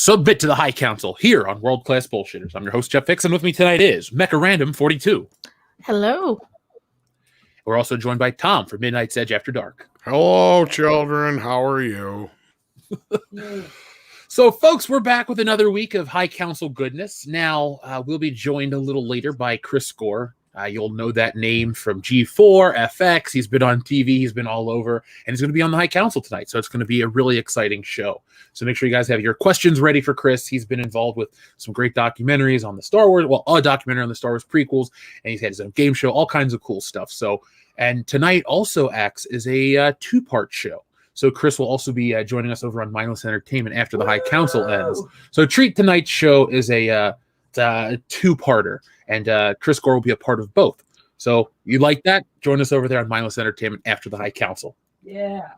Submit to the High Council here on World Class Bullshitters. I'm your host, Jeff Fix, and with me tonight is Mecha Random 42. Hello. We're also joined by Tom from Midnight's Edge After Dark. Hello, children. How are you? So, folks, we're back with another week of High Council goodness. Now, we'll be joined a little later by Chris Gore. You'll know that name from G4, FX. He's been on TV. He's been all over. And he's going to be on the High Council tonight. So it's going to be a really exciting show. So make sure you guys have your questions ready for Chris. He's been involved with some great documentaries on the Star Wars. Well, a documentary on the Star Wars prequels. And he's had his own game show, all kinds of cool stuff. So, and tonight also acts as a two-part show. So Chris will also be joining us over on Mindless Entertainment after the High Council ends. So treat tonight's show as a two-parter. And Chris Gore will be a part of both. So you like that? Join us over there on Mindless Entertainment after the High Council. Yeah.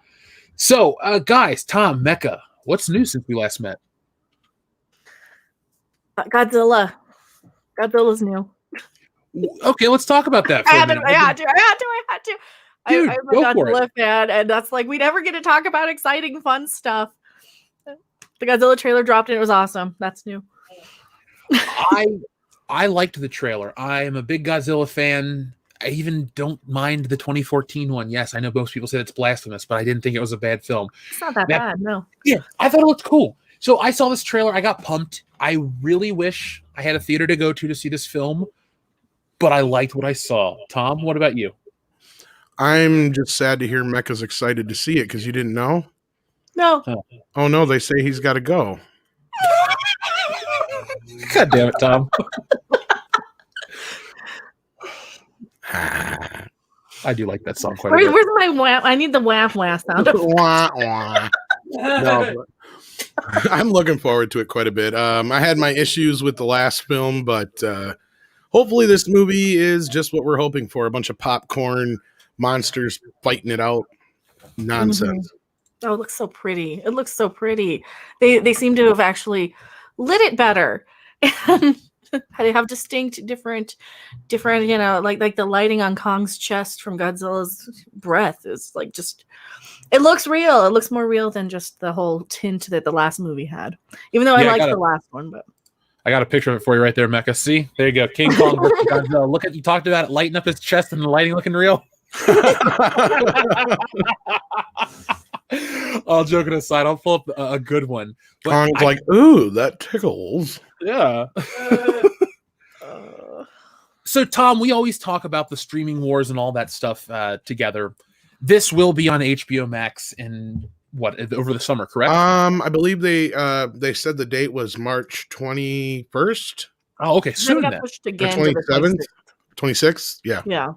So, guys, Tom, Mecha, what's new since we last met? Godzilla. Godzilla's new. Okay, let's talk about that. I had to. Dude, I'm a go for Godzilla it. fan, and that's like, we never get to talk about exciting, fun stuff. The Godzilla trailer dropped, and it was awesome. That's new. I liked the trailer. I am a big Godzilla fan. I even don't mind the 2014 one. Yes, I know most people say it's blasphemous, but I didn't think it was a bad film. It's not that bad, no. Yeah, I thought it looked cool. So I saw this trailer. I got pumped. I really wish I had a theater to go to see this film, but I liked what I saw. Tom, what about you? I'm just sad to hear Mecha's excited to see it because you didn't know. No. Oh no, they say he's got to go. God damn it, Tom. I do like that song quite a bit. Where's my wham? I need the wham sound. Wah, wah. No, but I'm looking forward to it quite a bit. I had my issues with the last film, but hopefully this movie is just what we're hoping for. A bunch of popcorn monsters fighting it out. Nonsense. Oh, it looks so pretty. It looks so pretty. They seem to have actually lit it better. And they have distinct different, you know, like the lighting on Kong's chest from Godzilla's breath is like just, it looks real. It looks more real than just the whole tint that the last movie had. Even though I liked the last one, but I got a picture of it for you right there, Mecha. See? There you go. King Kong versus Godzilla. Look at, you talked about it lighting up his chest and the lighting looking real. All joking aside, I'll pull up a good one. But Kong's like, ooh, that tickles. Yeah. So, Tom, we always talk about the streaming wars and all that stuff together. This will be on HBO Max in over the summer, correct? I believe they said the date was March 21st. Oh, okay. Soon got then. pushed again to 27th, the 26th. Yeah. Yeah.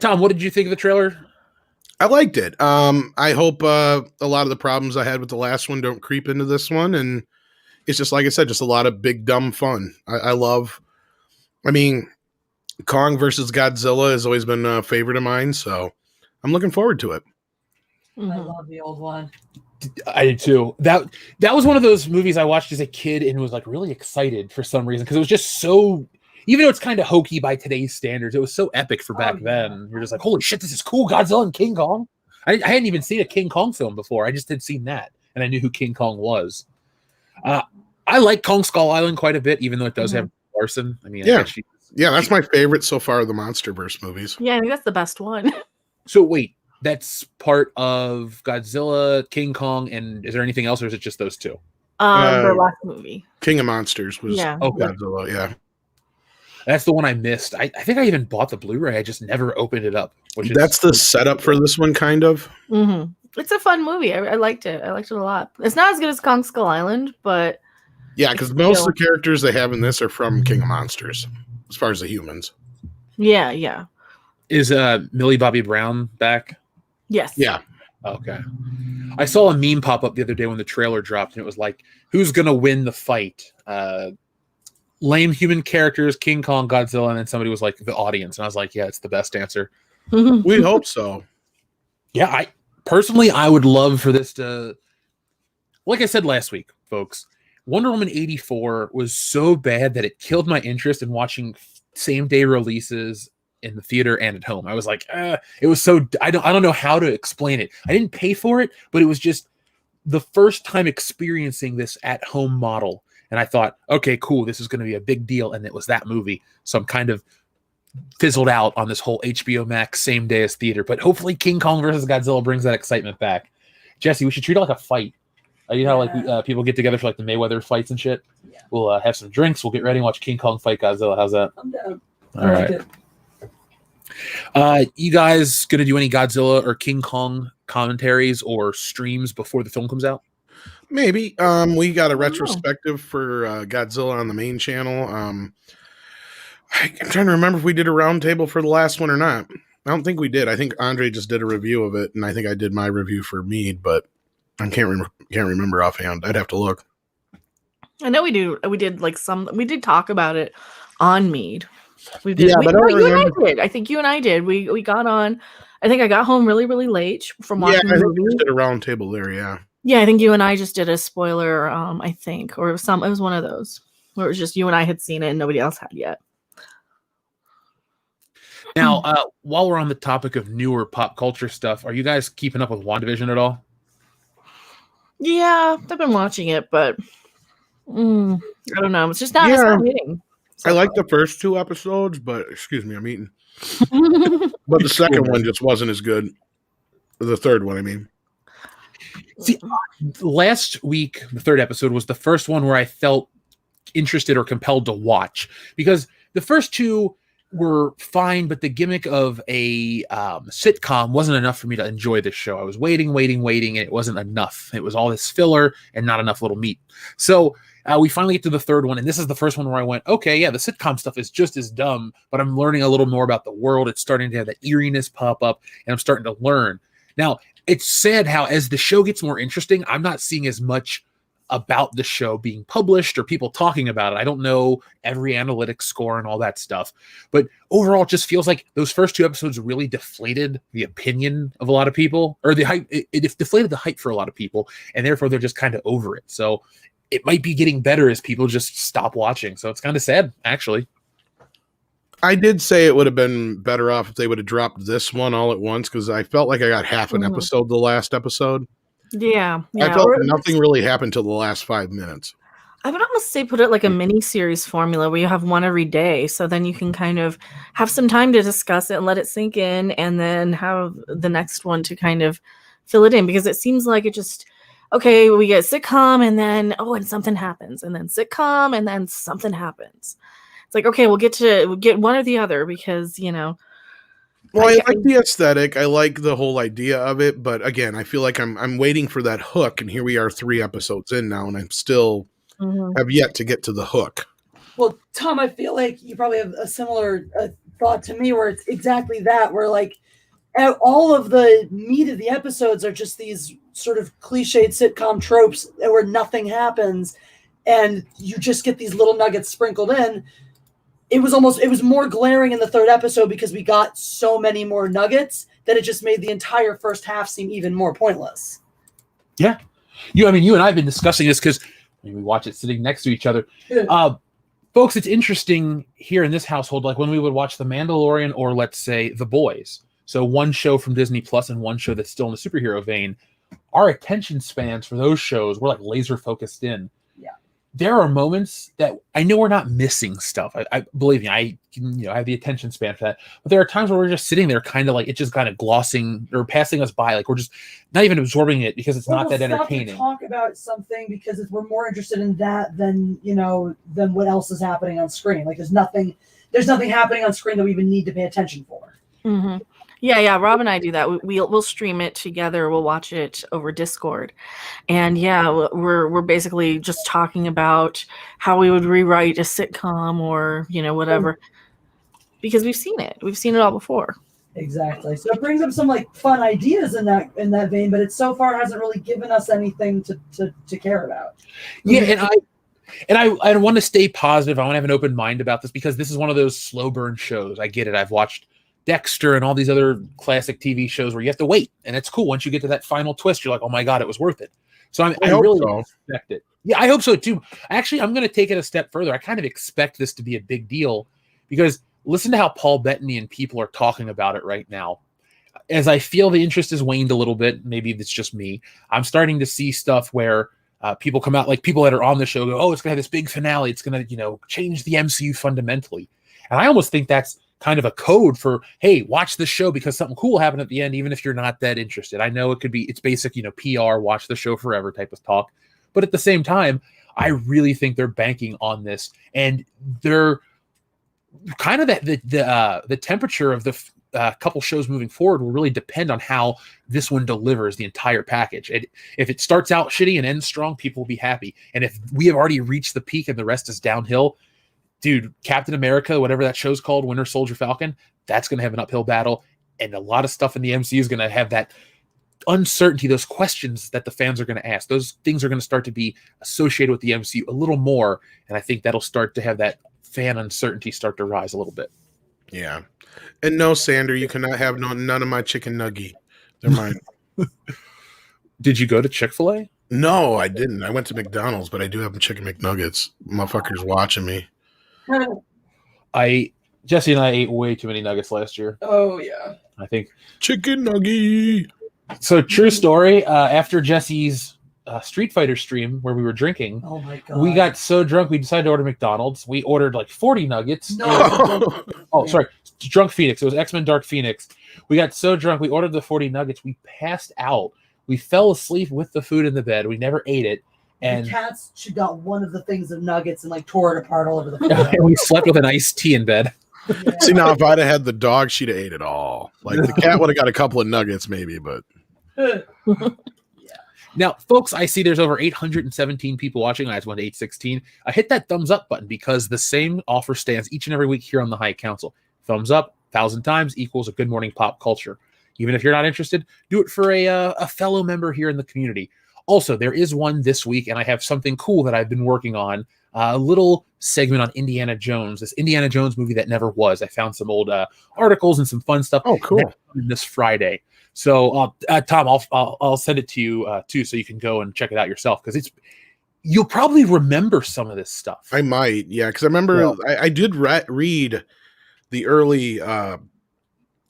Tom, what did you think of the trailer? I liked it. I hope a lot of the problems I had with the last one don't creep into this one. And it's just, like I said, just a lot of big, dumb fun. I mean, Kong versus Godzilla has always been a favorite of mine. So I'm looking forward to it. I love the old one. I did too. That was one of those movies I watched as a kid and was like really excited for some reason because it was just so, even though it's kind of hokey by today's standards, it was so epic for back then. You're just like, holy shit, this is cool. Godzilla and King Kong. I hadn't even seen a King Kong film before. I just had seen that, and I knew who King Kong was. I like Kong Skull Island quite a bit, even though it does have Larson. I mean, yeah, that's my favorite so far of the MonsterVerse movies. Yeah, I think that's the best one. So wait, that's part of Godzilla, King Kong, and is there anything else, or is it just those two? The last movie, King of Monsters, was Godzilla. Yeah. That's the one I missed. I think I even bought the Blu-ray. I just never opened it up. That's the setup for this one, kind of. Mm-hmm. It's a fun movie. I liked it. I liked it a lot. It's not as good as Kong Skull Island, but yeah, because most of the characters they have in this are from King of Monsters, as far as the humans. Yeah. Is Millie Bobby Brown back? Yes. Yeah. Okay. I saw a meme pop up the other day when the trailer dropped, and it was like, "Who's gonna win the fight?" Lame human characters, King Kong, Godzilla, and then somebody was like, the audience. And I was like, yeah, it's the best answer. We hope so. Yeah, I would love for this to, like I said last week, folks, Wonder Woman 84 was so bad that it killed my interest in watching same day releases in the theater and at home. I was like, it was so, I don't know how to explain it. I didn't pay for it, but it was just the first time experiencing this at-home model, and I thought, okay, cool, this is going to be a big deal, and it was that movie. So I'm kind of fizzled out on this whole HBO Max same day as theater, but hopefully King Kong versus Godzilla brings that excitement back. Jesse, we should treat it like a fight. You know how like people get together for like the Mayweather fights and shit? Yeah. We'll have some drinks, we'll get ready and watch King Kong fight Godzilla. How's that? I'm down. All right. You guys gonna do any Godzilla or King Kong commentaries or streams before the film comes out? Maybe. We got a retrospective for Godzilla on the main channel. I'm trying to remember if we did a roundtable for the last one or not. I don't think we did. I think Andre just did a review of it, and I think I did my review for Mead, but I can't remember offhand. I'd have to look. I know we do. We did like some. We did talk about it on Mead. We did. Yeah, but I don't you and I remember. did. I think you and I did. We got on. I think I got home really, really late from watching I the think we movie. just did a roundtable there. Yeah. Yeah, I think you and I just did a spoiler. I think, or it was one of those where it was just you and I had seen it and nobody else had yet. Now, while we're on the topic of newer pop culture stuff, are you guys keeping up with WandaVision at all? Yeah, I've been watching it, but I don't know. It's just not. It's not hitting. I like the first 2 episodes, but excuse me, I'm eating. But the second one just wasn't as good. The third one, I mean. See, last week, the 3rd episode was the first one where I felt interested or compelled to watch, because the first 2 were fine, but the gimmick of a sitcom wasn't enough for me to enjoy this show. I was waiting, and it wasn't enough. It was all this filler and not enough little meat. So we finally get to the 3rd one, and this is the first one where I went, okay, yeah, the sitcom stuff is just as dumb, but I'm learning a little more about the world. It's starting to have that eeriness pop up, and I'm starting to learn. Now, it's sad how as the show gets more interesting, I'm not seeing as much about the show being published or people talking about it. I don't know every analytics score and all that stuff, but overall it just feels like those first 2 episodes really deflated the opinion of a lot of people, or the hype. It deflated the hype for a lot of people, and therefore they're just kind of over it. So it might be getting better as people just stop watching. So it's kind of sad, actually. I did say it would have been better off if they would have dropped this one all at once, because I felt like I got half an episode the last episode. Yeah. I felt nothing really happened till the last 5 minutes. I would almost say put it like a mini series formula where you have one every day. So then you can kind of have some time to discuss it and let it sink in, and then have the next one to kind of fill it in, because it seems like it just, okay, we get sitcom and then, and something happens, and then sitcom and then something happens. It's like, okay, we'll get one or the other, because, Well, I like the aesthetic. I like the whole idea of it, but again, I feel like I'm waiting for that hook, and here we are 3 episodes in now, and I'm still have yet to get to the hook. Well, Tom, I feel like you probably have a similar thought to me, where it's exactly that, where like all of the meat of the episodes are just these sort of cliched sitcom tropes where nothing happens, and you just get these little nuggets sprinkled in. It was more glaring in the 3rd episode because we got so many more nuggets that it just made the entire first half seem even more pointless. Yeah. You and I have been discussing this because we watch it sitting next to each other. Folks, it's interesting here in this household, like when we would watch The Mandalorian or, let's say, The Boys. So one show from Disney Plus and one show that's still in the superhero vein. Our attention spans for those shows, we're like laser focused in. There are moments that I know we're not missing stuff. I believe me, I can, I have the attention span for that. But there are times where we're just sitting there, kind of like it's just kind of glossing or passing us by, like we're just not even absorbing it because it's not that entertaining. Talk about something because we're more interested in that than than what else is happening on screen. Like there's nothing happening on screen that we even need to pay attention for. Mm-hmm. Yeah. Rob and I do that. We'll stream it together. We'll watch it over Discord, and we're basically just talking about how we would rewrite a sitcom or whatever, because we've seen it. We've seen it all before. Exactly. So it brings up some like fun ideas in that vein, but it so far hasn't really given us anything to care about. Yeah, and I want to stay positive. I want to have an open mind about this because this is one of those slow burn shows. I get it. I've watched Dexter and all these other classic TV shows where you have to wait, and it's cool. Once you get to that final twist, you're like, oh my God, it was worth it. So I really expect it. Yeah, I hope so too. Actually, I'm going to take it a step further. I kind of expect this to be a big deal because listen to how Paul Bettany and people are talking about it right now. as I feel the interest has waned a little bit, maybe it's just me. I'm starting to see stuff where people come out, like people that are on the show go, "Oh, it's gonna have this big finale. It's gonna, change the MCU fundamentally." And I almost think that's kind of a code for, hey, watch this show because something cool happened at the end, even if you're not that interested. I know it's basic, PR, watch the show forever type of talk. But at the same time, I really think they're banking on this, and they're kind of the temperature of the couple shows moving forward will really depend on how this one delivers the entire package. If it starts out shitty and ends strong, people will be happy. And if we have already reached the peak and the rest is downhill, dude, Captain America, whatever that show's called, Winter Soldier Falcon, that's going to have an uphill battle. And a lot of stuff in the MCU is going to have that uncertainty, those questions that the fans are going to ask. Those things are going to start to be associated with the MCU a little more. And I think that'll start to have that fan uncertainty start to rise a little bit. Yeah. And no, Sander, you cannot have none of my chicken nugget. They're mine. Did you go to Chick-fil-A? No, I didn't. I went to McDonald's, but I do have chicken McNuggets. Motherfuckers watching me. Jesse and I ate way too many nuggets last year. Oh yeah. I think Chicken nugget. so. True story. After Jesse's Street Fighter stream where we were drinking, Oh my god. we got so drunk we decided to order McDonald's. We ordered like 40 nuggets. No. Oh, sorry, Drunk Phoenix. It was X-Men Dark Phoenix. We got so drunk we ordered the 40 nuggets. We passed out. We fell asleep with the food in the bed. We never ate it. And the cats, she got one of the things of nuggets and like tore it apart all over the floor. and we slept with an iced tea in bed. Yeah. See, now if I'd have had the dog, she'd have ate it all. Like the cat would have got a couple of nuggets, maybe, but Now, folks, I see there's over 817 people watching. I just went to 816. Hit that thumbs up button because the same offer stands each and every week here on the High Council. Thumbs up 1,000 times equals a Good Morning Pop Culture. Even if you're not interested, do it for a fellow member here in the community. Also, there is one this week, and I have something cool that I've been working on. A little segment on Indiana Jones, this Indiana Jones movie that never was. I found some old articles and some fun stuff. Oh, cool. This Friday. So, Tom, I'll send it to you too, so you can go and check it out yourself because you'll probably remember some of this stuff. I might, yeah, because I remember I did read the early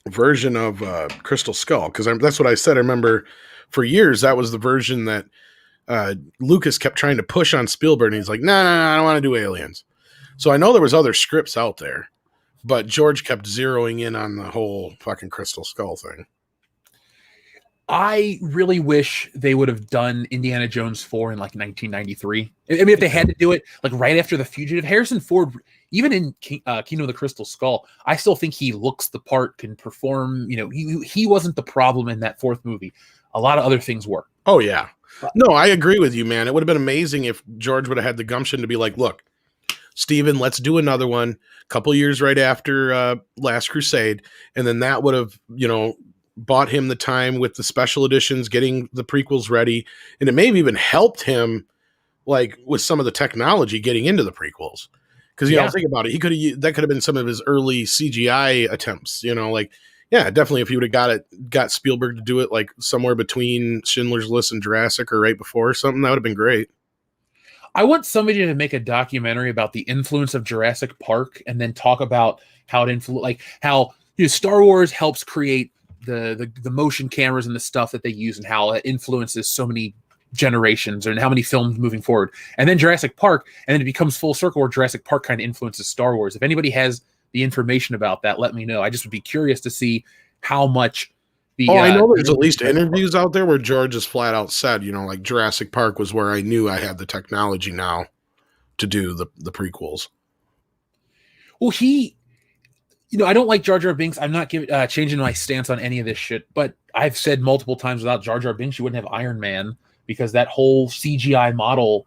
version of Crystal Skull because that's what I said. I remember for years that was the version that Lucas kept trying to push on Spielberg, and he's like, no, I don't want to do aliens. So I know there was other scripts out there, but George kept zeroing in on the whole fucking Crystal Skull thing. I really wish they would have done Indiana Jones 4 in like 1993. I mean, if they had to do it like right after The Fugitive, Harrison Ford, even in Kingdom of the Crystal Skull, I still think he looks the part, can perform. He wasn't the problem in that fourth movie. A lot of other things were. Oh, yeah. No, I agree with you, man. It would have been amazing if George would have had the gumption to be like, look, Steven, let's do another one a couple years right after Last Crusade. And then that would have, bought him the time with the special editions, getting the prequels ready. And it may have even helped him like with some of the technology getting into the prequels. Because, think about it. That could have been some of his early CGI attempts, definitely if he would have got Spielberg to do it like somewhere between Schindler's List and Jurassic or right before or something, that would have been great. I want somebody to make a documentary about the influence of Jurassic Park and then talk about how it how Star Wars helps create the motion cameras and the stuff that they use and how it influences so many generations and how many films moving forward. And then Jurassic Park, and then it becomes full circle where Jurassic Park kind of influences Star Wars. If anybody has the information about that, let me know. I just would be curious to see how much I know there's at least interviews out there where George has flat out said, like Jurassic Park was where I knew I had the technology now to do the prequels. Well, I don't like Jar Jar Binks. I'm not changing my stance on any of this shit, but I've said multiple times without Jar Jar Binks, you wouldn't have Iron Man because that whole CGI model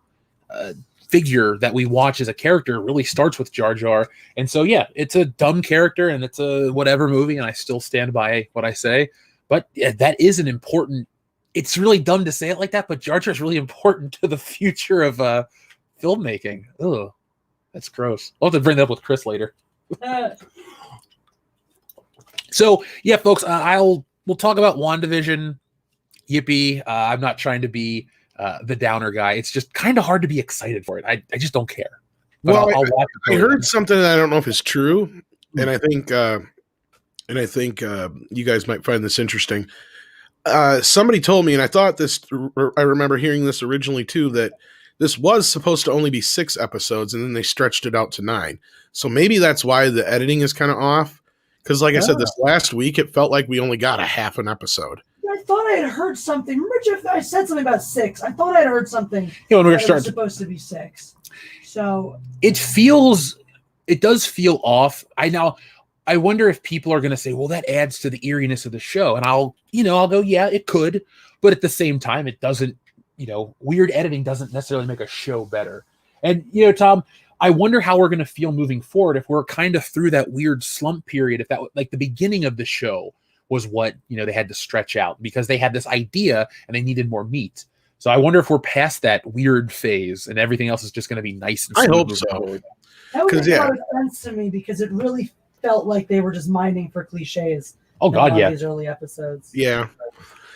figure that we watch as a character really starts with Jar Jar. And so, yeah, it's a dumb character and it's a whatever movie, and I still stand by what I say. But that is an important. It's really dumb to say it like that, but Jar Jar is really important to the future of filmmaking. Ugh, that's gross. I'll have to bring that up with Chris later. So, yeah, folks, we'll talk about WandaVision. Yippee. I'm not trying to be the downer guy. It's just kind of hard to be excited for it. I just don't care. But Well, I heard something that I don't know if it's true, and I think and I think you guys might find this interesting. Somebody told me, and I thought this, I remember hearing this originally too, that this was supposed to only be 6 episodes and then they stretched it out to 9. So maybe that's why the editing is kind of off. Because like I said, this last week, it felt like we only got a half an episode. I thought I had heard something. Remember, Jeff, I said something about 6. I thought I'd heard something. When we're starting, supposed to be 6. So it does feel off. I wonder if people are going to say, well, that adds to the eeriness of the show. And I'll go, yeah, it could. But at the same time, it doesn't, weird editing doesn't necessarily make a show better. And, Tom, I wonder how we're going to feel moving forward if we're kind of through that weird slump period, if that, like the beginning of the show was what, they had to stretch out because they had this idea and they needed more meat. So I wonder if we're past that weird phase and everything else is just going to be nice and smooth. I hope so. Forward. That would make a lot of sense to me because it really felt like they were just mining for cliches. Oh God, yeah. These early episodes. Yeah.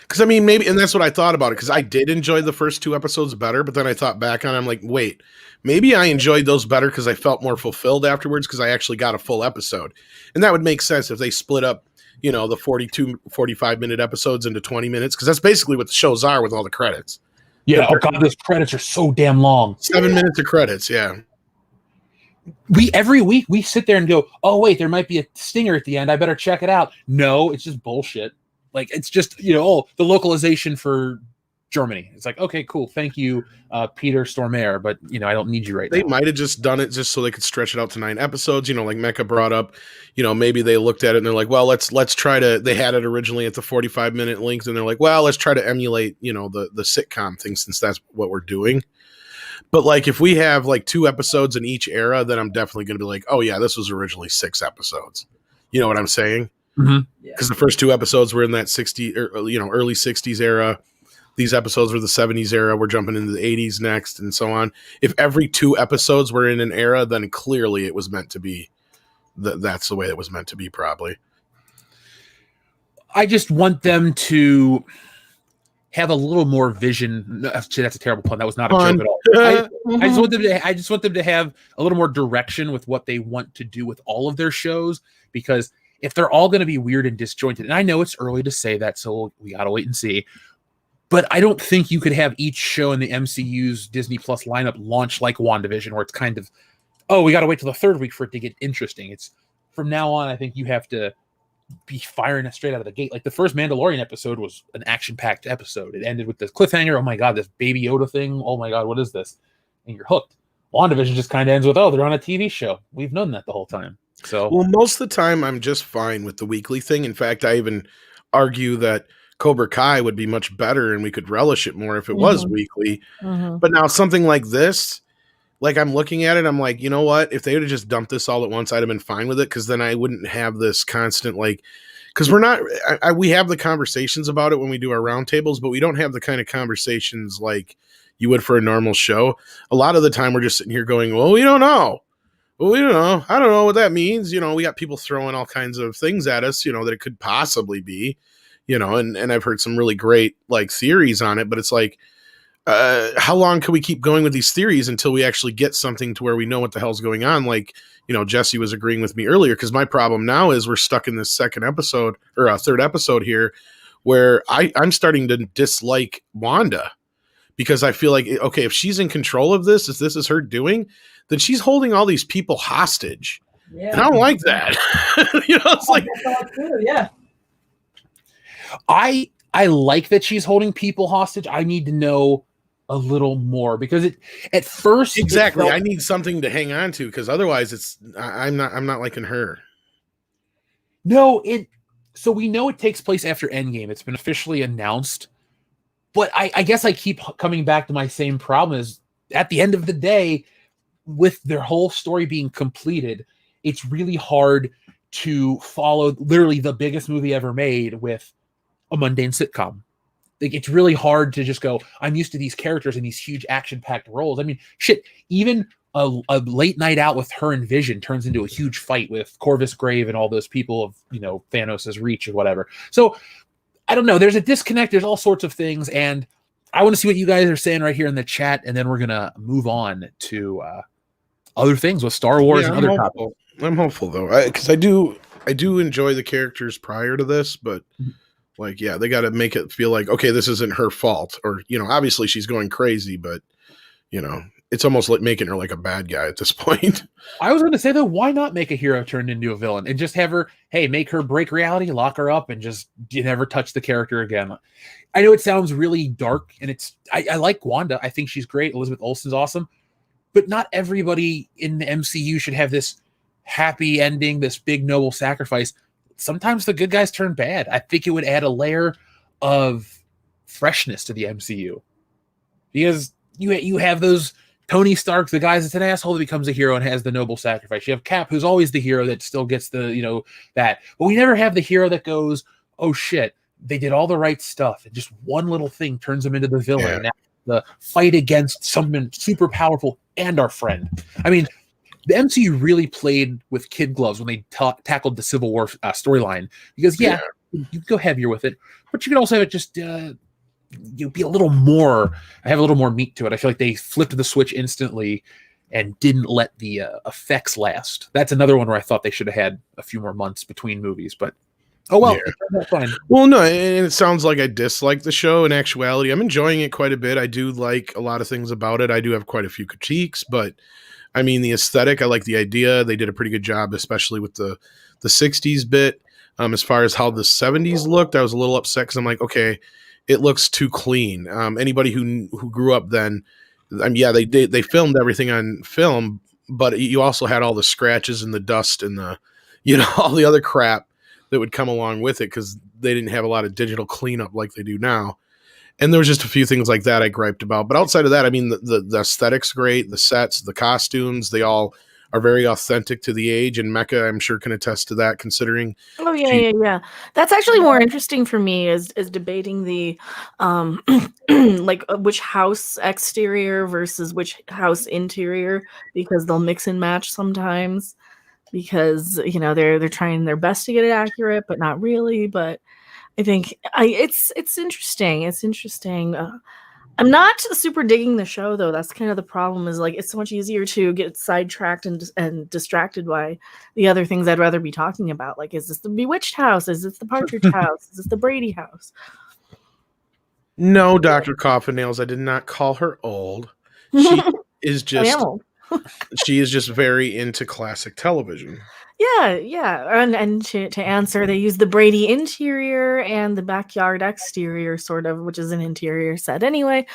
Because maybe, and that's what I thought about it. Because I did enjoy the first 2 episodes better, but then I thought back on it, I'm like, wait, maybe I enjoyed those better because I felt more fulfilled afterwards because I actually got a full episode, and that would make sense if they split up, the 42, 45-minute episodes into 20 minutes because that's basically what the shows are with all the credits. Yeah. Oh God, those credits are so damn long. 7 minutes of credits. Yeah. Every week we sit there and go, oh wait, there might be a stinger at the end. I better check it out. No, it's just bullshit. Like it's just, the localization for Germany. It's like, okay, cool. Thank you, Peter Stormare. But, I don't need you right now. They might have just done it just so they could stretch it out to 9 episodes. Like Mecca brought up, maybe they looked at it and they're like, well, let's try to, they had it originally at the 45-minute length. And they're like, well, let's try to emulate, the sitcom thing since that's what we're doing. But like, if we have like 2 episodes in each era, then I'm definitely going to be like, oh yeah, this was originally 6 episodes. You know what I'm saying? Because the first 2 episodes were in that 60 or early 60s era. These episodes were the 70s era. We're jumping into the 80s next, and so on. If every 2 episodes were in an era, then clearly it was meant to be. That's the way it was meant to be, probably. I just want them to have a little more vision. Actually, that's a terrible pun. That was not a joke at all. I just want them to have a little more direction with what they want to do with all of their shows, because if they're all going to be weird and disjointed, and I know it's early to say that, so we got to wait and see. But I don't think you could have each show in the MCU's Disney Plus lineup launch like WandaVision, where it's kind of, oh, we got to wait till the 3rd week for it to get interesting. It's from now on, I think you have to be firing it straight out of the gate. Like the first Mandalorian episode was an action-packed episode. It ended with this cliffhanger. Oh my God, this Baby Yoda thing. Oh my God, what is this? And you're hooked. WandaVision just kind of ends with, oh, they're on a TV show. We've known that the whole time. So, well, most of the time I'm just fine with the weekly thing. In fact, I even argue that Cobra Kai would be much better and we could relish it more if it was weekly. But now something like this, like I'm looking at it, I'm like, you know what? If they would have just dumped this all at once, I'd have been fine with it, because then I wouldn't have this constant, like, because we're not, we have the conversations about it when we do our roundtables, but we don't have the kind of conversations like you would for a normal show. A lot of the time we're just sitting here going, well, we don't know. Well, we don't know. I don't know what that means. We got people throwing all kinds of things at us, that it could possibly be. And I've heard some really great like theories on it, but it's like, how long can we keep going with these theories until we actually get something to where we know what the hell's going on? Like, Jesse was agreeing with me earlier, because my problem now is we're stuck in this 2nd episode or a 3rd episode here where I'm starting to dislike Wanda, because I feel like, okay, if she's in control of this, if this is her doing, then she's holding all these people hostage. Yeah. And I don't like that. It's like, yeah. I like that she's holding people hostage. I need to know a little more, because at first exactly I need something to hang on to, because otherwise I'm not liking her. No, so we know it takes place after Endgame. It's been officially announced, but I guess I keep coming back to my same problem is at the end of the day, with their whole story being completed, it's really hard to follow literally the biggest movie ever made with a mundane sitcom. Like, it's really hard to just go, I'm used to these characters in these huge action-packed roles. I mean, shit, even a late night out with her and Vision turns into a huge fight with Corvus Grave and all those people of, Thanos' reach or whatever. So I don't know. There's a disconnect. There's all sorts of things. And I want to see what you guys are saying right here in the chat. And then we're going to move on to other things with Star Wars and other topics. I'm hopeful though. Because I do I do enjoy the characters prior to this, but like, yeah, they got to make it feel like, okay, this isn't her fault, or obviously she's going crazy, but it's almost like making her like a bad guy at this point. I was going to say though, why not make a hero turn into a villain and just have her, hey, make her break reality, lock her up, and just never touch the character again. I know it sounds really dark, and I like Wanda. I think she's great. Elizabeth Olsen's awesome, but not everybody in the MCU should have this happy ending, this big noble sacrifice. Sometimes the good guys turn bad. I think it would add a layer of freshness to the MCU, because you have those Tony Stark, the guy that's an asshole that becomes a hero and has the noble sacrifice. You have Cap, who's always the hero that still gets the that, but we never have the hero that goes, oh shit, they did all the right stuff, and just one little thing turns them into the villain. Yeah. And now the fight against something super powerful and our friend. I mean, the MCU really played with kid gloves when they tackled the Civil War storyline, because you go heavier with it, but you can also have it just be a little more. I have a little more meat to it. I feel like they flipped the switch instantly and didn't let the effects last. That's another one where I thought they should have had a few more months between movies, but oh well, that's fine. Well, no, and it sounds like I dislike the show. In actuality, I'm enjoying it quite a bit. I do like a lot of things about it. I do have quite a few critiques, but I mean, the aesthetic, I like the idea. They did a pretty good job, especially with the 60s bit. As far as how the 70s looked, I was a little upset because I'm like, okay, it looks too clean. Anybody who grew up then, they filmed everything on film, but you also had all the scratches and the dust and the, all the other crap that would come along with it, because they didn't have a lot of digital cleanup like they do now. And there was just a few things like that I griped about. But outside of that, I mean, the aesthetic's great. The sets, the costumes, they all are very authentic to the age. And Mecca, I'm sure, can attest to that, considering. Oh yeah. That's actually more interesting for me is debating the like which house exterior versus which house interior, because they'll mix and match sometimes, because they're trying their best to get it accurate, but not really. But I think it's interesting. It's interesting. I'm not super digging the show though. That's kind of the problem. Is like it's so much easier to get sidetracked and distracted by the other things I'd rather be talking about. Like, is this the Bewitched house? Is this the Partridge house? Is this the Brady house? No, Dr. Coffin Nails, I did not call her old. She is just she is just very into classic television. Yeah. And to answer, they use the Brady interior and the backyard exterior, sort of, which is an interior set anyway,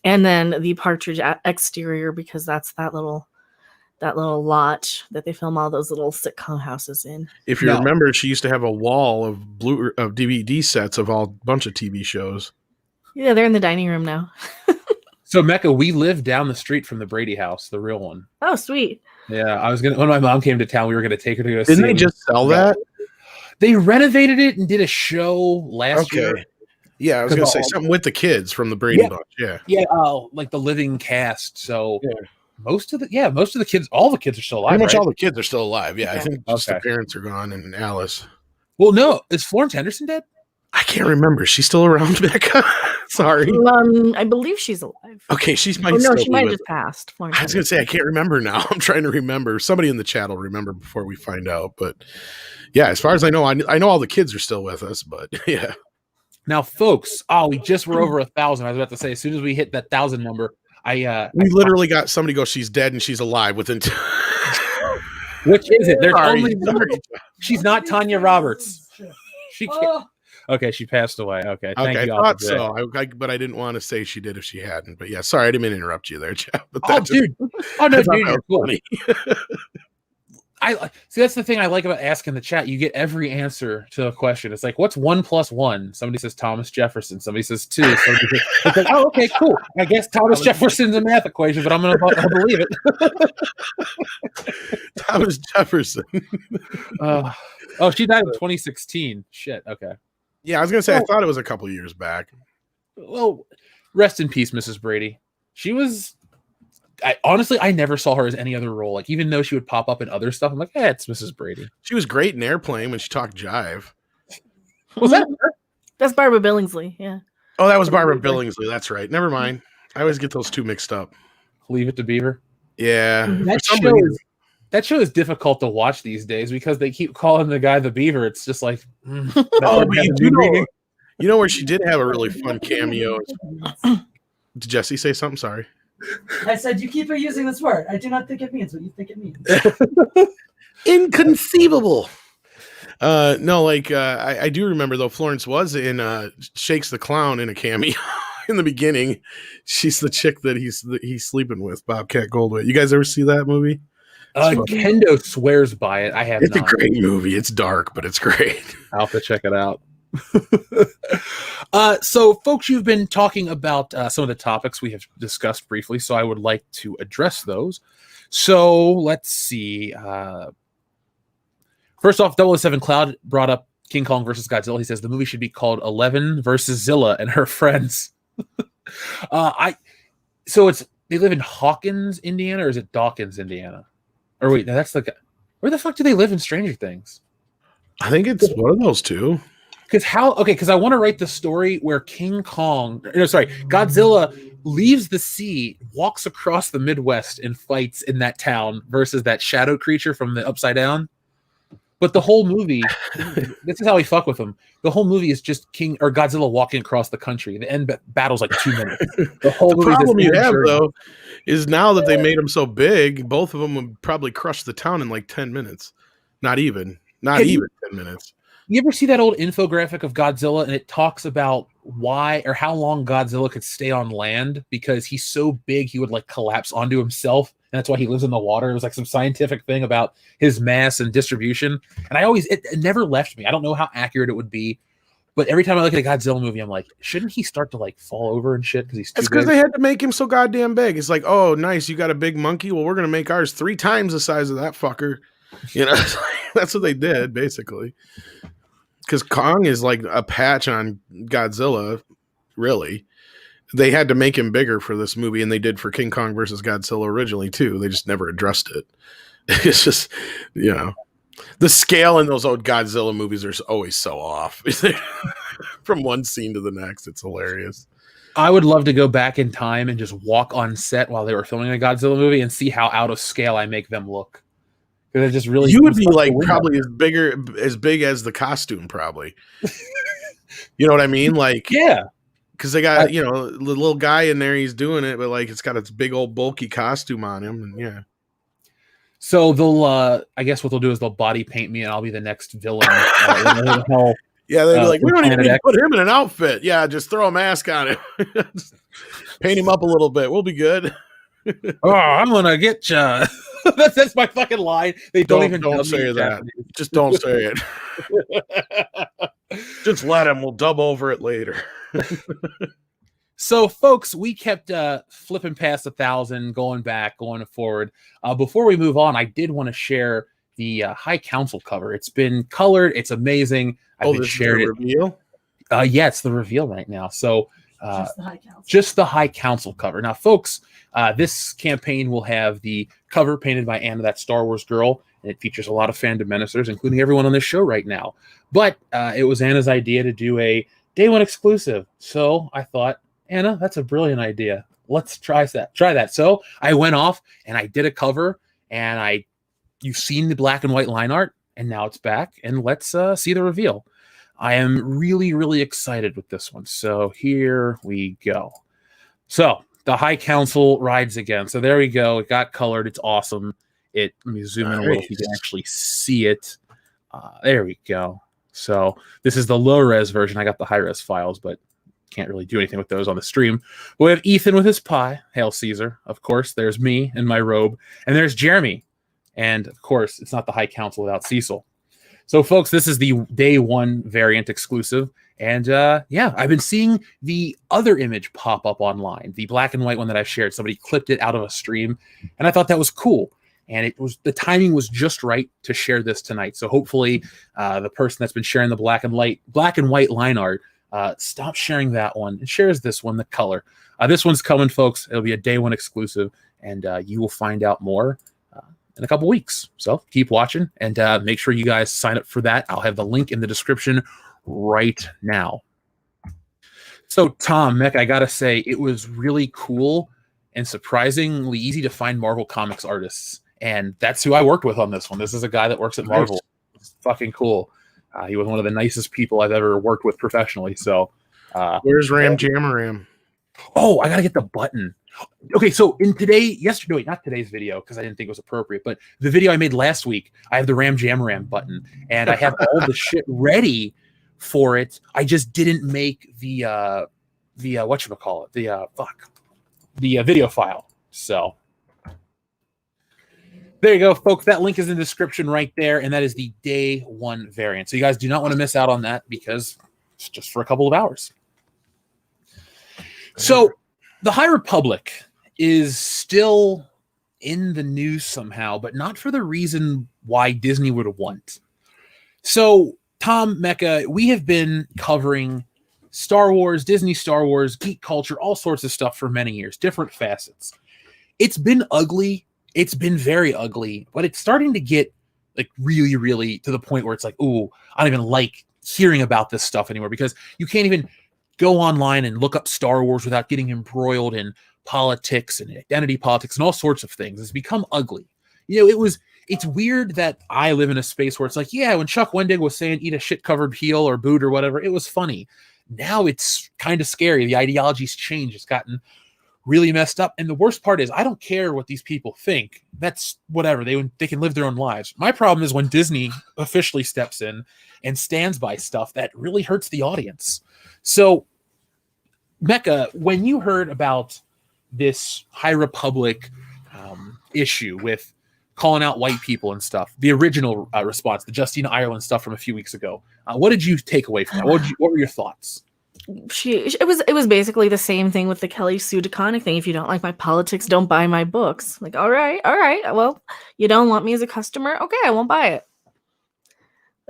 and then the Partridge exterior, because that's that little lot that they film all those little sitcom houses in. If you remember, she used to have a wall of DVD sets of all bunch of TV shows. Yeah, they're in the dining room now. So Mecca, we live down the street from the Brady house, the real one. Oh, sweet. Yeah, when my mom came to town, we were gonna take her to go see. Didn't they just sell that? They renovated it and did a show last year. Yeah, I was gonna say something with the kids from the Brady Bunch. Yeah. Like the living cast. So most of the kids, all the kids are still alive. Pretty much right? all the kids are still alive. Yeah, I think just the parents are gone and Alice. Well, no, is Florence Henderson dead? I can't remember. She's still around, Becca? Sorry. I believe she's alive. Okay, she might. She might have just passed. Florence I was going to say I can't remember now. I'm trying to remember. Somebody in the chat will remember before we find out. But yeah, as far as I know all the kids are still with us. But yeah. Now, folks, we just were over 1,000. I was about to say, as soon as we hit that 1,000 number, we literally got somebody go, she's dead and she's alive within. Which is it? There's only. She's not Tanya Roberts. She can't. Okay, she passed away. Okay, thank you. I thought so. But I didn't want to say she did if she hadn't. But yeah, sorry, I didn't mean to interrupt you there, Jeff. But dude. Oh no, dude, you're cool. I see. That's the thing I like about asking the chat. You get every answer to a question. It's like, what's 1 + 1? Somebody says Thomas Jefferson. Somebody says 2. It's like, oh, okay, cool. I guess Thomas Jefferson's a math equation, but I'm gonna believe it. Thomas Jefferson. She died in 2016. Shit. Okay. Yeah, I was gonna say I thought it was a couple years back. Well, rest in peace, Mrs. Brady. She was. I never saw her as any other role. Like, even though she would pop up in other stuff, I'm like, it's Mrs. Brady. She was great in Airplane when she talked jive. Was that her? That's Barbara Billingsley. Yeah. Oh, that was Barbara Billingsley. That's right. Never mind. I always get those two mixed up. Leave It to Beaver. Yeah. That show is That show is difficult to watch these days because they keep calling the guy the Beaver. It's just like, Oh, but you know where she did have a really fun cameo. Did Jesse say something? Sorry. I said you keep using this word. I do not think it means what you think it means. Inconceivable. No, like I do remember though. Florence was in Shakes the Clown in a cameo in the beginning. She's the chick that he's sleeping with, Bobcat Goldthwait. You guys ever see that movie? Kendo swears by it. I have. It's a great movie. It's dark, but it's great. I'll have to check it out. So, folks, you've been talking about some of the topics we have discussed briefly, so I would like to address those. So, let's see. First off, 007 Cloud brought up King Kong versus Godzilla. He says the movie should be called 11 versus Zilla and her friends. So they live in Hawkins, Indiana, or is it Dawkins, Indiana? Or wait, no, that's where the fuck do they live in Stranger Things? I think it's one of those two. Because I want to write the story where Godzilla leaves the sea, walks across the Midwest, and fights in that town versus that shadow creature from the Upside Down. But the whole movie, this is how we fuck with him. The whole movie is just Godzilla walking across the country. The end battle's like 2 minutes. The problem you have though is now that they made him so big, both of them would probably crush the town in like 10 minutes. Not even 10 minutes. You ever see that old infographic of Godzilla and it talks about why or how long Godzilla could stay on land because he's so big he would like collapse onto himself, and that's why he lives in the water. It was like some scientific thing about his mass and distribution, and it never left me. I don't know how accurate it would be, but every time I look at a Godzilla movie, I'm like, shouldn't he start to like fall over and shit because he's too big? It's because they had to make him so goddamn big. It's like, oh, nice, you got a big monkey. Well, we're gonna make ours 3 times the size of that fucker. You know, that's what they did basically. Because Kong is like a patch on Godzilla, really. They had to make him bigger for this movie, and they did for King Kong versus Godzilla originally, too. They just never addressed it. It's just, you know, the scale in those old Godzilla movies are always so off. From one scene to the next, it's hilarious. I would love to go back in time and just walk on set while they were filming a Godzilla movie and see how out of scale I make them look. Because just really, you would be like probably as big as the costume, probably. You know what I mean? Like, yeah, because they got the little guy in there. He's doing it, but like it's got its big old bulky costume on him, and yeah. So they'll, I guess what they'll do is they'll body paint me, and I'll be the next villain. Yeah, they'd be like, we don't even need to put him in an outfit. Yeah, just throw a mask on him, paint him up a little bit. We'll be good. Oh, I'm gonna get you. That's my fucking line. They don't say that. Just don't say it. Just let him. We'll dub over it later. So, folks, we kept flipping past 1,000, going forward. Before we move on, I did want to share the High Council cover. It's been colored. It's amazing. I've been sharing it. Reveal? Yeah, it's the reveal right now. So, just the High Council cover. Now, folks, this campaign will have the cover painted by Anna, that Star Wars girl, and it features a lot of fandom menacers, including everyone on this show right now. But it was Anna's idea to do a Day 1 exclusive. So I thought, Anna, that's a brilliant idea. Let's try that. So I went off and I did a cover, and you've seen the black and white line art, and now it's back, and let's see the reveal. I am really, really excited with this one. So here we go. So the High Council rides again. So there we go. It got colored. It's awesome. Let me zoom in a little so you can actually see it. There we go. So this is the low-res version. I got the high-res files, but can't really do anything with those on the stream. But we have Ethan with his pie. Hail Caesar. Of course, there's me in my robe. And there's Jeremy. And, of course, it's not the High Council without Cecil. So, folks, this is the Day 1 variant exclusive. And, I've been seeing the other image pop up online, the black and white one that I shared. Somebody clipped it out of a stream, and I thought that was cool. And the timing was just right to share this tonight. So hopefully the person that's been sharing the black and white line art stop sharing that one and shares this one, the color. This one's coming, folks. It'll be a Day 1 exclusive, and you will find out more in a couple weeks. So keep watching, and make sure you guys sign up for that. I'll have the link in the description right now. So Tom, Mick, I gotta say, it was really cool and surprisingly easy to find Marvel Comics artists. and that's who I worked with on this one. This is a guy that works at Marvel. It's fucking cool. He was one of the nicest people I've ever worked with professionally. So, where's Ram Jamaram? Oh, I gotta get the button. Okay, so yesterday, wait, not today's video because I didn't think it was appropriate, but the video I made last week, I have the Ram Jamaram button, and I have all the shit ready for it. I just didn't make the whatchamacallit, the video file. So there you go, folks. That link is in the description right there, and that is the day 1 variant. So you guys do not want to miss out on that because it's just for a couple of hours. So the High Republic is still in the news somehow, but not for the reason why Disney would want. So, Tom, Mecca, we have been covering Star Wars, Disney Star Wars, geek culture, all sorts of stuff for many years, different facets. It's been ugly. It's been very ugly, but it's starting to get like really, really to the point where it's like, ooh, I don't even like hearing about this stuff anymore because you can't even go online and look up Star Wars without getting embroiled in politics and identity politics and all sorts of things. It's become ugly. You know, it's weird that I live in a space where it's like, yeah, when Chuck Wendig was saying eat a shit-covered heel or boot or whatever, it was funny. Now it's kind of scary. The ideology's changed. It's gotten really messed up. And the worst part is I don't care what these people think. That's whatever. They can live their own lives. My problem is when Disney officially steps in and stands by stuff that really hurts the audience. So, Mecca, when you heard about this High Republic issue with calling out white people and stuff, the original response, the Justina Ireland stuff from a few weeks ago, what did you take away from that? What were your thoughts? It was basically the same thing with the Kelly Sue DeConnick thing. If you don't like my politics, don't buy my books. Like, all right. Well, you don't want me as a customer? Okay, I won't buy it.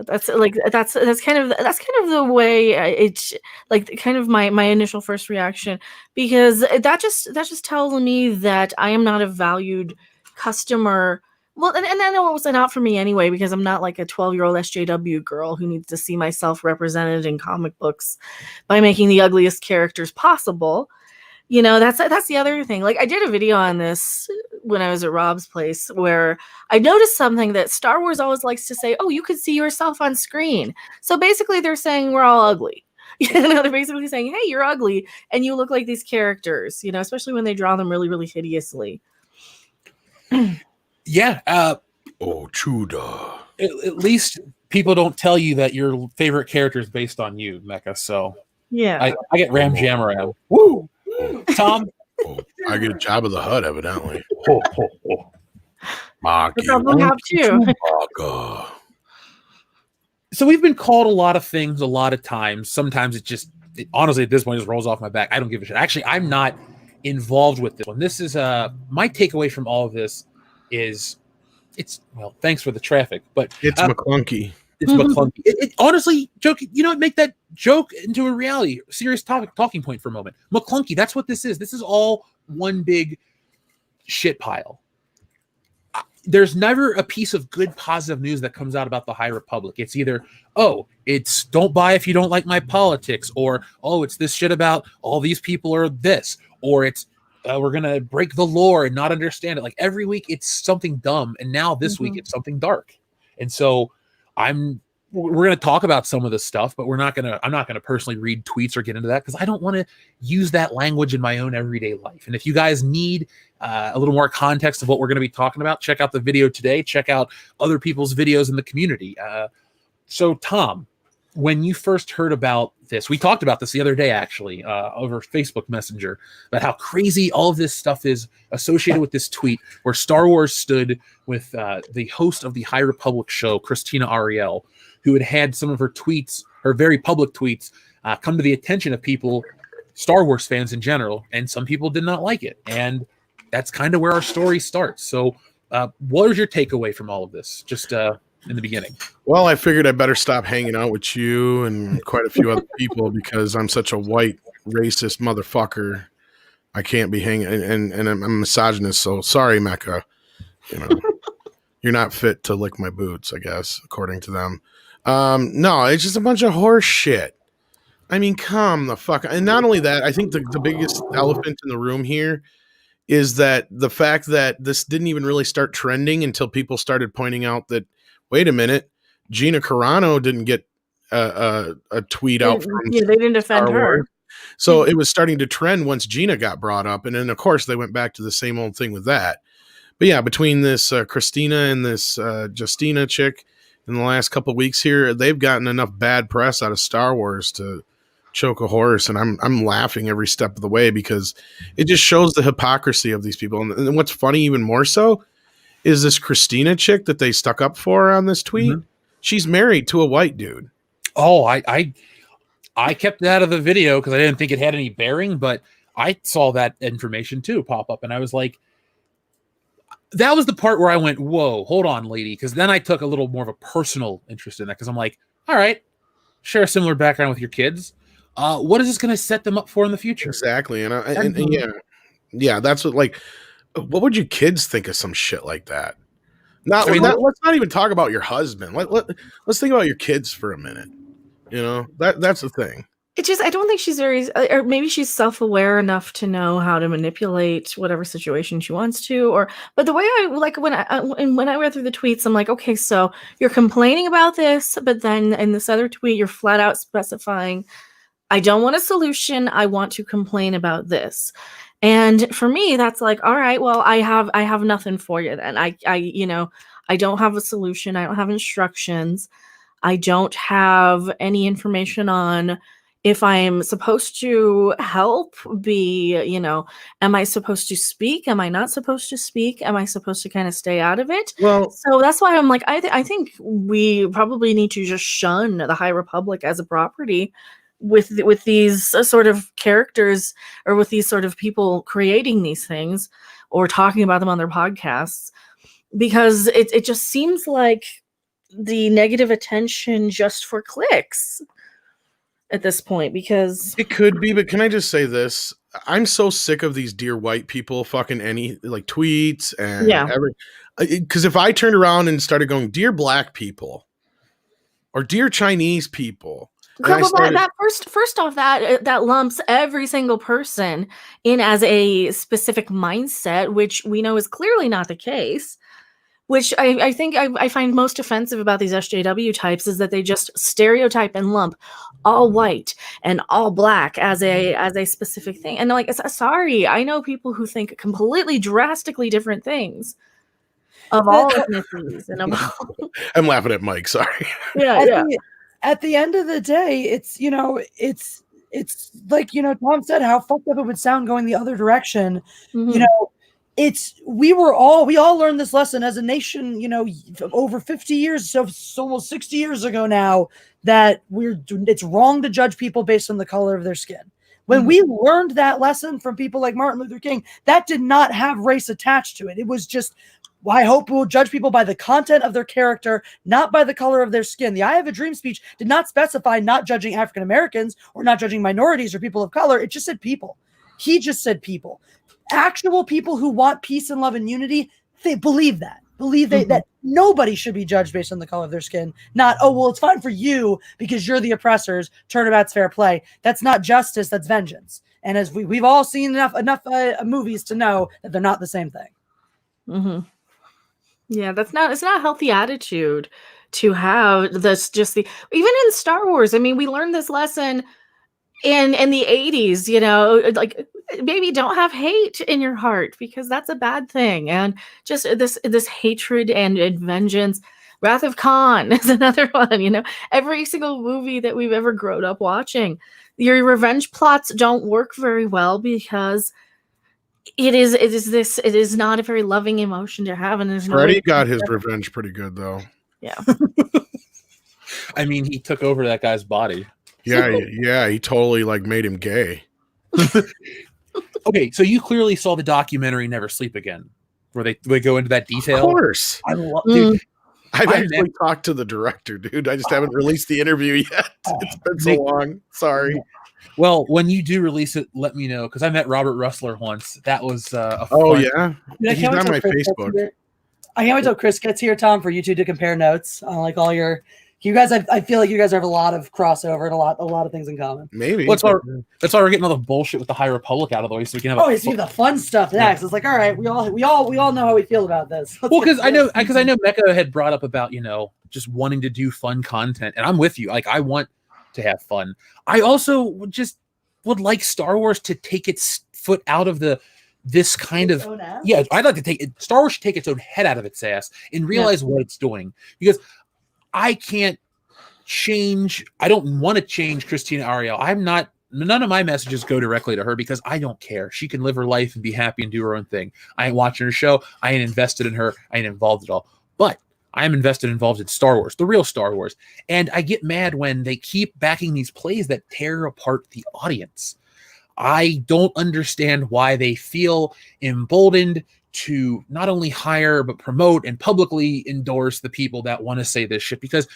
That's kind of the way it's like kind of my initial first reaction, because that just tells me that I am not a valued customer. Well, and I know it was not for me anyway, because I'm not like a 12-year-old SJW girl who needs to see myself represented in comic books by making the ugliest characters possible. You know, that's the other thing. Like, I did a video on this when I was at Rob's place where I noticed something that Star Wars always likes to say, oh, you could see yourself on screen. So basically they're saying we're all ugly. You know, they're basically saying, hey, you're ugly and you look like these characters, you know, especially when they draw them really, really hideously. Yeah. Oh, Chuda. At least people don't tell you that your favorite character is based on you, Mecca. So yeah, I get Ram Jamaram. Woo! Tom? I get Jabba the Hutt, evidently. have too. So we've been called a lot of things a lot of times. Sometimes it honestly at this point just rolls off my back. I don't give a shit. Actually, I'm not involved with this one. This is my takeaway from all of this is thanks for the traffic, but it's McClunky. It's McClunky. It honestly, joke, make that joke into a reality, serious talking point for a moment. McClunky, that's what this is. This is all one big shit pile. There's never a piece of good, positive news that comes out about the High Republic. It's either, oh, it's don't buy if you don't like my politics, or, oh, it's this shit about all these people are this, or it's, we're going to break the lore and not understand it. Like every week it's something dumb. And now this week it's something dark. And so we're going to talk about some of this stuff, but I'm not going to personally read tweets or get into that because I don't want to use that language in my own everyday life. And if you guys need a little more context of what we're going to be talking about, check out the video today, check out other people's videos in the community. So Tom, when you first heard about this, we talked about this the other day, actually, over Facebook Messenger, about how crazy all of this stuff is associated with this tweet where Star Wars stood with the host of the High Republic show, Christina Ariel, who had some of her tweets, her very public tweets, come to the attention of people, Star Wars fans in general, and some people did not like it. And that's kind of where our story starts. So what was your takeaway from all of this, just in the beginning? Well, I figured I better stop hanging out with you and quite a few other people because I'm such a white racist motherfucker. I can't be hanging, and I'm a misogynist. So sorry, Mecca. You're not fit to lick my boots, I guess, according to them. No, it's just a bunch of horse shit. I mean, come the fuck. And not only that, I think the biggest elephant in the room here is that the fact that this didn't even really start trending until people started pointing out that, wait a minute, Gina Carano didn't get a tweet out from they didn't defend Star her. Wars. So it was starting to trend once Gina got brought up. And then, of course, they went back to the same old thing with that. But yeah, between this Christina and this Justina chick in the last couple of weeks here, they've gotten enough bad press out of Star Wars to choke a horse. And I'm laughing every step of the way because it just shows the hypocrisy of these people. And what's funny even more so is this Christina chick that they stuck up for on this tweet. Mm-hmm. She's married to a white dude. Oh, I kept it out of the video because I didn't think it had any bearing, but I saw that information too pop up, and I was like, that was the part where I went, whoa, hold on, lady, because then I took a little more of a personal interest in that because I'm like, all right, share a similar background with your kids. What is this going to set them up for in the future? Exactly, and yeah, that's what, like, what would your kids think of some shit like that? Let's not even talk about your husband. Let's think about your kids for a minute. You know, that's the thing. It just, I don't think she's very, or maybe she's self-aware enough to know how to manipulate whatever situation she wants to, but the way I, like, when I read through the tweets, I'm like, okay, so you're complaining about this, but then in this other tweet, you're flat out specifying, I don't want a solution, I want to complain about this. And for me, that's like, all right, well, I have nothing for you then. I don't have a solution. I don't have instructions. I don't have any information on if I'm supposed to help, am I supposed to speak? Am I not supposed to speak? Am I supposed to kind of stay out of it? Well, so that's why I'm like, I think we probably need to just shun the High Republic as a property with these sort of characters, or with these sort of people creating these things or talking about them on their podcasts, because it just seems like the negative attention just for clicks at this point. Because it could be, but can I just say this? I'm so sick of these dear white people fucking any like tweets and because if I turned around and started going, dear black people or dear Chinese people, that first off, that lumps every single person in as a specific mindset, which we know is clearly not the case. Which I think I find most offensive about these SJW types is that they just stereotype and lump all white and all black as a specific thing. And like, sorry, I know people who think completely drastically different things of all ethnicities. And I'm laughing at Mike. Sorry. Yeah. At the end of the day, it's like, Tom said, how fucked up it would sound going the other direction. Mm-hmm. We all learned this lesson as a nation, over 50 years, so almost 60 years ago now, that it's wrong to judge people based on the color of their skin. When we learned that lesson from people like Martin Luther King, that did not have race attached to it. It was just, I hope we'll judge people by the content of their character, not by the color of their skin. The I Have a Dream speech did not specify not judging African Americans or not judging minorities or people of color. It just said people. He just said people. Actual people who want peace and love and unity, they believe that. That nobody should be judged based on the color of their skin. Not, oh, well, it's fine for you because you're the oppressors. Turnabout's fair play. That's not justice. That's vengeance. And as we've all seen enough movies to know that they're not the same thing. Mm-hmm. Yeah, it's not a healthy attitude to have. That's just even in Star Wars. I mean, we learned this lesson in the 80s, like, maybe don't have hate in your heart because that's a bad thing. And just this hatred and vengeance. Wrath of Khan is another one, every single movie that we've ever grown up watching, your revenge plots don't work very well because it is not a very loving emotion to have. And there's Freddie got his revenge pretty good though. Yeah. I mean, he took over that guy's body. Yeah, he totally like made him gay. Okay, so you clearly saw the documentary Never Sleep Again, where they go into that detail. Of course. I've actually talked to the director, dude. I just haven't released the interview yet. It's been so long. Sorry. Well, when you do release it, let me know, because I met Robert Russler once. That was a fun... Oh, yeah? He's on my Facebook. I can't wait till Chris gets here, Tom, for you two to compare notes on like all your You guys, I feel like you guys have a lot of crossover and a lot of things in common. Maybe. That's why we're getting all the bullshit with the High Republic out of the way, so we can have. You the fun stuff next. It's like, all right, we all know how we feel about this. Well, because I know Mecca had brought up about just wanting to do fun content, and I'm with you. Like, I want to have fun. I also would like Star Wars to take its foot out of this kind of I'd like to take it. Star Wars should take its own head out of its ass and realize what it's doing, because I can't change. I don't want to change Christina Ariel. None of my messages go directly to her because I don't care. She can live her life and be happy and do her own thing. I ain't watching her show. I ain't invested in her. I ain't involved at all. But I am involved in Star Wars, the real Star Wars. And I get mad when they keep backing these plays that tear apart the audience. I don't understand why they feel emboldened to not only hire, but promote and publicly endorse the people that want to say this shit. Because,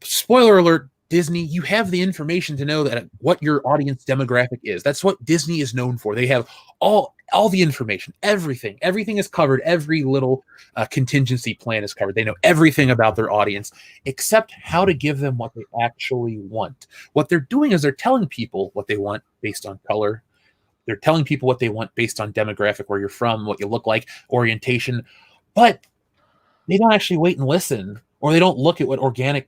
spoiler alert, Disney, you have the information to know that what your audience demographic is. That's what Disney is known for. They have all the information, everything is covered. Every little contingency plan is covered. They know everything about their audience, except how to give them what they actually want. What they're doing is they're telling people what they want based on color. They're telling people what they want based on demographic, where you're from, what you look like, orientation, but they don't actually wait and listen, or they don't look at what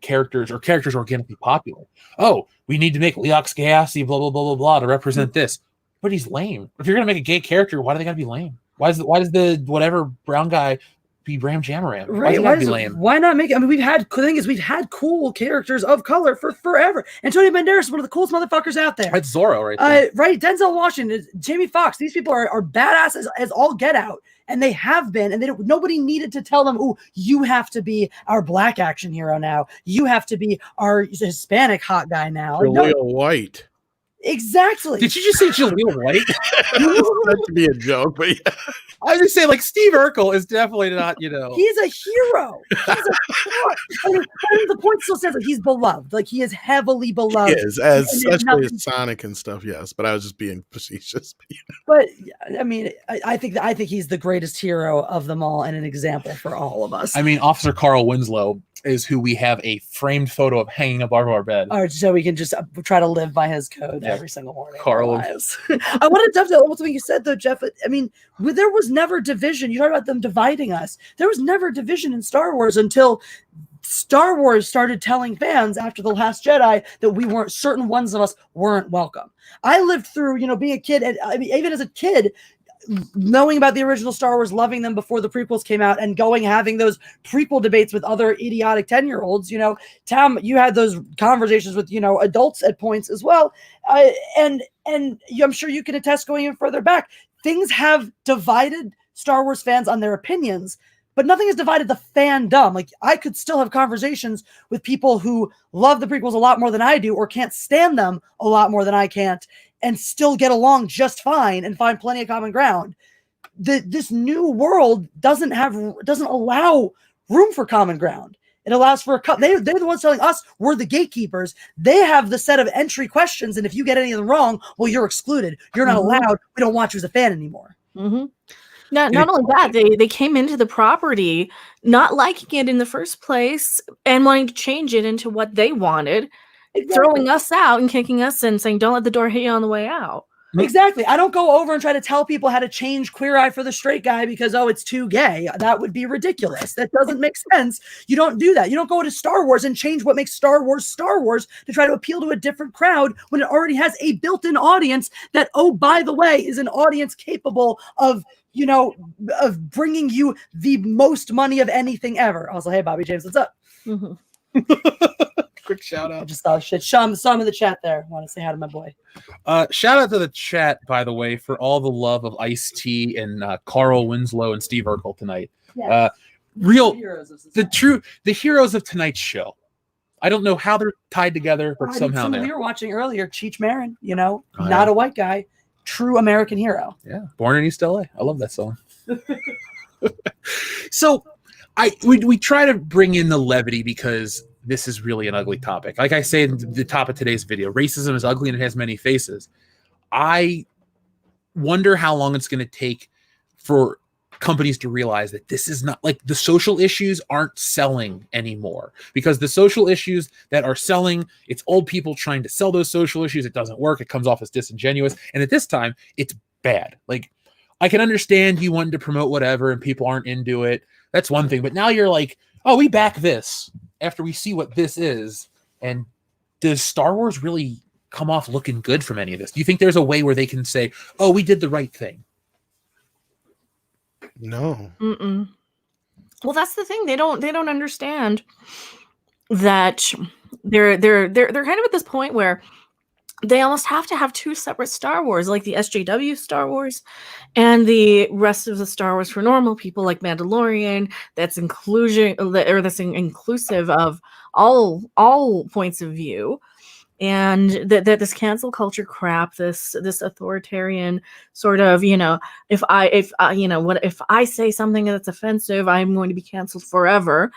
characters organically popular. Oh, we need to make Leox Gassy, blah, blah, blah, blah, blah, to represent this. But he's lame. If you're going to make a gay character, why do they got to be lame? Why does the whatever brown guy be Bram Jamaram? Right? Why does he be lame? Why not make it? I mean, the thing is, we've had cool characters of color for forever. Antonio Banderas is one of the coolest motherfuckers out there. That's Zorro right there. Right? Denzel Washington, Jamie Foxx. These people are badass as all get out. And they have been, and nobody needed to tell them, "Oh, you have to be our black action hero now. You have to be our Hispanic hot guy now." Jaleel White. Exactly. Did you just say Jaleel White? That to be a joke, but yeah. I was just saying, like, Steve Urkel is definitely not, He's a hero. The point still says that he's beloved. Like, he is heavily beloved. He is, especially as Sonic and stuff, yes. But I was just being facetious. But I mean, I think he's the greatest hero of them all and an example for all of us. I mean, Officer Carl Winslow is who we have a framed photo of hanging above our bed. All right, so we can just try to live by his code every single morning. Carl. I want to dovetail on something you said, though, Jeff. I mean, there was never division. You talk about them dividing us. There was never division in Star Wars until Star Wars started telling fans after The Last Jedi that certain ones of us weren't welcome. I lived through, being a kid, and I mean, even as a kid, knowing about the original Star Wars, loving them before the prequels came out, and having those prequel debates with other idiotic 10-year-olds. Tom, you had those conversations with, adults at points as well. And I'm sure you can attest, going even further back, things have divided Star Wars fans on their opinions, but nothing has divided the fandom. Like, I could still have conversations with people who love the prequels a lot more than I do, or can't stand them a lot more than I can't, and still get along just fine and find plenty of common ground. This new world doesn't allow room for common ground. It allows for they're the ones telling us we're the gatekeepers. They have the set of entry questions, and if you get any of them wrong, well, you're excluded. You're not allowed. We don't want you as a fan anymore. Mm-hmm. Not only that, they came into the property not liking it in the first place and wanting to change it into what they wanted, throwing us out and kicking us in, saying, "Don't let the door hit you on the way out." Exactly. I don't go over and try to tell people how to change Queer Eye for the straight guy because, it's too gay. That would be ridiculous. That doesn't make sense. You don't do that. You don't go to Star Wars and change what makes Star Wars to try to appeal to a different crowd when it already has a built-in audience that, by the way, is an audience capable of bringing you the most money of anything ever. I was like, "Hey, Bobby James, what's up?" Mm-hmm. Quick shout out. I just thought shit. Some in the chat there. Want to say hi to my boy. Shout out to the chat, by the way, for all the love of Ice-T and Carl Winslow and Steve Urkel tonight. Yeah. The heroes of tonight's show. I don't know how they're tied together, but somehow they're. We were watching earlier, Cheech Marin. Not a white guy, true American hero. Yeah, born in East LA. I love that song. So, we try to bring in the levity because this is really an ugly topic. Like I say in the top of today's video, racism is ugly and it has many faces. I wonder how long it's going to take for companies to realize that this is not like the social issues aren't selling anymore, because the social issues that are selling, it's old people trying to sell those social issues. It doesn't work. It comes off as disingenuous. And at this time, it's bad. Like, I can understand you wanting to promote whatever and people aren't into it. That's one thing. But now you're like, oh, we back this after we see what this is. And does Star Wars really come off looking good from any of this? Do you think there's a way where they can say, oh, we did the right thing? No. Mm-mm. Well, that's the thing. They don't understand that they're kind of at this point where they almost have to have two separate Star Wars, like the SJW Star Wars and the rest of the Star Wars for normal people, like Mandalorian, that's inclusion, or that's inclusive of all points of view. And that this cancel culture crap, this authoritarian sort of, if I say something that's offensive, I'm going to be canceled forever.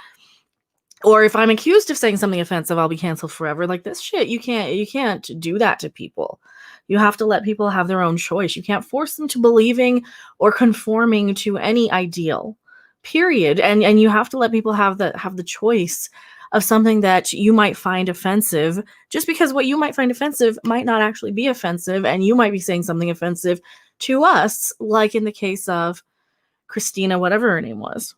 Or if I'm accused of saying something offensive, I'll be canceled forever. Like, this shit, you can't do that to people. You have to let people have their own choice. You can't force them to believing or conforming to any ideal, period. And you have to let people have the choice of something that you might find offensive, just because what you might find offensive might not actually be offensive, and you might be saying something offensive to us, like in the case of Christina, whatever her name was.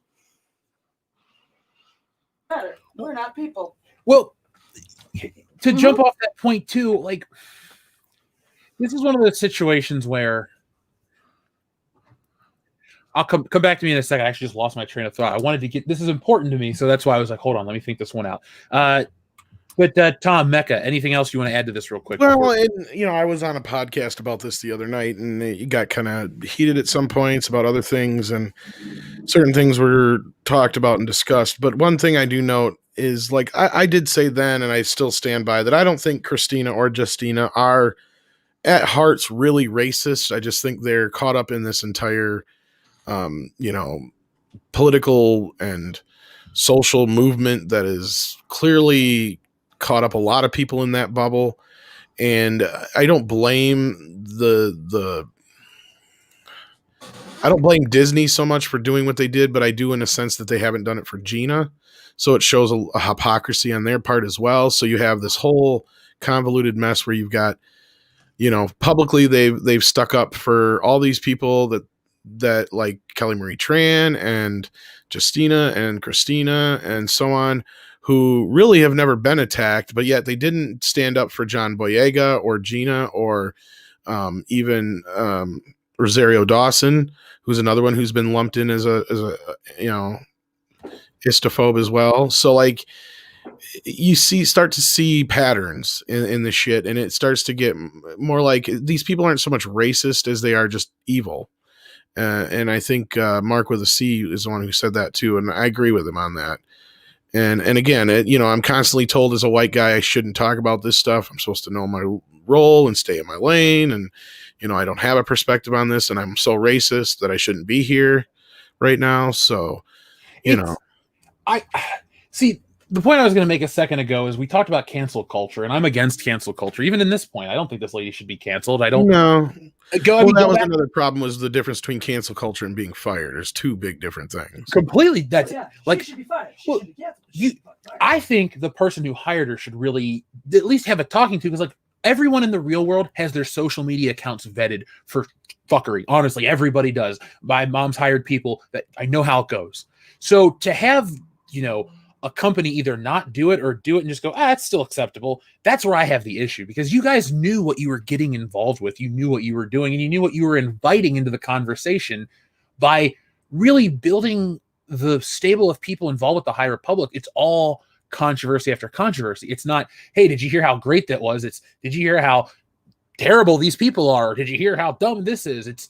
We're not people. Well, to jump off that point too, like, this is one of those situations where I'll come back to me in a second. I actually just lost my train of thought. I wanted to get, this is important to me, so that's why I was like, hold on, let me think this one out. But Tom, Mecca, anything else you want to add to this real quick? Well, I was on a podcast about this the other night, and it got kind of heated at some points about other things, and certain things were talked about and discussed. But one thing I do note is, like, I did say then, and I still stand by that, I don't think Christina or Justina are at hearts really racist. I just think they're caught up in this entire, political and social movement that is clearly caught up a lot of people in that bubble. And I don't blame I don't blame Disney so much for doing what they did, but I do in a sense that they haven't done it for Gina. So it shows a hypocrisy on their part as well. So you have this whole convoluted mess where you've got, publicly they've stuck up for all these people that like Kelly Marie Tran and Justina and Christina and so on, who really have never been attacked, but yet they didn't stand up for John Boyega or Gina or even Rosario Dawson, who's another one who's been lumped in as a histophobe as well. So, like, you start to see patterns in the shit, and it starts to get more like these people aren't so much racist as they are just evil. And I think Mark with a C is the one who said that too, and I agree with him on that. And again, I'm constantly told as a white guy I shouldn't talk about this stuff. I'm supposed to know my role and stay in my lane, and I don't have a perspective on this, and I'm so racist that I shouldn't be here right now. So, I see. The point I was going to make a second ago is we talked about cancel culture, and I'm against cancel culture. Even in this point, I don't think this lady should be canceled. I don't know. That was another problem, was the difference between cancel culture and being fired. There's two big different things. Completely. That's like, she should be fired. I think the person who hired her should really at least have a talking to, because like everyone in the real world has their social media accounts vetted for fuckery. Honestly, everybody does. My mom's hired people that I know how it goes. So to have, a company either not do it or do it and just go, it's still acceptable. That's where I have the issue, because you guys knew what you were getting involved with. You knew what you were doing, and you knew what you were inviting into the conversation by really building the stable of people involved with the High Republic. It's all controversy after controversy. It's not, hey, did you hear how great that was? It's, did you hear how terrible these people are? Did you hear how dumb this is?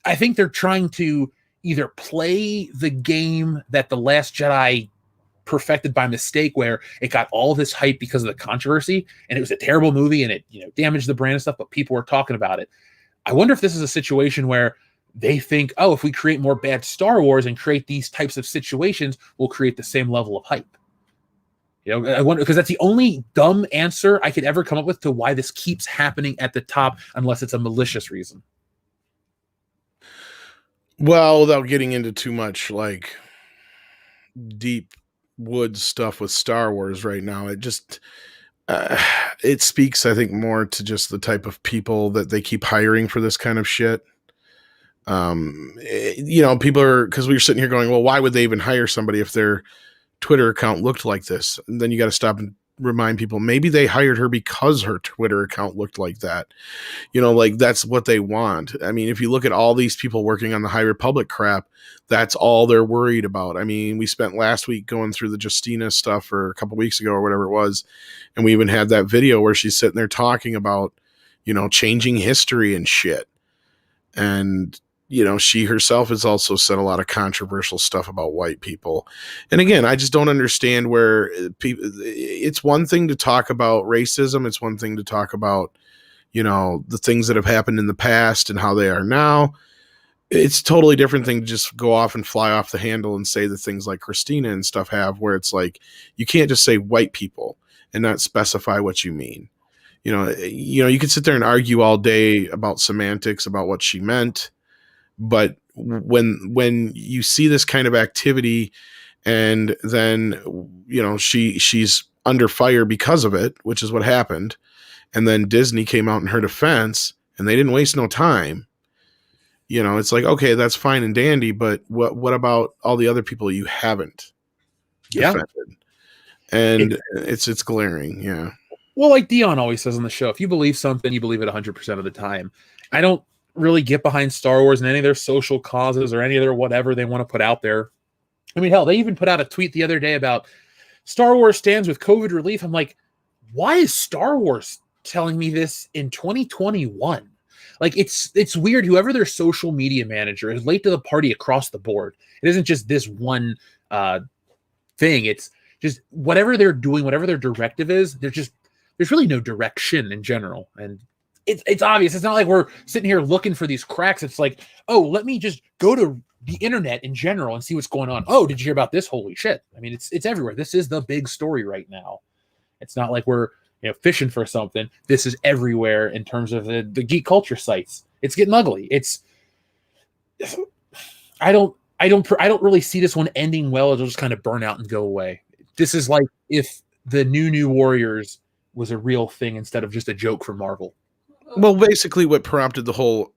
I think they're trying to either play the game that The Last Jedi perfected by mistake, where it got all this hype because of the controversy, and it was a terrible movie, and it damaged the brand and stuff, but people were talking about it. I wonder if this is a situation where they think, if we create more bad Star Wars and create these types of situations, we'll create the same level of hype. I wonder, because that's the only dumb answer I could ever come up with to why this keeps happening at the top, unless it's a malicious reason. Well, without getting into too much like deep wood stuff with Star Wars right now, it just uh, it speaks, I think, more to just the type of people that they keep hiring for this kind of shit. People are, because we were sitting here going, well, why would they even hire somebody if their Twitter account looked like this? And then you got to stop and remind people maybe they hired her because her Twitter account looked like that. Like that's what they want. I mean, if you look at all these people working on the High Republic crap, that's all they're worried about. I mean, we spent last week going through the Justina stuff, or a couple weeks ago or whatever it was, and we even had that video where she's sitting there talking about, changing history and shit. And she herself has also said a lot of controversial stuff about white people. And again, I just don't understand where people, it's one thing to talk about racism. It's one thing to talk about, the things that have happened in the past and how they are now. It's a totally different thing to just go off and fly off the handle and say the things like Christina and stuff have, where it's like, you can't just say white people and not specify what you mean. You could sit there and argue all day about semantics, about what she meant. But when you see this kind of activity, and then she's under fire because of it, which is what happened, and then Disney came out in her defense, and they didn't waste no time. It's like, okay, that's fine and dandy, but what about all the other people you haven't defended? And it's glaring, yeah. Well, like Dion always says on the show, if you believe something, you believe it 100% of the time. I don't really get behind Star Wars and any of their social causes or any of their whatever they want to put out there. I mean, hell, they even put out a tweet the other day about Star Wars stands with COVID relief. I'm like, why is Star Wars telling me this in 2021? Like, it's weird. Whoever their social media manager is late to the party across the board. It isn't just this one thing. It's just whatever they're doing, whatever their directive is, there's really no direction in general. And it's obvious. It's not like we're sitting here looking for these cracks. It's like, oh, let me just go to the internet in general and see what's going on. Oh, did you hear about this? Holy shit. I mean, it's everywhere. This is the big story right now. It's not like we're fishing for something. This is everywhere in terms of the geek culture sites. It's getting ugly. I don't really see this one ending well. It'll just kind of burn out and go away. This is like if the new Warriors was a real thing instead of just a joke for Marvel. Well, basically what prompted the whole,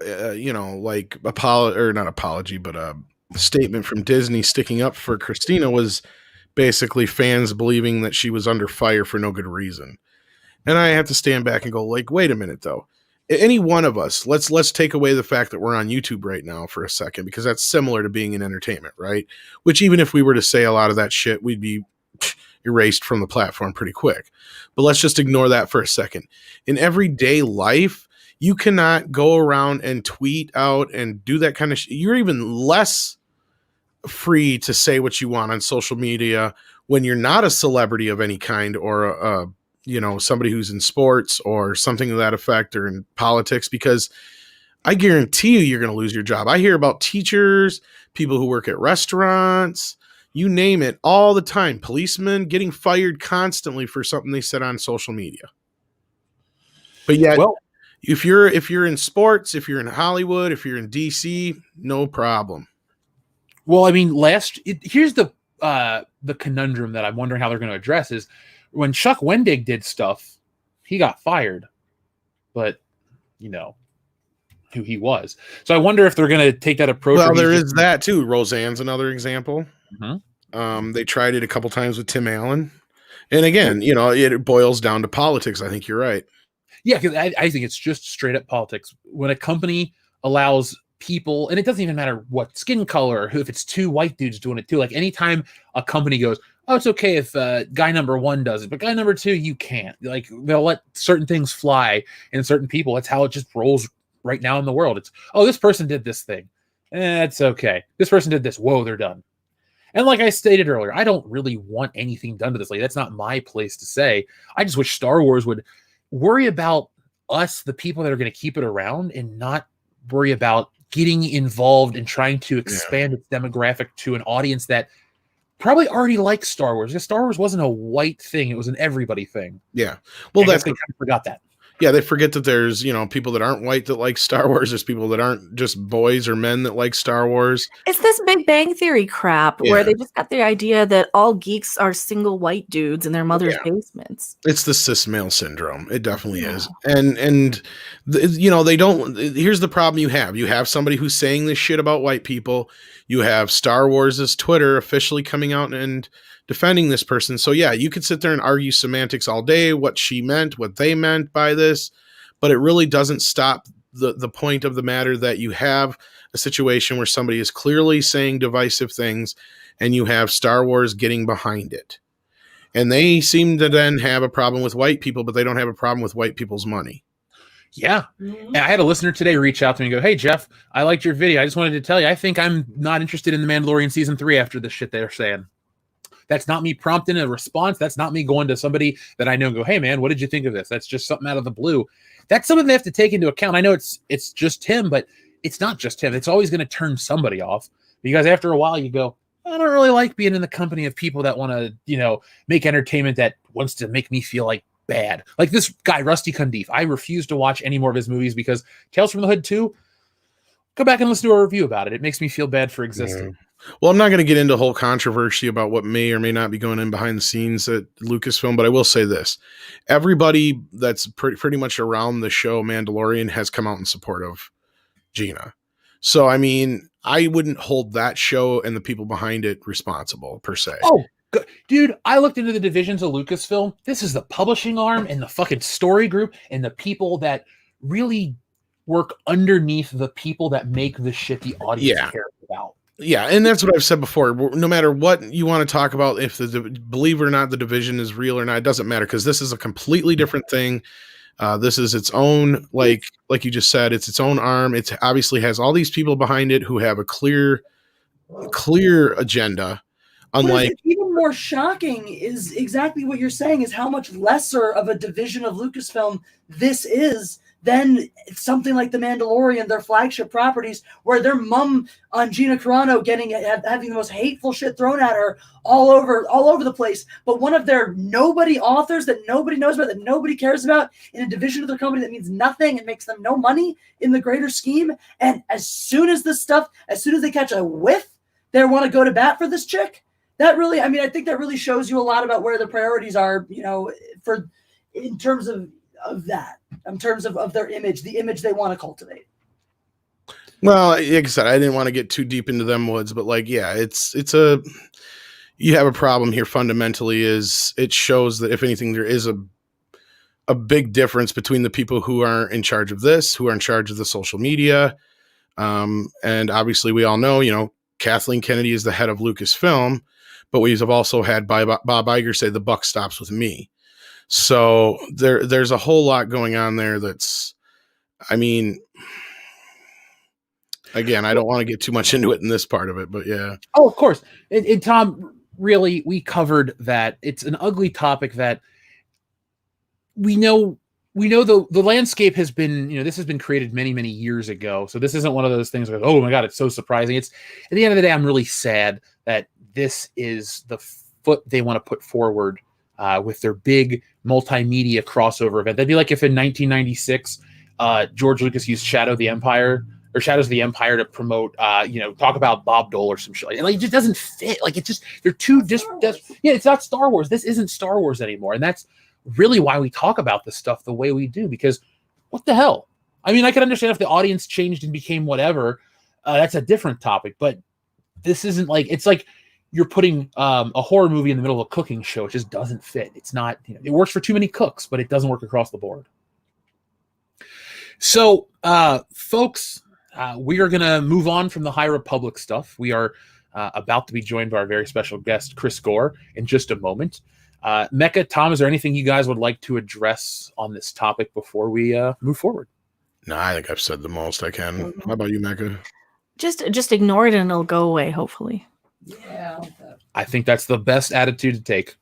statement from Disney sticking up for Christina was basically fans believing that she was under fire for no good reason. And I have to stand back and go, like, wait a minute, though. Any one of us, let's take away the fact that we're on YouTube right now for a second, because that's similar to being in entertainment, right? Which even if we were to say a lot of that shit, we'd be erased from the platform pretty quick. But let's just ignore that for a second. In everyday life, you cannot go around and tweet out and do that kind of shit. You're even less free to say what you want on social media when you're not a celebrity of any kind, or somebody who's in sports or something to that effect, or in politics, because I guarantee you're going to lose your job. I hear about teachers, people who work at restaurants, you name it, all the time. Policemen getting fired constantly for something they said on social media. But yet, if you're in sports, if you're in Hollywood, if you're in DC, no problem. Well, I mean, here's the conundrum that I'm wondering how they're going to address is when Chuck Wendig did stuff, he got fired, but who he was. So I wonder if they're going to take that approach. Well, there is that too. Roseanne's another example. Mm-hmm. They tried it a couple times with Tim Allen. And again, it boils down to politics. I think you're right. Yeah, because I think it's just straight up politics. When a company allows people, and it doesn't even matter what skin color, if it's two white dudes doing it too, like anytime a company goes, oh, it's okay if guy number one does it, but guy number two, you can't. Like, they'll let certain things fly in certain people. That's how it just rolls right now in the world. It's, oh, this person did this thing. It's okay. This person did this. Whoa, they're done. And like I stated earlier, I don't really want anything done to this lady. That's not my place to say. I just wish Star Wars would worry about us, the people that are going to keep it around, and not worry about getting involved and trying to expand its demographic to an audience that probably already likes Star Wars. Because Star Wars wasn't a white thing. It was an everybody thing. Yeah. Well, they kind of forgot that. Yeah, they forget that there's, people that aren't white that like Star Wars. There's people that aren't just boys or men that like Star Wars. It's this Big Bang Theory crap where Yeah. they just got the idea that all geeks are single white dudes in their mother's Yeah. basements. It's the cis male syndrome. It definitely Yeah. is. And they don't. Here's the problem you have. You have somebody who's saying this shit about white people. You have Star Wars' Twitter officially coming out and defending this person. So yeah, you could sit there and argue semantics all day, what she meant, what they meant by this, but it really doesn't stop the point of the matter that you have a situation where somebody is clearly saying divisive things and you have Star Wars getting behind it. And they seem to then have a problem with white people, but they don't have a problem with white people's money. Yeah. And I had a listener today reach out to me and go, "Hey, Jeff, I liked your video. I just wanted to tell you, I think I'm not interested in The Mandalorian season 3 after the shit they're saying." That's not me prompting a response. That's not me going to somebody that I know and go, "Hey, man, what did you think of this?" That's just something out of the blue. That's something they have to take into account. I know it's just him, but it's not just him. It's always going to turn somebody off because after a while you go, "I don't really like being in the company of people that want to, make entertainment that wants to make me feel like bad." Like this guy, Rusty Cundiff. I refuse to watch any more of his movies because Tales from the Hood 2, go back and listen to a review about it. It makes me feel bad for existing. Yeah. Well, I'm not going to get into whole controversy about what may or may not be going in behind the scenes at Lucasfilm, but I will say this. Everybody that's pretty much around the show Mandalorian has come out in support of Gina. So, I mean, I wouldn't hold that show and the people behind it responsible, per se. Oh, good. Dude, I looked into the divisions of Lucasfilm. This is the publishing arm and the fucking story group and the people that really work underneath the people that make the shit the audience cares about. Yeah, and that's what I've said before. No matter what you want to talk about, if believe it or not, the division is real or not, it doesn't matter because this is a completely different thing. This is its own, like you just said, it's its own arm. It obviously has all these people behind it who have a clear agenda. Unlike even more shocking is exactly what you're saying is how much lesser of a division of Lucasfilm this is than something like The Mandalorian, their flagship properties, where their mom on Gina Carano having the most hateful shit thrown at her all over the place. But one of their nobody authors that nobody knows about, that nobody cares about, in a division of their company that means nothing and makes them no money in the greater scheme. And as soon as they catch a whiff, they want to go to bat for this chick. That really, I think that really shows you a lot about where the priorities are, in terms of that, in terms of their image, the image they want to cultivate. Well, like I said, I didn't want to get too deep into them woods, but you have a problem here fundamentally. Is it shows that if anything, there is a big difference between the people who are in charge of this, who are in charge of the social media. And obviously we all know, Kathleen Kennedy is the head of Lucasfilm, but we have also had Bob Iger say the buck stops with me. So there's a whole lot going on there again, I don't want to get too much into it in this part of it, but yeah. Oh, of course. And Tom, really, we covered that. It's an ugly topic that we know the landscape has been, this has been created many, many years ago. So this isn't one of those things like, oh my God, it's so surprising. It's at the end of the day, I'm really sad that this is the foot they want to put forward with their big multimedia crossover event. That'd be like if in 1996, George Lucas used Shadows of the Empire to promote, talk about Bob Dole or some shit. Like it just doesn't fit. Like they're too it's not Star Wars. This isn't Star Wars anymore. And that's really why we talk about this stuff the way we do, because what the hell? I can understand if the audience changed and became whatever, that's a different topic, but this isn't it's like you're putting a horror movie in the middle of a cooking show. It just doesn't fit. It's not, it works for too many cooks, but it doesn't work across the board. So, folks, we are going to move on from the High Republic stuff. We are about to be joined by our very special guest, Chris Gore, in just a moment. Mecca, Tom, is there anything you guys would like to address on this topic before we move forward? No, I think I've said the most I can. How about you, Mecca? Just ignore it and it'll go away, hopefully. Yeah. I think that's the best attitude to take.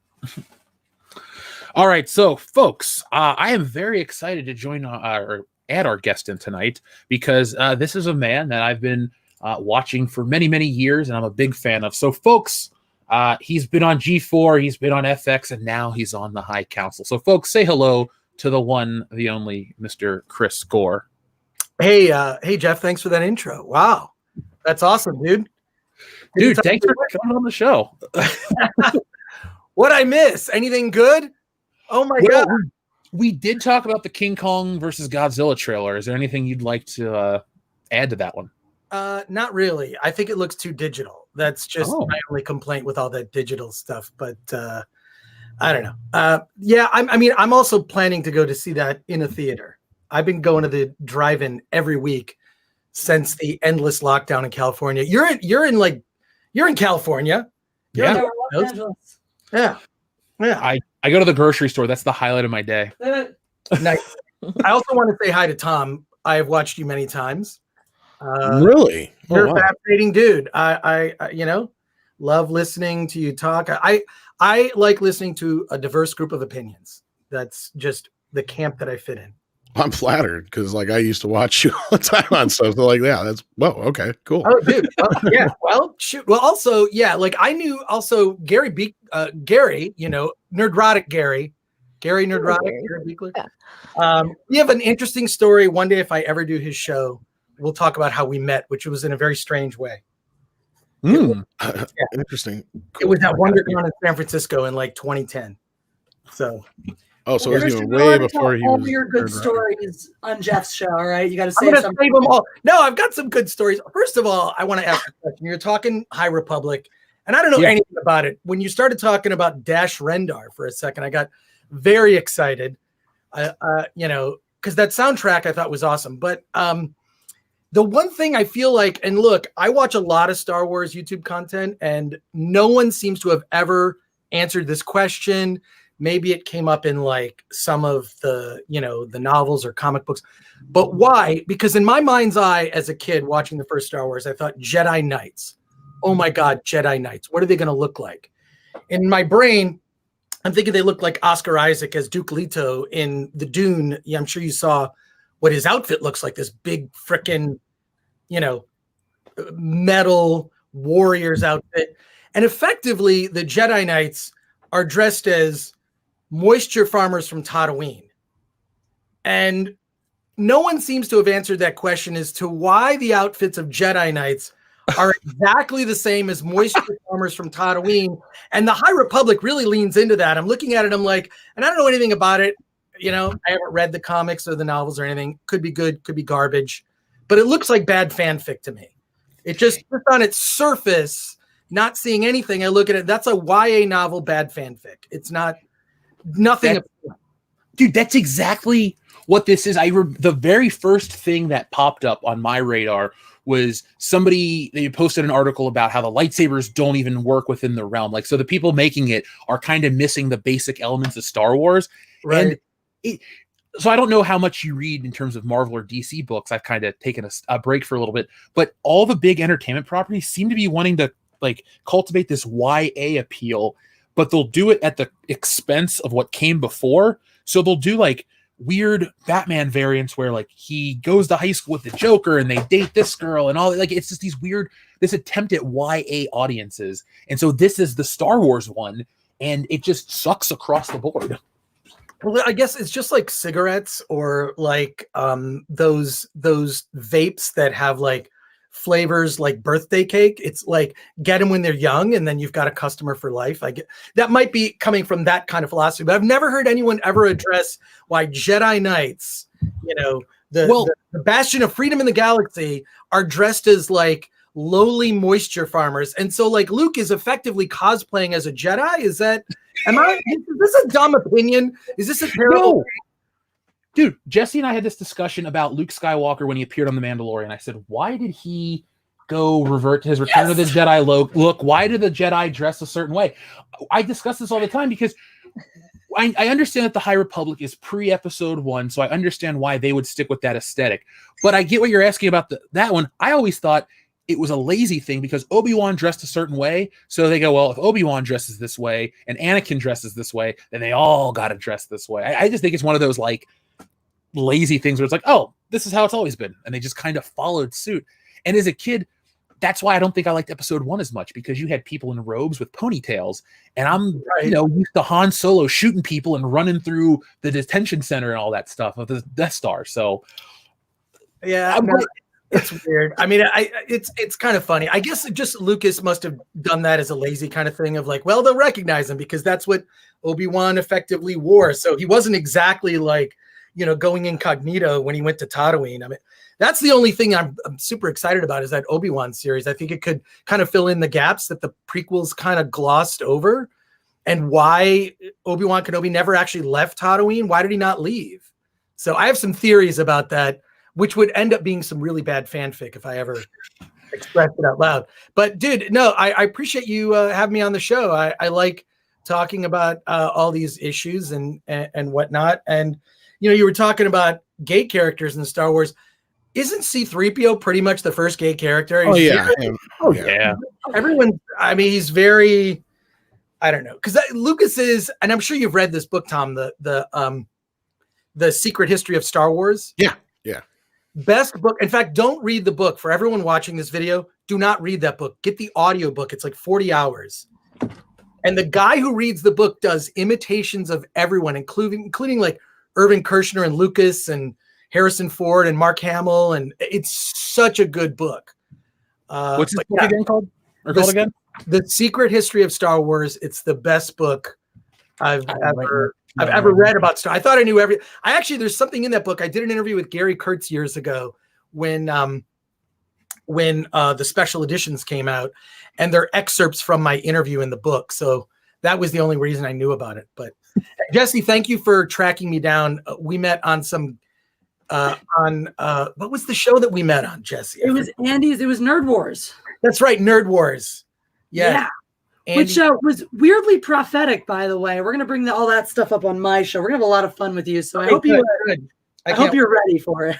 All right, so folks, I am very excited to join or add our guest in tonight because this is a man that I've been watching for many, many years and I'm a big fan of. So folks, he's been on G4, he's been on FX, and now he's on the High Council. So folks, say hello to the one, the only Mr. Chris Gore. Hey, Jeff, thanks for that intro. Wow. That's awesome, dude. Dude, thanks for coming on the show. What'd I miss? Anything good? Oh my God. We did talk about the King Kong versus Godzilla trailer. Is there anything you'd like to add to that one? Not really. I think it looks too digital. That's just my only complaint with all that digital stuff. But I don't know. Yeah, I'm also planning to go to see that in a theater. I've been going to the drive-in every week since the endless lockdown in California. You're in California. Yeah. Los Angeles. Yeah. I go to the grocery store. That's the highlight of my day. Nice. I also want to say hi to Tom. I have watched you many times. Really? You're a fascinating dude. I love listening to you talk. I like listening to a diverse group of opinions. That's just the camp that I fit in. I'm flattered because I used to watch you all the time on stuff. So that's okay, cool. Oh, dude. Yeah. Well, shoot. Well, also, yeah. I knew also Gary Nerdrotic Gary Nerdrotic, Gary Beekler. Yeah. We have an interesting story. One day, if I ever do his show, we'll talk about how we met, which was in a very strange way. Interesting. Cool. It was at WonderCon in San Francisco in 2010. So. Oh, so it was even way before he was. All your good stories on Jeff's show, all right? You got to say something. Save them all. No, I've got some good stories. First of all, I want to ask a question. You're talking High Republic, and I don't know anything about it. When you started talking about Dash Rendar for a second, I got very excited. Because that soundtrack I thought was awesome. But the one thing I feel like, and look, I watch a lot of Star Wars YouTube content, and no one seems to have ever answered this question. Maybe it came up in some of the, the novels or comic books, but why? Because in my mind's eye, as a kid watching the first Star Wars, I thought Jedi Knights. Oh my God, Jedi Knights. What are they going to look like? In my brain, I'm thinking they look like Oscar Isaac as Duke Leto in the Dune. Yeah, I'm sure you saw what his outfit looks like. This big frickin', metal warriors outfit. And effectively, the Jedi Knights are dressed as moisture farmers from Tatooine. And no one seems to have answered that question as to why the outfits of Jedi Knights are exactly the same as moisture farmers from Tatooine. And the High Republic really leans into that. I'm looking at it, I'm like, and I don't know anything about it. I haven't read the comics or the novels or anything. Could be good, could be garbage. But it looks like bad fanfic to me. It just on its surface, not seeing anything, I look at it, that's a YA novel, bad fanfic. It's not nothing. Dude, that's exactly what this is. The very first thing that popped up on my radar was they posted an article about how the lightsabers don't even work within the realm. So the people making it are kind of missing the basic elements of Star Wars. Right. And so I don't know how much you read in terms of Marvel or DC books. I've kind of taken a break for a little bit, but all the big entertainment properties seem to be wanting to cultivate this YA appeal, but they'll do it at the expense of what came before. So they'll do weird Batman variants where he goes to high school with the Joker and they date this girl and all it's just this attempt at YA audiences. And so this is the Star Wars one, and it just sucks across the board. Well, I guess it's just like cigarettes or those vapes that have flavors like birthday cake. It's get them when they're young and then you've got a customer for life. That might be coming from that kind of philosophy, but I've never heard anyone ever address why Jedi Knights, the bastion of freedom in the galaxy, are dressed as lowly moisture farmers. And so Luke is effectively cosplaying as a Jedi. Is this a dumb opinion? Is this a terrible? No. Dude, Jesse and I had this discussion about Luke Skywalker when he appeared on The Mandalorian. I said, why did he go revert to his Return of the Jedi look? Why did the Jedi dress a certain way? I discuss this all the time because I understand that the High Republic is pre-episode 1, so I understand why they would stick with that aesthetic. But I get what you're asking about that one. I always thought it was a lazy thing because Obi-Wan dressed a certain way. So they go, well, if Obi-Wan dresses this way and Anakin dresses this way, then they all got to dress this way. I just think it's one of those lazy things where it's oh, this is how it's always been. And they just kind of followed suit. And as a kid, that's why I don't think I liked episode 1 as much, because you had people in robes with ponytails, and I'm used to Han Solo shooting people and running through the detention center and all that stuff of the Death Star. So yeah, it's weird. I mean, it's kind of funny. I guess just Lucas must have done that as a lazy kind of thing of like, well, they'll recognize him because that's what Obi-Wan effectively wore. So he wasn't exactly like, going incognito when he went to Tatooine. I mean, that's the only thing I'm super excited about is that Obi-Wan series. I think it could kind of fill in the gaps that the prequels kind of glossed over, and why Obi-Wan Kenobi never actually left Tatooine. Why did he not leave? So I have some theories about that, which would end up being some really bad fanfic if I ever expressed it out loud. But dude, no, I appreciate you having me on the show. I like talking about all these issues and whatnot. And, you were talking about gay characters in Star Wars. Isn't C-3PO pretty much the first gay character? Oh yeah. Everyone, I mean, he's very, I don't know. Because Lucas is, and I'm sure you've read this book, Tom, the Secret History of Star Wars. Yeah. Best book. In fact, don't read the book. For everyone watching this video, do not read that book. Get the audio book. It's like 40 hours. And the guy who reads the book does imitations of everyone, including like Irvin Kershner and Lucas and Harrison Ford and Mark Hamill. And it's such a good book. What's this book again called? Again? The Secret History of Star Wars. It's the best book I've ever read about Star. I thought I knew there's something in that book. I did an interview with Gary Kurtz years ago when the special editions came out, and they're excerpts from my interview in the book. So that was the only reason I knew about it. But Jesse, thank you for tracking me down. We met on what was the show that we met on, Jesse? It was Andy's. It was Nerd Wars. That's right, Nerd Wars. Yeah. Andy. Which was weirdly prophetic, by the way. We're going to bring all that stuff up on my show. We're going to have a lot of fun with you. So I hope you're ready for it.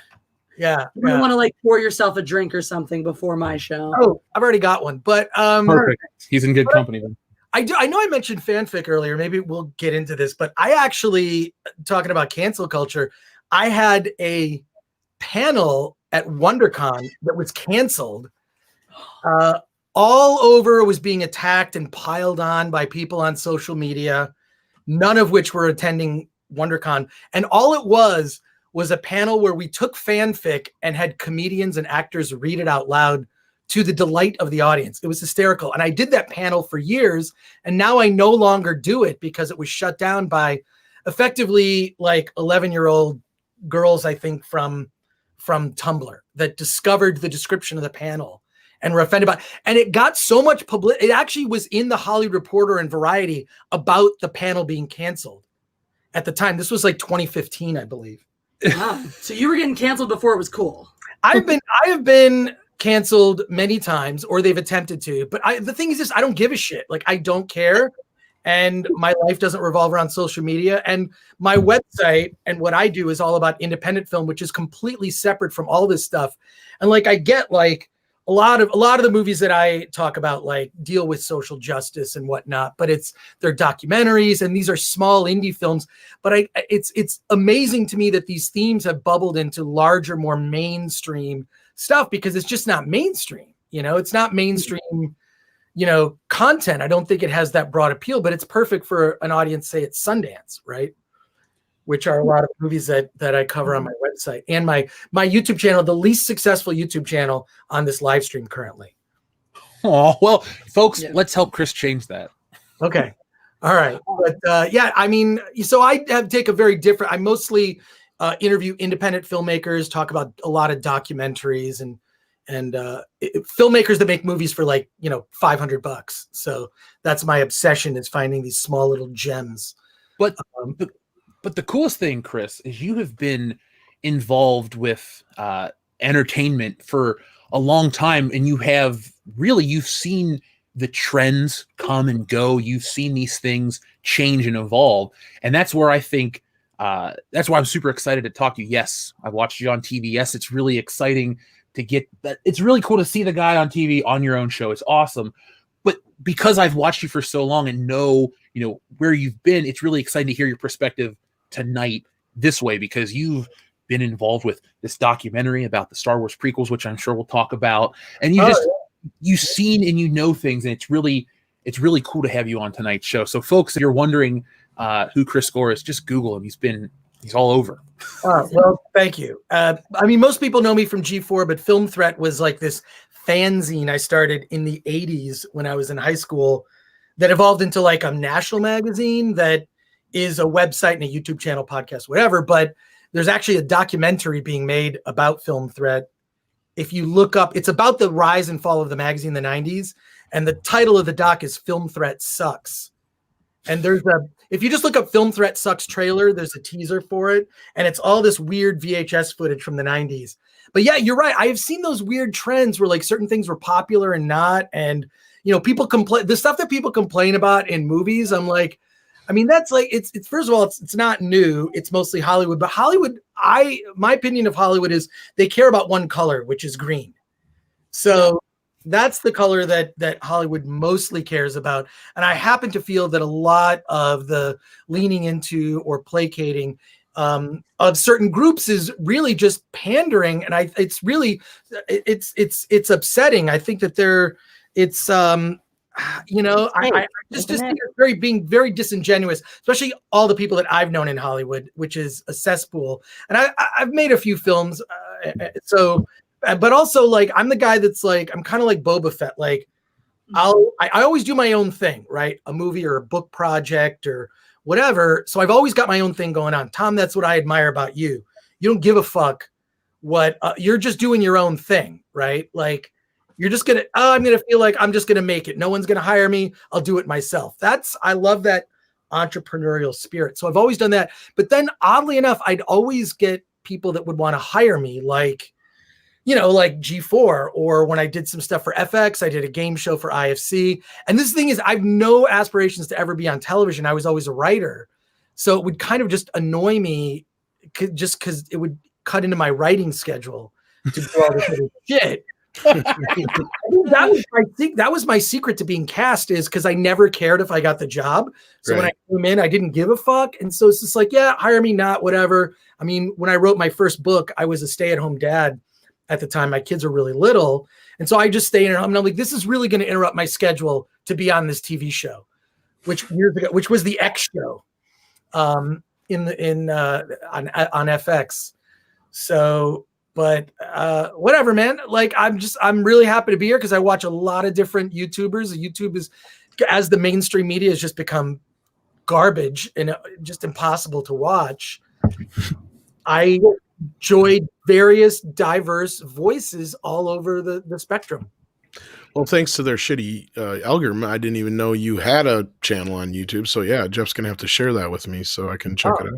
Yeah. You don't want to pour yourself a drink or something before my show. Oh, I've already got one. But perfect. He's in good company then. I know I mentioned fanfic earlier. Maybe we'll get into this, but I actually, talking about cancel culture, I had a panel at WonderCon that was canceled. All over was being attacked and piled on by people on social media, none of which were attending WonderCon. And all it was a panel where we took fanfic and had comedians and actors read it out loud to the delight of the audience. It was hysterical. And I did that panel for years, and now I no longer do it because it was shut down by effectively like 11-year-old girls, I think, from Tumblr that discovered the description of the panel and were offended by it. And it got so much publicity. It actually was in the Hollywood Reporter and Variety about the panel being canceled at the time. This was like 2015, I believe. Wow. So you were getting canceled before it was cool. I have been canceled many times, or they've attempted to, but the thing is this, I don't give a shit. Like, I don't care. And my life doesn't revolve around social media. And my website and what I do is all about independent film, which is completely separate from all this stuff. And like, I get like a lot of the movies that I talk about, like, deal with social justice and whatnot, but they're documentaries and these are small indie films. But it's amazing to me that these themes have bubbled into larger, more mainstream stuff, because it's just not mainstream. It's not mainstream, content. I don't think it has that broad appeal, but it's perfect for an audience, say at Sundance, right? Which are a lot of movies that I cover on my website and my YouTube channel, the least successful YouTube channel on this live stream currently. Oh, well, folks, let's help Chris change that. Okay. All right. But I mean, so I take a very different, I mostly interview independent filmmakers, talk about a lot of documentaries and filmmakers that make movies for like, $500. So that's my obsession, is finding these small little gems. But the coolest thing, Chris, is you have been involved with entertainment for a long time, and you've seen the trends come and go. You've seen these things change and evolve. And that's where I think, that's why I'm super excited to talk to you. Yes, I watched you on TV. Yes, it's really exciting to get that. It's really cool to see the guy on TV on your own show. It's awesome. But because I've watched you for so long and know, where you've been, it's really exciting to hear your perspective tonight this way, because you've been involved with this documentary about the Star Wars prequels, which I'm sure we'll talk about. And you've seen and you know things, and it's really cool to have you on tonight's show. So, folks, if you're wondering who Chris Gore is, just Google him. He's all over. Well, thank you. I mean, most people know me from G4, but Film Threat was like this fanzine I started in the 80s when I was in high school that evolved into like a national magazine that is a website and a YouTube channel, podcast, whatever. But there's actually a documentary being made about Film Threat. If you look up, it's about the rise and fall of the magazine in the 90s. And the title of the doc is Film Threat Sucks. And if you just look up Film Threat Sucks trailer, there's a teaser for it. And it's all this weird VHS footage from the 90s. But yeah, you're right. I have seen those weird trends where like certain things were popular and not. And, people complain, the stuff that people complain about in movies. I'm like, I mean, that's like, it's first of all, it's not new. It's mostly Hollywood, but Hollywood, my opinion of Hollywood is they care about one color, which is green. So that's the color that Hollywood mostly cares about. And I happen to feel that a lot of the leaning into or placating of certain groups is really just pandering. And it's really, it's upsetting. I think that I just think it's being very disingenuous, especially all the people that I've known in Hollywood, which is a cesspool. And I've made a few films. But also like, I'm the guy that's like, I'm kind of like Boba Fett. Like I always do my own thing, right? A movie or a book project or whatever. So I've always got my own thing going on. Tom, that's what I admire about you. You don't give a fuck what you're just doing your own thing, right? Like you're just going to, I'm going to feel like I'm just going to make it. No one's going to hire me. I'll do it myself. I love that entrepreneurial spirit. So I've always done that. But then oddly enough, I'd always get people that would want to hire me, like G4, or when I did some stuff for FX, I did a game show for IFC. And this thing is, I have no aspirations to ever be on television. I was always a writer. So it would kind of just annoy me just because it would cut into my writing schedule to do all this other shit. That was my secret to being cast, is because I never cared if I got the job. So when I came in, I didn't give a fuck. And so it's just like, yeah, hire me, not whatever. I mean, when I wrote my first book, I was a stay-at-home dad at the time. My kids were really little. And so I just stayed at home. And I'm like, this is really going to interrupt my schedule to be on this TV show, which was the X show on FX. So, but whatever, man. Like, I'm really happy to be here because I watch a lot of different YouTubers. YouTube is, as the mainstream media has just become garbage and just impossible to watch. I enjoyed various diverse voices all over the spectrum. Well, thanks to their shitty algorithm, I didn't even know you had a channel on YouTube. So yeah, Jeff's gonna have to share that with me so I can check it out.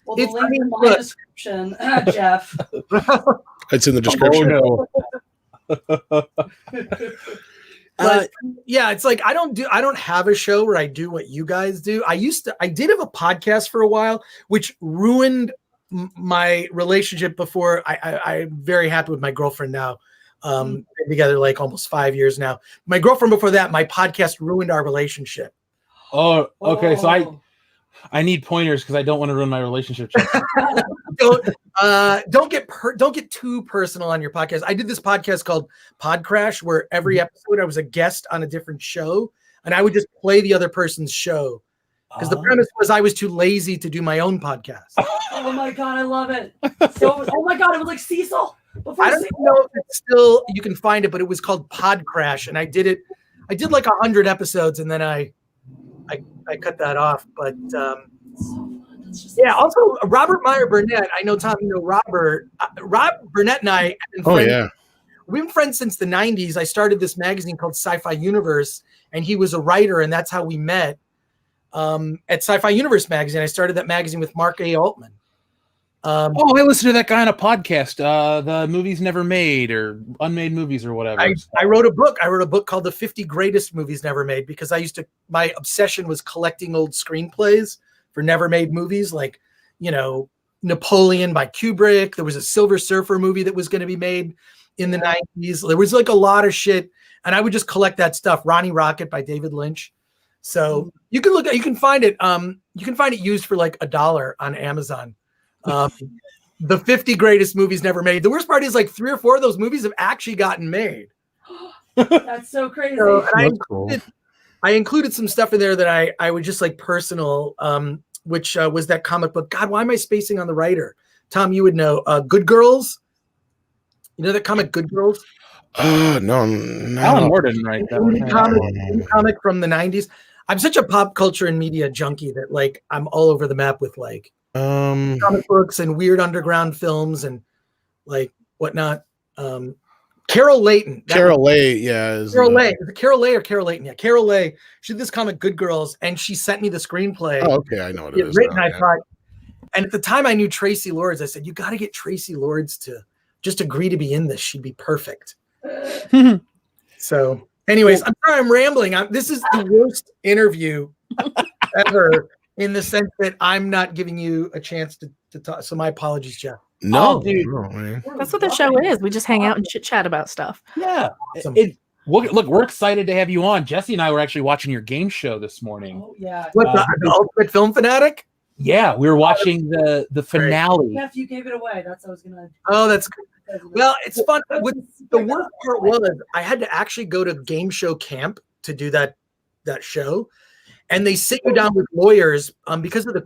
Well, the link in my description, Jeff. It's in the description. Yeah, it's like I don't have a show where I do what you guys do. I did have a podcast for a while, which ruined my relationship before. I'm very happy with my girlfriend now. Been together like almost 5 years now. My girlfriend before that, my podcast ruined our relationship. Oh, okay. So I need pointers because I don't want to ruin my relationship. Don't get too personal on your podcast. I did this podcast called Pod Crash, where every episode I was a guest on a different show, and I would just play the other person's show. Because the premise was I was too lazy to do my own podcast. Oh my God, I love it. So, oh my God, it was like Cecil. I don't know if it's still, you can find it, but it was called Pod Crash. And I did like 100 episodes and then I cut that off. But yeah, also Robert Meyer Burnett. I know, Tom, you know Robert. Rob Burnett and I have been friends. We've been friends since the 90s. I started this magazine called Sci-Fi Universe, and he was a writer, and that's how we met. At Sci-Fi Universe magazine. I started that magazine with Mark A. Altman. I listened to that guy on a podcast, the Movies Never Made or Unmade Movies or whatever. I wrote a book. I wrote a book called The 50 Greatest Movies Never Made because my obsession was collecting old screenplays for never made movies, like, Napoleon by Kubrick. There was a Silver Surfer movie that was going to be made in the 90s. There was like a lot of shit, and I would just collect that stuff. Ronnie Rocket by David Lynch. So you can find it. You can find it used for like $1 on Amazon. The 50 greatest movies never made. The worst part is like 3 or 4 of those movies have actually gotten made. That's so crazy. So, and That's cool. I included some stuff in there that I would just like personal, which was that comic book. God, why am I spacing on the writer? Tom, you would know. Good Girls. You know that comic, Good Girls? No, Alan Moore didn't write that one. Comic from the 90s. I'm such a pop culture and media junkie that like I'm all over the map with like comic books and weird underground films and like whatnot. Carol Layton. Carol Lay, yeah. Carol Lay. Is it Carol Lay or Carol Layton? Yeah, Carol Lay. She did this comic, Good Girls, and she sent me the screenplay. Oh, okay, I know what it is. Written, now, I yeah. thought, and at the time I knew Tracy Lords. I said, you got to get Tracy Lords to just agree to be in this. She'd be perfect. So, anyways, I'm sorry I'm rambling. This is the worst interview ever in the sense that I'm not giving you a chance to talk. So my apologies, Jeff. No, dude. no, man. That's what the show is. We just hang out and chit chat about stuff. Yeah. Awesome. Look, we're excited to have you on. Jesse and I were actually watching your game show this morning. Oh, yeah. What the Ultimate Film Fanatic? Yeah, we were watching the finale. Jeff, you gave it away. That's what I was gonna. Oh, that's good. Well, it's fun. The worst part was I had to actually go to game show camp to do that show, and they sit you down with lawyers because of the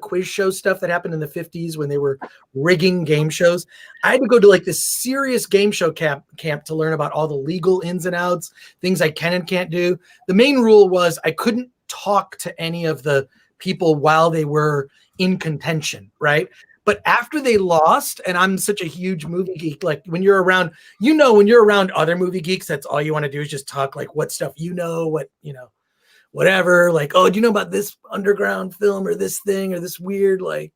quiz show stuff that happened in the 50s when they were rigging game shows. I had to go to like this serious game show camp to learn about all the legal ins and outs, things I can and can't do. The main rule was I couldn't talk to any of the people while they were in contention, right? But after they lost, and I'm such a huge movie geek, like when you're around, when you're around other movie geeks, that's all you want to do is just talk like what stuff whatever, like, oh, do you know about this underground film or this thing or this weird, like,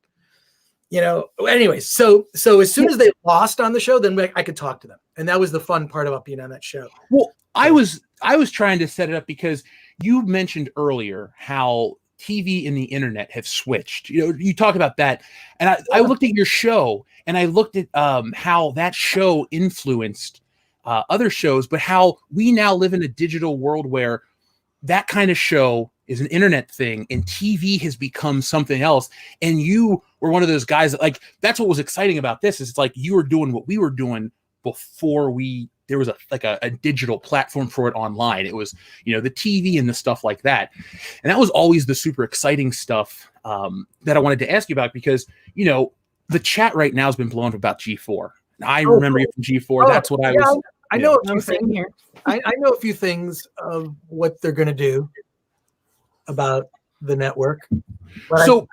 anyways. So as soon as they lost on the show, then I could talk to them. And that was the fun part about being on that show. Well, I was trying to set it up because you mentioned earlier how TV and the internet have switched. You talk about that, and I looked at your show and I looked at how that show influenced other shows, but how we now live in a digital world where that kind of show is an internet thing and TV has become something else. And you were one of those guys that, like, that's what was exciting about this is it's like you were doing what we were doing before there was a digital platform for it online. It was, the TV and the stuff like that. And that was always the super exciting stuff that I wanted to ask you about because, the chat right now has been blown up about G4. I remember you from G4. That's what I was. I know I'm sitting here. I know a few things of what they're going to do about the network. But So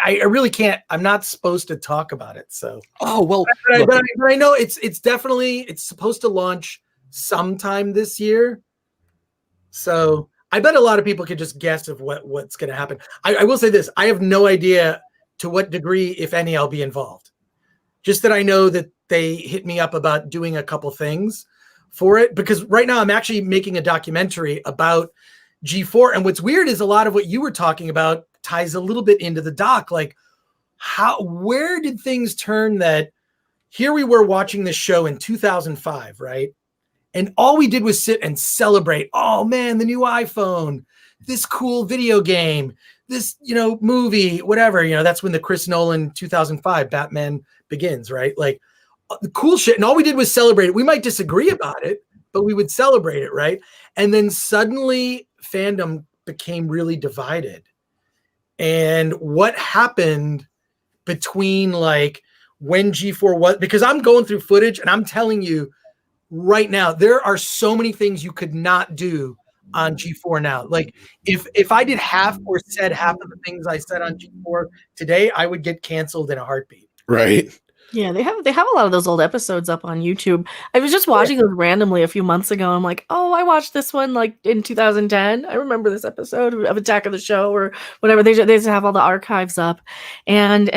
I really can't. I'm not supposed to talk about it. So. Oh, well. But I know it's definitely supposed to launch sometime this year. So I bet a lot of people could just guess of what's going to happen. I will say this. I have no idea to what degree, if any, I'll be involved. Just that I know that they hit me up about doing a couple things for it. Because right now I'm actually making a documentary about G4. And what's weird is a lot of what you were talking about ties a little bit into the doc. Like where did things turn that here we were watching this show in 2005, right? And all we did was sit and celebrate. Oh man, the new iPhone, this cool video game, this, movie, whatever, that's when the Chris Nolan 2005 Batman Begins, right? Like the cool shit. And all we did was celebrate it. We might disagree about it, but we would celebrate it, right? And then suddenly fandom became really divided. And what happened between like when G4 was, because I'm going through footage and I'm telling you right now, there are so many things you could not do on G4 now. Like if I did half or said half of the things I said on G4 today, I would get canceled in a heartbeat. Right. Yeah, they have a lot of those old episodes up on YouTube. I was just watching those randomly a few months ago. I'm like, oh, I watched this one like in 2010. I remember this episode of Attack of the Show or whatever. They just have all the archives up, and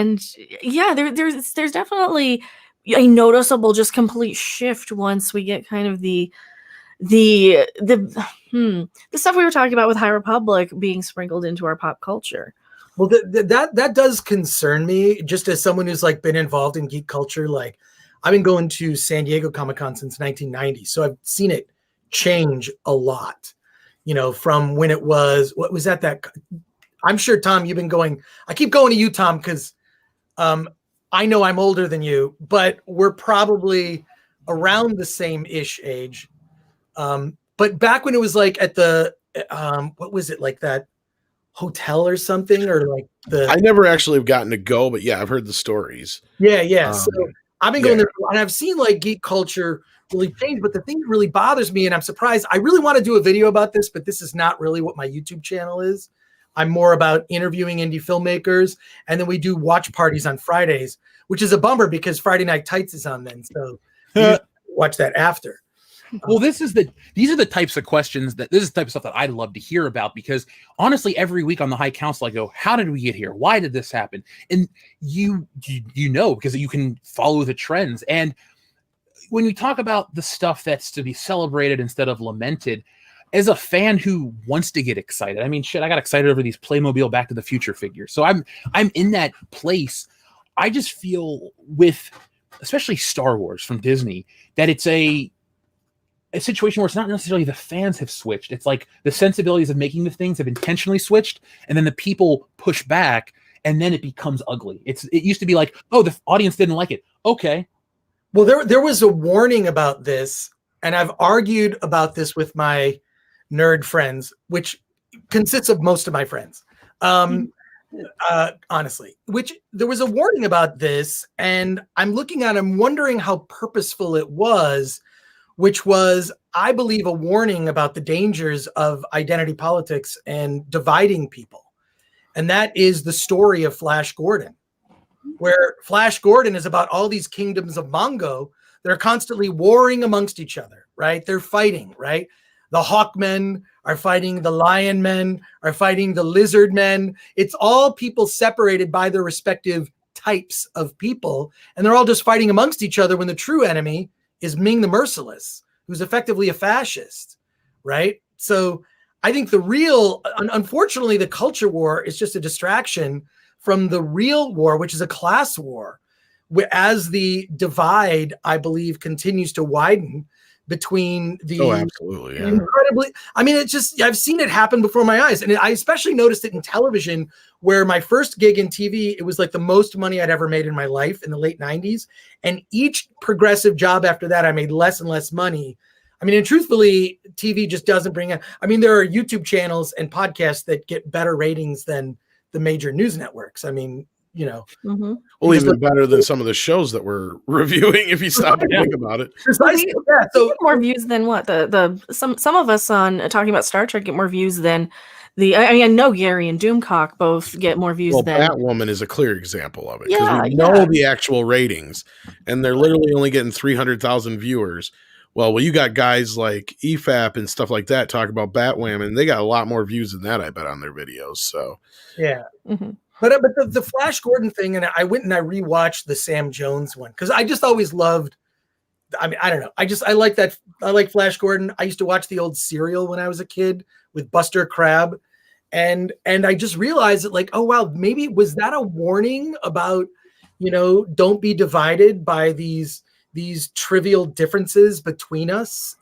yeah, there's definitely a noticeable just complete shift once we get kind of the stuff we were talking about with High Republic being sprinkled into our pop culture. Well, that does concern me, just as someone who's like been involved in geek culture. Like I've been going to San Diego Comic-Con since 1990, so I've seen it change a lot. From when it was, what was that? I'm sure, Tom, you've been going. I keep going to you, Tom, because I know I'm older than you, but we're probably around the same-ish age. But back when it was like at the what was it, like that hotel or something, or like I never actually have gotten to go, but yeah, I've heard the stories. Yeah. So I've been going yeah. there, and I've seen like geek culture really change. But the thing that really bothers me, and I'm surprised, I really want to do a video about this, but this is not really what my YouTube channel is. I'm more about interviewing indie filmmakers, and then we do watch parties on Fridays, which is a bummer because Friday Night Tights is on then. So we watch that after. Well, these are the types of questions this is the type of stuff that I'd love to hear about, because honestly, every week on the High Council, I go, how did we get here? Why did this happen? And you know, because you can follow the trends. And when we talk about the stuff that's to be celebrated instead of lamented, as a fan who wants to get excited, I mean, shit, I got excited over these Playmobil Back to the Future figures. So I'm in that place. I just feel with, especially Star Wars from Disney, that it's a situation where it's not necessarily the fans have switched. It's like the sensibilities of making the things have intentionally switched, and then the people push back, and then it becomes ugly. It used to be like, oh, the audience didn't like it. Okay. Well, there was a warning about this, and I've argued about this with my nerd friends, which consists of most of my friends. Honestly, which there was a warning about this, and I'm looking at it, I'm wondering how purposeful it was, which was, I believe, a warning about the dangers of identity politics and dividing people. And that is the story of Flash Gordon, where Flash Gordon is about all these kingdoms of Mongo that are constantly warring amongst each other, right? They're fighting, right? The Hawkmen are fighting, the Lion Men are fighting, the Lizard Men. It's all people separated by their respective types of people, and they're all just fighting amongst each other when the true enemy is Ming the Merciless, who's effectively a fascist, right? So I think unfortunately, the culture war is just a distraction from the real war, which is a class war, as the divide, I believe, continues to widen between the absolutely, yeah. incredibly, I mean, I've seen it happen before my eyes. And I especially noticed it in television, where my first gig in TV, it was like the most money I'd ever made in my life in the late 90s. And each progressive job after that, I made less and less money. I mean, and truthfully, TV just doesn't bring there are YouTube channels and podcasts that get better ratings than the major news networks. I mean, you know, well, even better than some of the shows that we're reviewing, if you stop and think about it. We get more views than what some of us on talking about Star Trek get more views than I know Gary and Doomcock both get more views than Batwoman is a clear example of it, because we know the actual ratings, and they're literally only getting 300,000 viewers. Well, you got guys like EFAP and stuff like that talk about Batwoman, and they got a lot more views than that, I bet, on their videos. So yeah. But the Flash Gordon thing, and I went and I rewatched the Sam Jones one, because I just always loved, I mean, I don't know. I like that. I like Flash Gordon. I used to watch the old Serial when I was a kid with Buster Crabbe. And I just realized that, like, oh, wow, maybe was that a warning about, don't be divided by these trivial differences between us,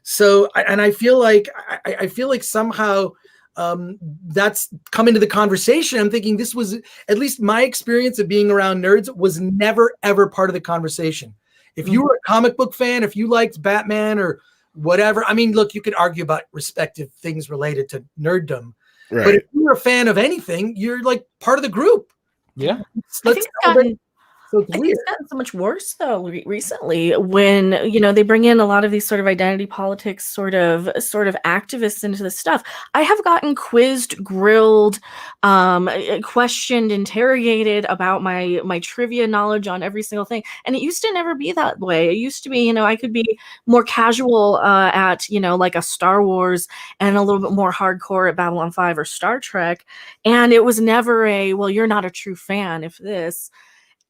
So I feel like somehow that's come into the conversation. I'm thinking this was, at least my experience of being around nerds, was never, ever part of the conversation. If you were a comic book fan, if you liked Batman or whatever, I mean, look, you could argue about respective things related to nerddom, right? But if you're a fan of anything, you're like part of the group. Yeah. I think it's gotten so much worse though recently, when they bring in a lot of these sort of identity politics sort of activists into this stuff. I have gotten quizzed, grilled, questioned, interrogated about my trivia knowledge on every single thing, and it used to never be that way. It used to be, I could be more casual at like a Star Wars, and a little bit more hardcore at Babylon 5 or Star Trek, and it was never well, you're not a true fan if this.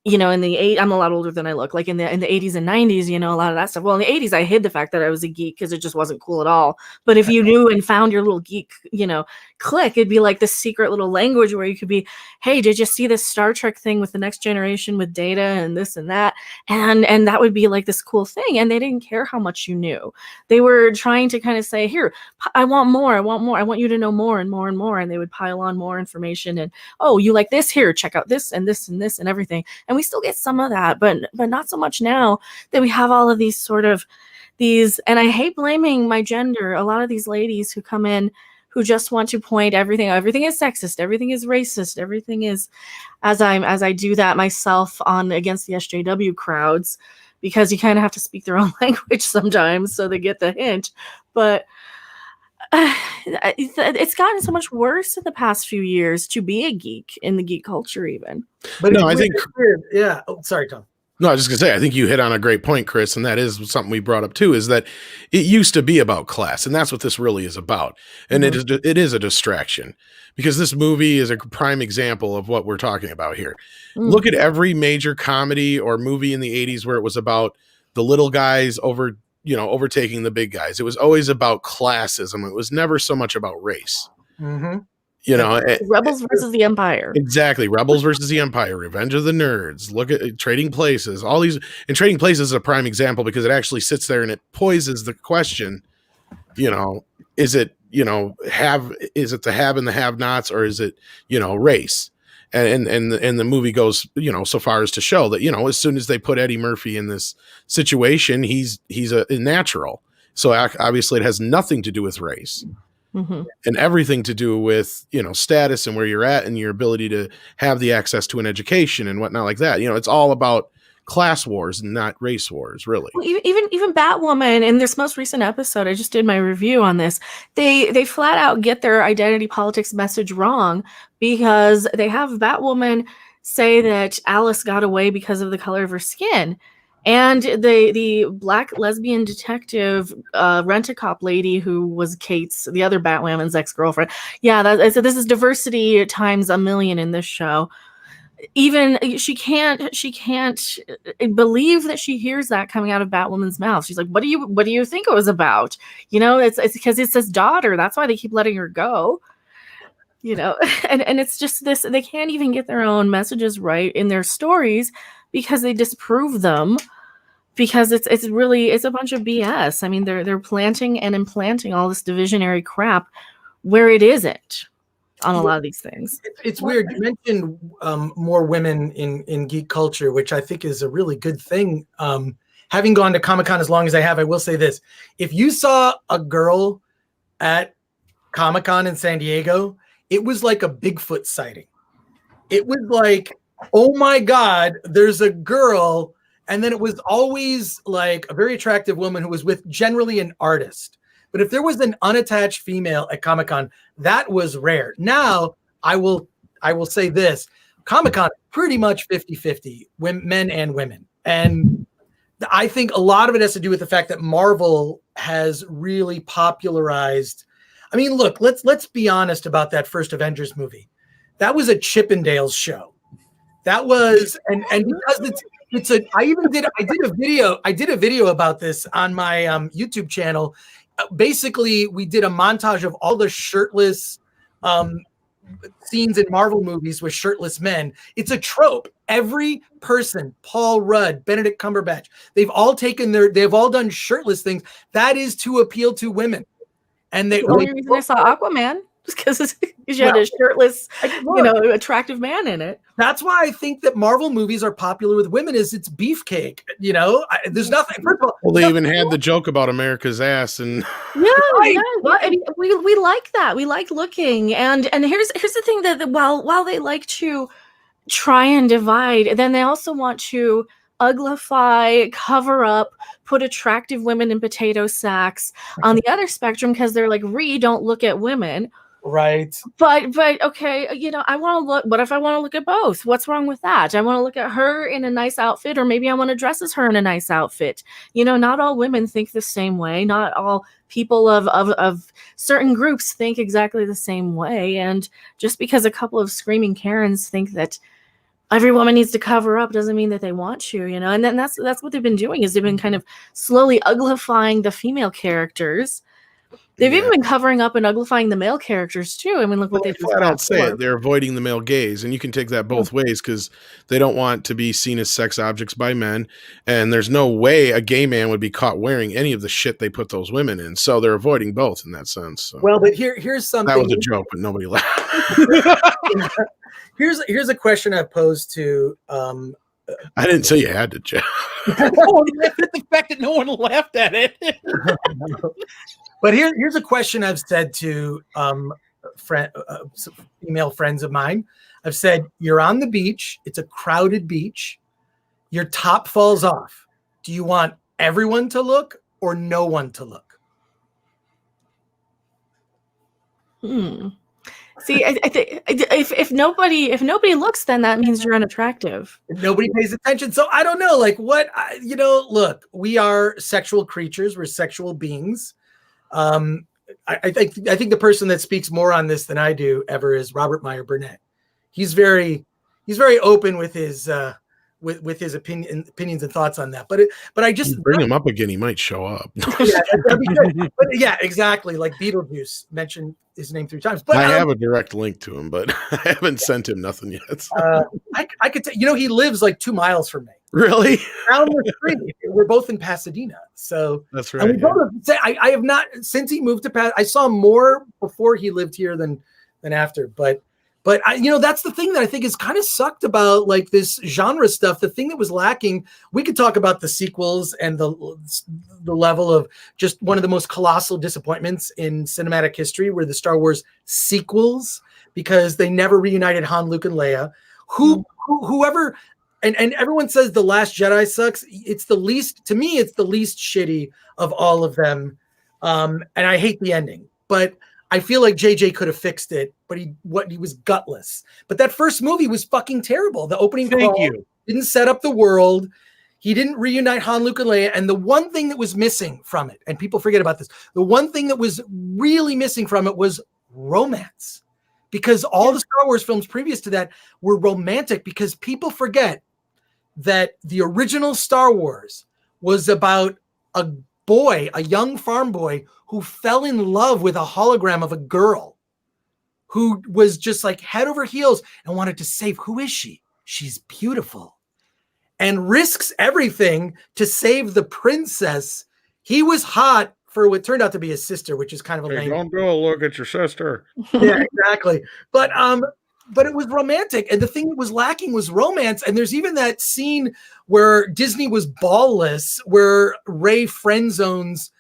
In the I'm a lot older than I look. Like in the 80s and 90s, a lot of that stuff. Well, in the 80s, I hid the fact that I was a geek because it just wasn't cool at all. But if you knew and found your little geek, clique, it'd be like this secret little language where you could be, hey, did you see this Star Trek thing with the Next Generation with Data and this and that? And that would be like this cool thing. And they didn't care how much you knew. They were trying to kind of say, here, I want more. I want you to know more and more and more. And they would pile on more information. And, oh, you like this? Here, check out this and this and this and everything. And we still get some of that, but not so much now that we have all of these sort of and I hate blaming my gender. A lot of these ladies who come in who just want to point everything is sexist, everything is racist, everything is, as I do that myself on against the SJW crowds, because you kind of have to speak their own language sometimes so they get the hint. But it's gotten so much worse in the past few years to be a geek in the geek culture even. But No, I think yeah. Oh, sorry, Tom. No, I was just gonna say, I think you hit on a great point, Chris, and that is something we brought up too, is that it used to be about class, and that's what this really is about. And it is a distraction, because this movie is a prime example of what we're talking about here. Look at every major comedy or movie in the 80s where it was about the little guys overtaking the big guys. It was always about classism. It was never so much about race. Rebels versus the Empire. Exactly. Rebels versus the Empire, Revenge of the Nerds. Look at Trading Places. All these, and Trading Places is a prime example because it actually sits there and it poises the question, is it the have and the have-nots, or is it, race? And the movie goes, so far as to show that, as soon as they put Eddie Murphy in this situation, he's a natural. So obviously it has nothing to do with race. And everything to do with, status and where you're at and your ability to have the access to an education and whatnot like that. It's all about class wars and not race wars, really. Well, even Batwoman in this most recent episode, I just did my review on this. They flat out get their identity politics message wrong, because they have Batwoman say that Alice got away because of the color of her skin. And the black lesbian detective, rent-a-cop lady who was Kate's, the other Batwoman's ex-girlfriend. Yeah, so this is diversity times a million in this show. Even she can't believe that she hears that coming out of Batwoman's mouth. She's like, "What do you think it was about?" It's because it's his daughter. That's why they keep letting her go. And it's just this. They can't even get their own messages right in their stories because they disprove them, because it's a bunch of BS. I mean, they're planting and implanting all this divisionary crap where it isn't on a lot of these things. It's weird. You mentioned more women in geek culture, which I think is a really good thing. Having gone to Comic-Con as long as I have, I will say this. If you saw a girl at Comic-Con in San Diego, it was like a Bigfoot sighting. It was like, oh my God, there's a girl. And then it was always like a very attractive woman who was with generally an artist. But if there was an unattached female at Comic-Con, that was rare. Now, I will say this. Comic-Con pretty much 50-50, men and women. And I think a lot of it has to do with the fact that Marvel has really popularized. I mean, look, let's be honest about that first Avengers movie. That was a Chippendales show. That was, and because I did a video about this on my YouTube channel. Basically, we did a montage of all the shirtless scenes in Marvel movies with shirtless men. It's a trope. Every person, Paul Rudd, Benedict Cumberbatch, they've all done shirtless things. That is to appeal to women. And the only reason I saw Aquaman is because you had a shirtless, attractive man in it. That's why I think that Marvel movies are popular with women. Is it's beefcake? There's nothing. First of all, well, they even had the joke about America's ass, and right. We like that. We like looking, and here's the thing that while they like to try and divide, then they also want to uglify, cover up, put attractive women in potato sacks on the other spectrum, because they're like, don't look at women. Right. But okay, I want to look. What if I want to look at both? What's wrong with that? I want to look at her in a nice outfit, or maybe I want to dress as her in a nice outfit. Not all women think the same way. Not all people of certain groups think exactly the same way. And just because a couple of screaming Karens think that every woman needs to cover up doesn't mean that they want to, And then that's what they've been doing, is they've been kind of slowly uglifying the female characters. They've even been covering up and uglifying the male characters too. I mean, look what they've done. Flat out say it. They're avoiding the male gaze, and you can take that both ways, because they don't want to be seen as sex objects by men. And there's no way a gay man would be caught wearing any of the shit they put those women in. So they're avoiding both in that sense. So. Well, but here's something. That was a joke, but nobody laughed. Here's a question I've posed to I didn't say you had to, Jeff. No one laughed at the fact that no one laughed at it. But here's a question I've said to female friends of mine. I've said, you're on the beach. It's a crowded beach. Your top falls off. Do you want everyone to look or no one to look? See, I think if nobody looks, then that means you're unattractive. Nobody pays attention. So I don't know, like look, we are sexual creatures. We're sexual beings. I think the person that speaks more on this than I do ever is Robert Meyer Burnett. He's very open with his with his opinions and thoughts on that. But I just bring him up again. He might show up. Yeah, that'd be good. But yeah, exactly. Like Beetlejuice mentioned his name 3 times. But I have a direct link to him, but I haven't sent him nothing yet. I could tell, he lives like 2 miles from me. Really? Down the street. We're both in Pasadena. So that's right. I have not, since he moved to Pasadena, I saw more before he lived here than after. But that's the thing that I think is kind of sucked about like this genre stuff. The thing that was lacking, we could talk about the sequels and the level of just one of the most colossal disappointments in cinematic history were the Star Wars sequels, because they never reunited Han, Luke, and Leia. Whoever, and everyone says The Last Jedi sucks. It's the least shitty of all of them. And I hate the ending, but I feel like JJ could have fixed it, but he was gutless. But that first movie was fucking terrible. The opening didn't set up the world. He didn't reunite Han, Luke, and Leia. And the one thing that was missing from it, and people forget about this, the one thing that was really missing from it was romance. Because all the Star Wars films previous to that were romantic, because people forget that the original Star Wars was about a young farm boy who fell in love with a hologram of a girl who was just like head over heels and wanted to save. Who is she? She's beautiful. And risks everything to save the princess. He was hot for what turned out to be his sister, which is kind of a lame. Don't go look at your sister. Yeah, exactly. But it was romantic. And the thing that was lacking was romance. And there's even that scene where Disney was ballless, where Rey friend zones,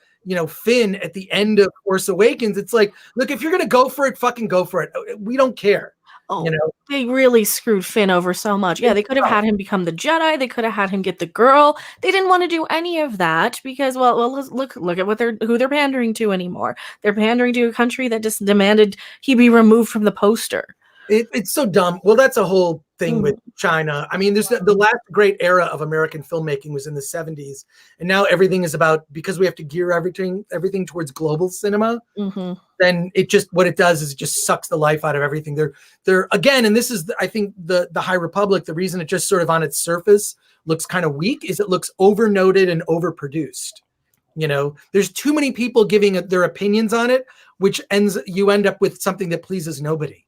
Finn at the end of Force Awakens. It's like, look, if you're going to go for it, fucking go for it. We don't care. Oh, they really screwed Finn over so much. Yeah, they could have had him become the Jedi. They could have had him get the girl. They didn't want to do any of that because, well, look at who they're pandering to anymore. They're pandering to a country that just demanded he be removed from the poster. It's so dumb. Well, that's a whole thing with China. I mean, there's the last great era of American filmmaking was in the 70s, and now everything is about, because we have to gear everything towards global cinema. Mm-hmm. Then what it does is it just sucks the life out of everything. They're again, and this is I think the High Republic. The reason it just sort of on its surface looks kind of weak is it looks overnoted and overproduced. There's too many people giving their opinions on it, which you end up with something that pleases nobody.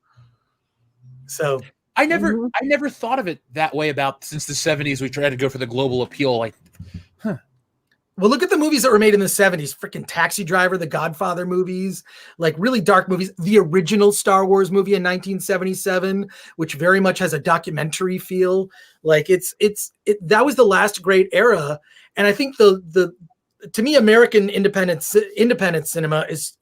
So I never thought of it that way since the 70s. We tried to go for the global appeal. Well, look at the movies that were made in the 70s. Freaking Taxi Driver, the Godfather movies, like really dark movies. The original Star Wars movie in 1977, which very much has a documentary feel. Like that was the last great era. And I think to me, American independent cinema is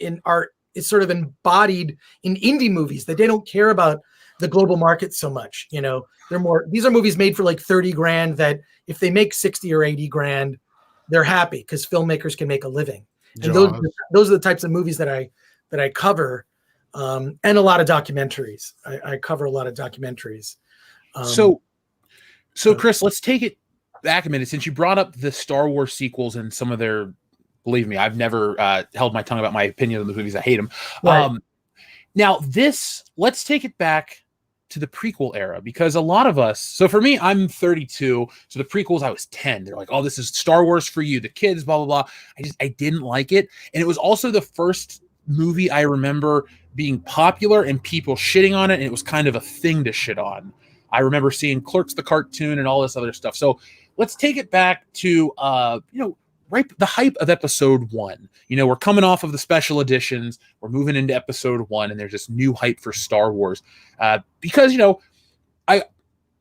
sort of embodied in indie movies, that they don't care about the global market so much. These are movies made for like 30 grand that if they make 60 or 80 grand, they're happy because filmmakers can make a living. And those are the types of movies that I cover. And a lot of documentaries. I cover a lot of documentaries. So Chris, let's take it back a minute. Since you brought up the Star Wars sequels and some of their, believe me, I've never held my tongue about my opinion on the movies. I hate them. Right. Now let's take it back to the prequel era, because a lot of us, so for me, I'm 32. So the prequels, I was 10. They're like, oh, this is Star Wars for you, the kids, blah, blah, blah. I didn't like it. And it was also the first movie I remember being popular and people shitting on it. And it was kind of a thing to shit on. I remember seeing Clerks, the cartoon, and all this other stuff. So let's take it back to, right, the hype of episode 1. We're coming off of the special editions. We're moving into episode 1, and there's this new hype for Star Wars. Because,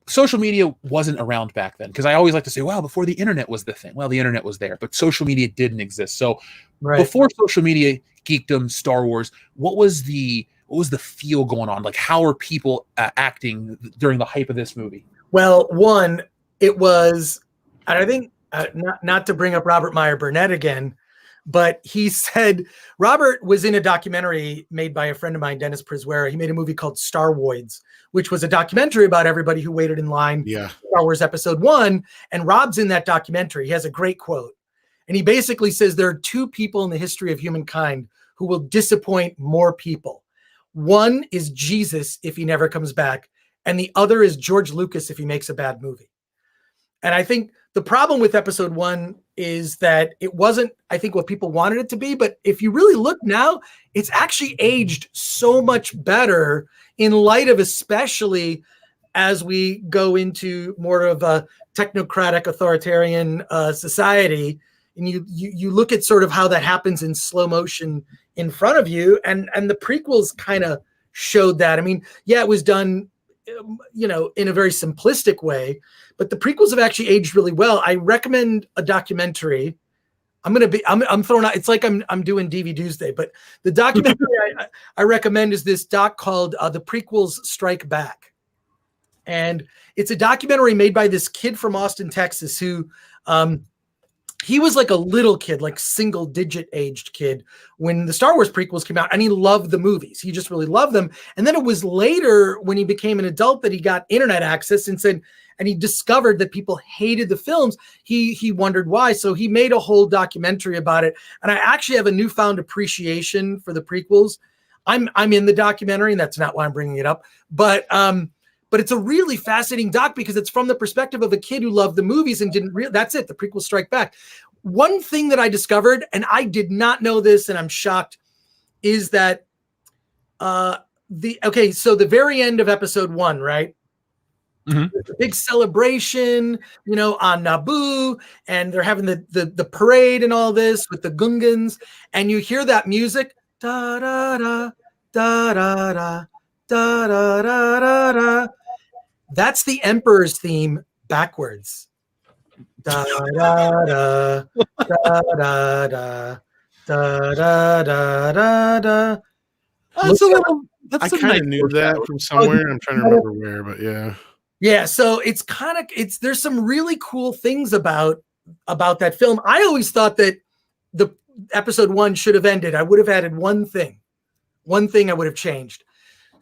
social media wasn't around back then, because I always like to say, wow, before the internet was the thing. Well, the internet was there, but social media didn't exist. So before social media, geekdom, Star Wars, what was the feel going on? Like, how are people acting during the hype of this movie? Well, one, it was, and I think not to bring up Robert Meyer Burnett again, but he said Robert was in a documentary made by a friend of mine, Dennis Priswera. He made a movie called Star Wars, which was a documentary about everybody who waited in line for Star Wars Episode 1. And Rob's in that documentary. He has a great quote. And he basically says there are two people in the history of humankind who will disappoint more people. One is Jesus if he never comes back, and the other is George Lucas if he makes a bad movie. And I think the problem with Episode 1 is that it wasn't, I think, what people wanted it to be. But if you really look now, it's actually aged so much better in light of, especially as we go into more of a technocratic authoritarian society. And you look at sort of how that happens in slow motion in front of you. And the prequels kind of showed that. I mean, yeah, it was done, in a very simplistic way, but the prequels have actually aged really well. I recommend a documentary. I'm throwing out, it's like I'm doing DVD Tuesday, but the documentary I recommend is this doc called The Prequels Strike Back. And it's a documentary made by this kid from Austin, Texas, who he was like a little kid, like single digit aged kid when the Star Wars prequels came out, and he loved the movies. He just really loved them. And then it was later when he became an adult that he got internet access and he discovered that people hated the films. He wondered why. So he made a whole documentary about it. And I actually have a newfound appreciation for the prequels. I'm in the documentary, and that's not why I'm bringing it up. But it's a really fascinating doc because it's from the perspective of a kid who loved the movies and that's it. The prequels strike back. One thing that I discovered, and I did not know this, and I'm shocked, is that so the very end of Episode 1, right? Mm-hmm. The big celebration, on Naboo, and they're having the parade and all this with the Gungans, and you hear that music, da da da da da da da da da da. That's the Emperor's theme backwards. Da da da da da da da da da da. I kind of knew that from somewhere. I'm trying to remember where, but yeah. Yeah, so it's there's some really cool things about that film. I always thought that the Episode 1 should have ended. I would have added one thing I would have changed.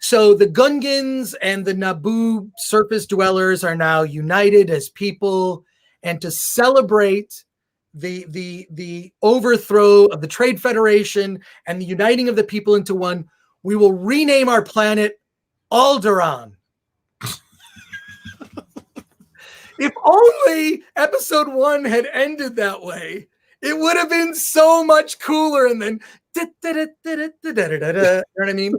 So the Gungans and the Naboo surface dwellers are now united as people, and to celebrate the overthrow of the Trade Federation and the uniting of the people into one, we will rename our planet Alderaan. If only Episode 1 had ended that way, it would have been so much cooler. And then, you know what I mean?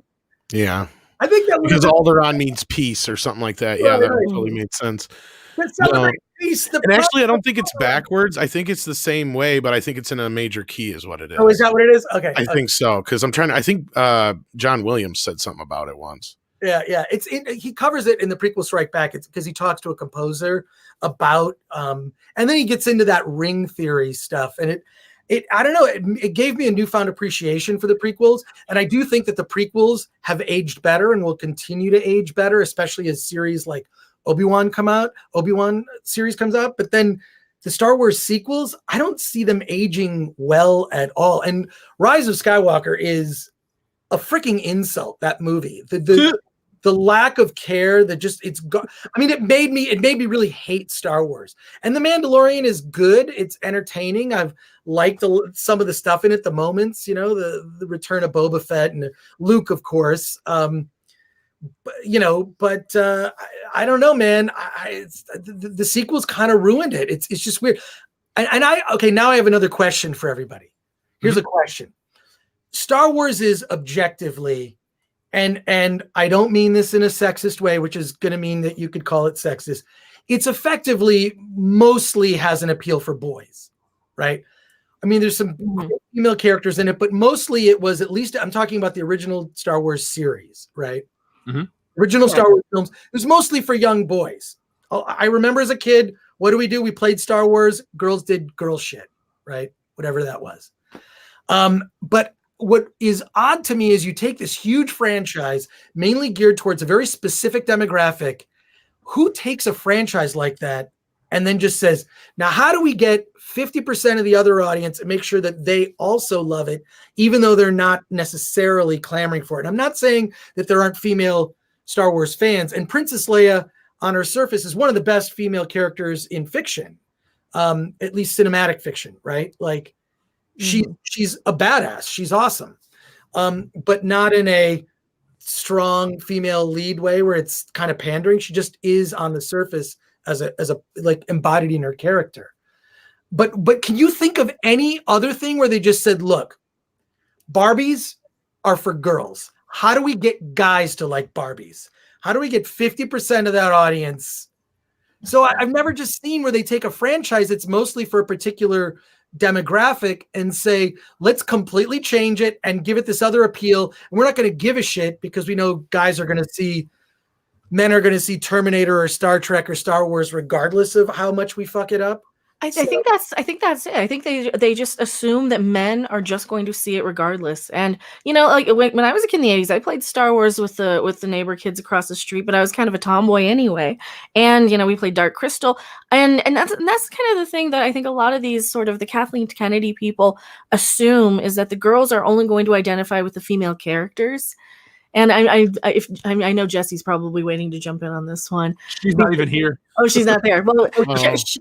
Yeah. I think that because Alderaan means peace or something like that. Yeah, that totally made sense. Peace, and actually, I don't think it's backwards. I think it's the same way, but I think it's in a major key, is what it is. Oh, is that what it is? Okay, I think so. Because I think John Williams said something about it once. Yeah. He covers it in the prequel Strike Back. It's because he talks to a composer about, and then he gets into that ring theory stuff, and I don't know, it gave me a newfound appreciation for the prequels. And I do think that the prequels have aged better and will continue to age better, especially as series like Obi-Wan series comes out. But then the Star Wars sequels, I don't see them aging well at all. And Rise of Skywalker is a freaking insult, that movie. The lack of care that just it made me really hate Star Wars. And The Mandalorian is good. It's entertaining. I've liked some of the stuff in it, the moments, the return of Boba Fett and Luke, of course. But I don't know, man. The sequels kind of ruined it. It's just weird. Now I have another question for everybody. Here's a question. Star Wars is objectively, and I don't mean this in a sexist way, which is going to mean that you could call it sexist. It's effectively mostly has an appeal for boys, right? I mean, there's some female characters in it, but mostly it was, at least I'm talking about the original Star Wars series, right? Mm-hmm. Original Star Wars films. It was mostly for young boys. Oh, I remember as a kid, what do? We played Star Wars. Girls did girl shit, right? Whatever that was. But what is odd to me is you take this huge franchise, mainly geared towards a very specific demographic. Who takes a franchise like that and then just says, now, how do we get 50% of the other audience and make sure that they also love it, even though they're not necessarily clamoring for it? I'm not saying that there aren't female Star Wars fans, and Princess Leia on her surface is one of the best female characters in fiction, at least cinematic fiction, right? Like she's a badass. She's awesome. But not in a strong female lead way where it's kind of pandering. She just is on the surface as a like embodied in her character. But can you think of any other thing where they just said, look, Barbies are for girls. How do we get guys to like Barbies? How do we get 50% of that audience? So I've never just seen where they take a franchise that's mostly for a particular demographic and say, let's completely change it and give it this other appeal. And we're not going to give a shit because we know men are going to see Terminator or Star Trek or Star Wars regardless of how much we fuck it up. I think that's it. I think they just assume that men are just going to see it regardless. And like when I was a kid in the 80s, I played Star Wars with the neighbor kids across the street, but I was kind of a tomboy anyway. And we played Dark Crystal, and that's kind of the thing that I think a lot of these sort of the Kathleen Kennedy people assume is that the girls are only going to identify with the female characters. And I know Jesse's probably waiting to jump in on this one. She's not even here. Oh, she's not there. Well,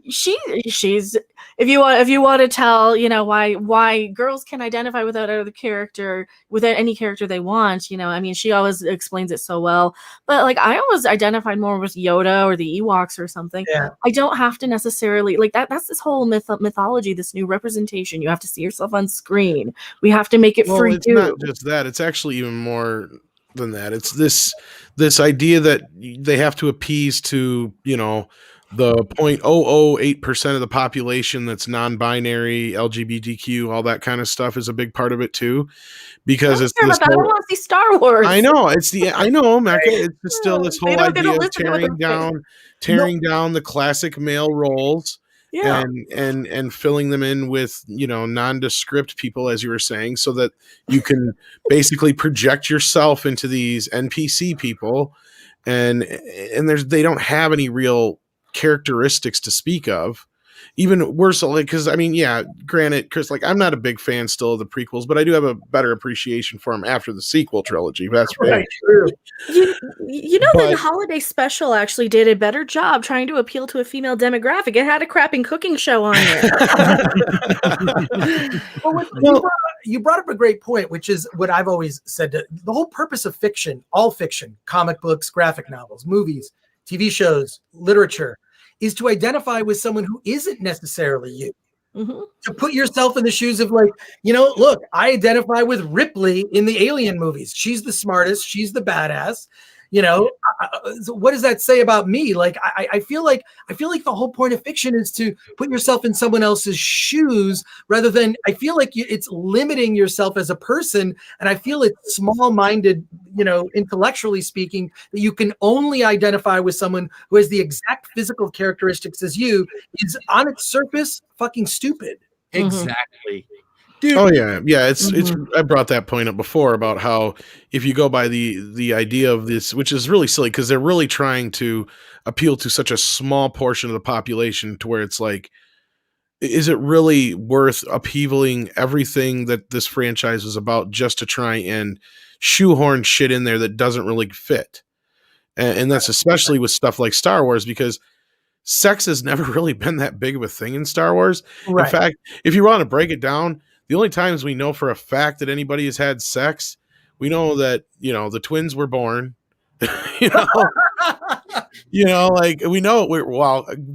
she's if you want to tell why girls can identify with that other character, with any character they want, she always explains it so well. But like I always identified more with Yoda or the Ewoks or something. Yeah. I don't have to necessarily like that. That's this whole mythology, this new representation. You have to see yourself on screen. We have to make it for you. It's not just that. It's actually even more than that. It's this idea that they have to appease to the 0.008% of the population that's non-binary, LGBTQ, all that kind of stuff is a big part of it too, because it's this I don't want to see Star Wars. I know Mecca. It's still this whole idea of tearing down the classic male roles. Yeah. And filling them in with nondescript people, as you were saying, so that you can basically project yourself into these NPC people, and they don't have any real characteristics to speak of. Even worse, because granted, Chris, I'm not a big fan still of the prequels, but I do have a better appreciation for them after the sequel trilogy. That's right. True. The holiday special actually did a better job trying to appeal to a female demographic. It had a crapping cooking show on it. You brought up a great point, which is what I've always said. The whole purpose of fiction, all fiction, comic books, graphic novels, movies, TV shows, literature, is to identify with someone who isn't necessarily you. Mm-hmm. To put yourself in the shoes of look, I identify with Ripley in the Alien movies. She's the smartest. She's the badass. What does that say about me? I feel like the whole point of fiction is to put yourself in someone else's shoes rather than, I feel like it's limiting yourself as a person. And I feel it's small-minded, intellectually speaking, that you can only identify with someone who has the exact physical characteristics as you is on its surface fucking stupid. Exactly. Dude. Oh yeah. It's I brought that point up before about how if you go by the idea of this, which is really silly because they're really trying to appeal to such a small portion of the population to where it's like, is it really worth upheavaling everything that this franchise is about just to try and shoehorn shit in there that doesn't really fit? And that's especially with stuff like Star Wars, because sex has never really been that big of a thing in Star Wars. Right. In fact, if you want to break it down, the only times we know for a fact that anybody has had sex, we know that, the twins were born, we know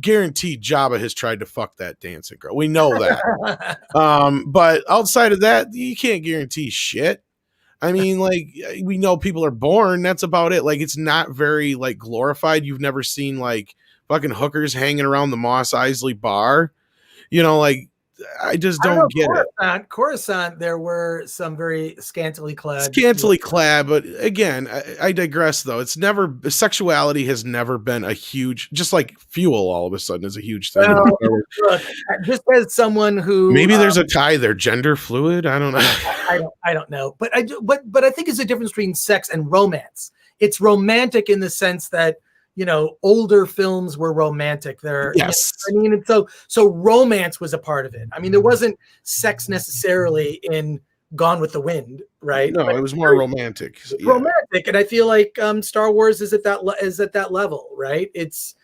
guaranteed Jabba has tried to fuck that dancing girl. We know that. But outside of that, you can't guarantee shit. I mean, we know people are born. That's about it. It's not very glorified. You've never seen fucking hookers hanging around the Mos Eisley bar, I just I don't know, get it. Coruscant, there were some very scantily clad. Scantily clad, but again, I digress. Though sexuality has never been a huge, just like fuel. All of a sudden, is a huge thing. Well, look, just as someone who maybe there's a tie. They're gender fluid. I don't know. I don't know, but I think it's a difference between sex and romance. It's romantic in the sense that, older films were romantic. Yes. I mean, and so romance was a part of it. I mean, there wasn't sex necessarily in Gone with the Wind, right? No, but it was more romantic. Yeah. Romantic, and I feel like Star Wars is at that level, right? It's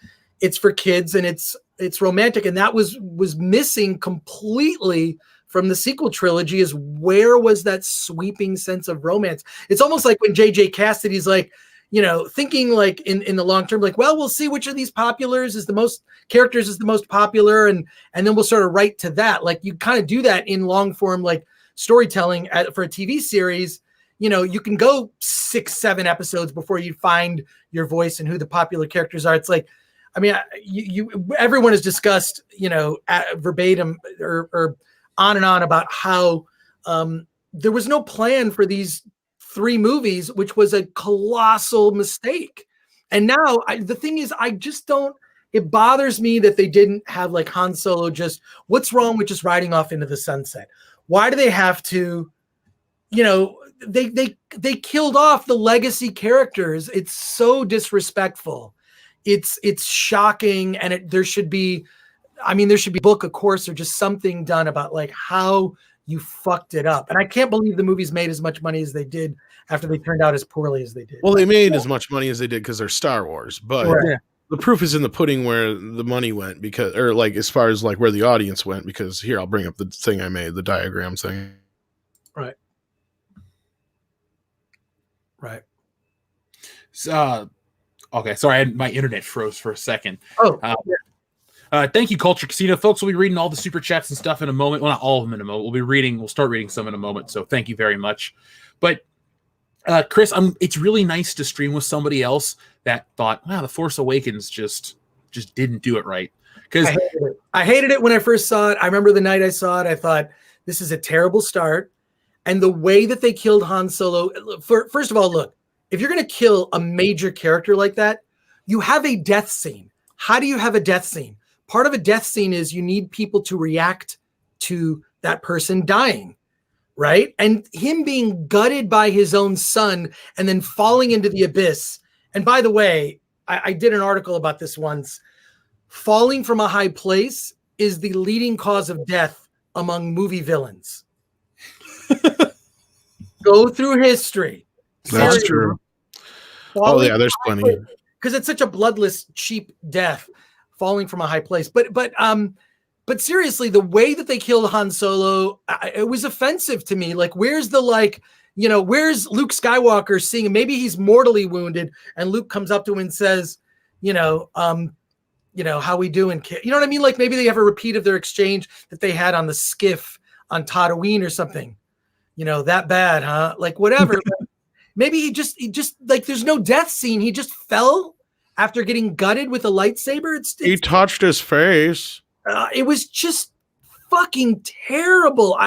for kids and it's romantic, and that was missing completely from the sequel trilogy. Is where was that sweeping sense of romance? It's almost like when J.J. Cassidy's like, thinking like in the long term, like, well, we'll see which of these characters is the most popular, and then we'll sort of write to that. Like, you kind of do that in long form, like storytelling for a TV series. You can go 6-7 episodes before you find your voice and who the popular characters are. It's like, I mean, everyone has discussed, verbatim or on and on about how there was no plan for these 3 movies, which was a colossal mistake. And now the thing is, I just don't, it bothers me that they didn't have like Han Solo what's wrong with just riding off into the sunset? Why do they have to, they killed off the legacy characters. It's so disrespectful. It's shocking. And there should be a book, of course, or just something done about like how you fucked it up. And I can't believe the movies made as much money as they did after they turned out as poorly as they did. Well, they made as much money as they did because they're Star Wars, but the proof is in the pudding where the money went, or like as far as like where the audience went, because here, I'll bring up the thing I made, the diagram thing. Right. Okay, sorry, my internet froze for a second. Oh, thank you, Culture Casino. Folks, we'll be reading all the super chats and stuff in a moment. Well, not all of them in a moment. We'll start reading some in a moment. So thank you very much. But Chris, it's really nice to stream with somebody else that thought, wow, The Force Awakens just didn't do it right. Because I hated it when I first saw it. I remember the night I saw it, I thought, this is a terrible start. And the way that they killed Han Solo, first of all, look, if you're going to kill a major character like that, you have a death scene. How do you have a death scene? Part of a death scene is you need people to react to that person dying, right? And him being gutted by his own son and then falling into the abyss. And by the way, I did an article about this once. Falling from a high place is the leading cause of death among movie villains. Go through history. That's true. Oh yeah, there's plenty. Because it's such a bloodless, cheap death, falling from a high place. But seriously, the way that they killed Han Solo, it was offensive to me. Like, where's where's Luke Skywalker seeing him? Maybe he's mortally wounded, and Luke comes up to him and says, how we doing, kid? You know what I mean? Like, maybe they have a repeat of their exchange that they had on the skiff on Tatooine or something. That bad, huh? Like, whatever. Maybe he just like, there's no death scene. He just fell after getting gutted with a lightsaber. He touched his face. It was just fucking terrible.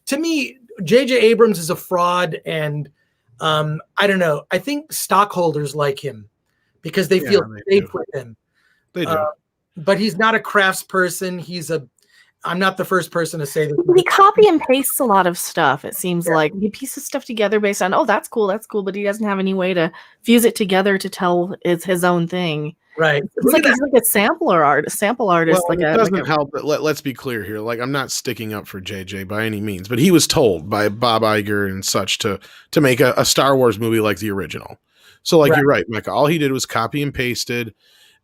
To me, J.J. Abrams is a fraud, and I don't know. I think stockholders like him because they feel safe with him. They do. But he's not a craftsperson. I'm not the first person to say that. He copy and pastes a lot of stuff. It seems like he pieces stuff together based on, that's cool, but he doesn't have any way to fuse it together to tell it's his own thing. Right. It's like he's like a sample artist. Well, it doesn't help. But let's be clear here. Like, I'm not sticking up for JJ by any means, but he was told by Bob Iger and such to make a Star Wars movie like the original. So, like, you're right, Micah. All he did was copy and pasted.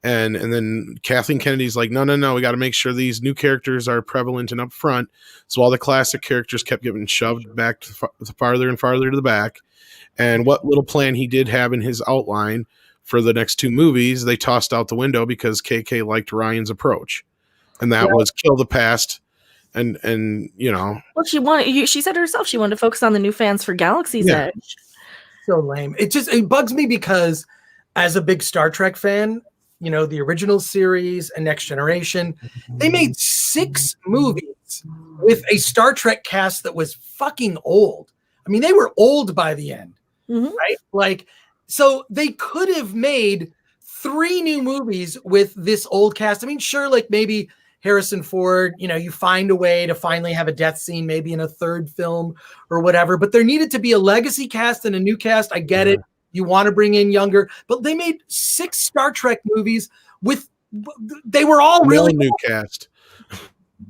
And then Kathleen Kennedy's like, no, we got to make sure these new characters are prevalent and up front. So all the classic characters kept getting shoved back to farther and farther to the back. And what little plan he did have in his outline for the next 2 movies, they tossed out the window because KK liked Ryan's approach. And that was kill the past. And Well, she said herself, she wanted to focus on the new fans for Galaxy's Edge. So lame. It bugs me because as a big Star Trek fan, the original series and Next Generation, they made 6 movies with a Star Trek cast that was fucking old. I mean, they were old by the end, right? Like, so they could have made 3 new movies with this old cast. I mean, sure, like maybe Harrison Ford, you know, you find a way to finally have a death scene, maybe in a 3rd film or whatever, but there needed to be a legacy cast and a new cast. I get it. You want to bring in younger, but they made 6 Star Trek movies with, they were all really new cast.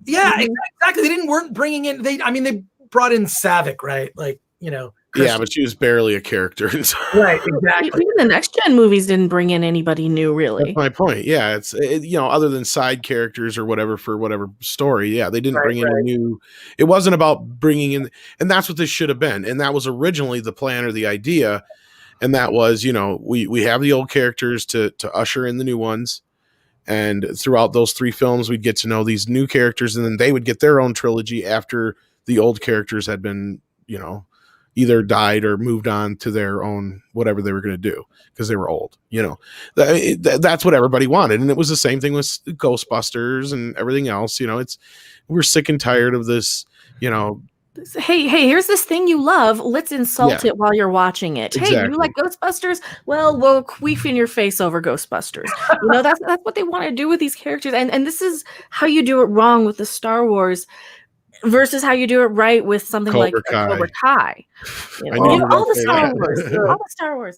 Yeah, exactly. Weren't bringing in, they brought in Savick, right? Like, you know, Christian. Yeah, but she was barely a character. Right, exactly. Even the next gen movies didn't bring in anybody new, really. That's my point. Yeah, you know, other than side characters or whatever for whatever story. Yeah, they didn't bring in a new. It wasn't about bringing in, and that's what this should have been. And that was originally the plan or the idea. And that was, you know, we have the old characters to usher in the new ones. And throughout those 3 films, we'd get to know these new characters, and then they would get their own trilogy after the old characters had been, you know, either died or moved on to their own whatever they were going to do because they were old. You know, that's what everybody wanted, and it was the same thing with Ghostbusters and everything else. You know, we're sick and tired of this. You know, hey, here's this thing you love. Let's insult it while you're watching it. Exactly. Hey, you like Ghostbusters? Well, we'll queef in your face over Ghostbusters. You know, that's what they want to do with these characters, and this is how you do it wrong with the Star Wars versus how you do it right with something like Cobra Kai. You know, all the Star Wars.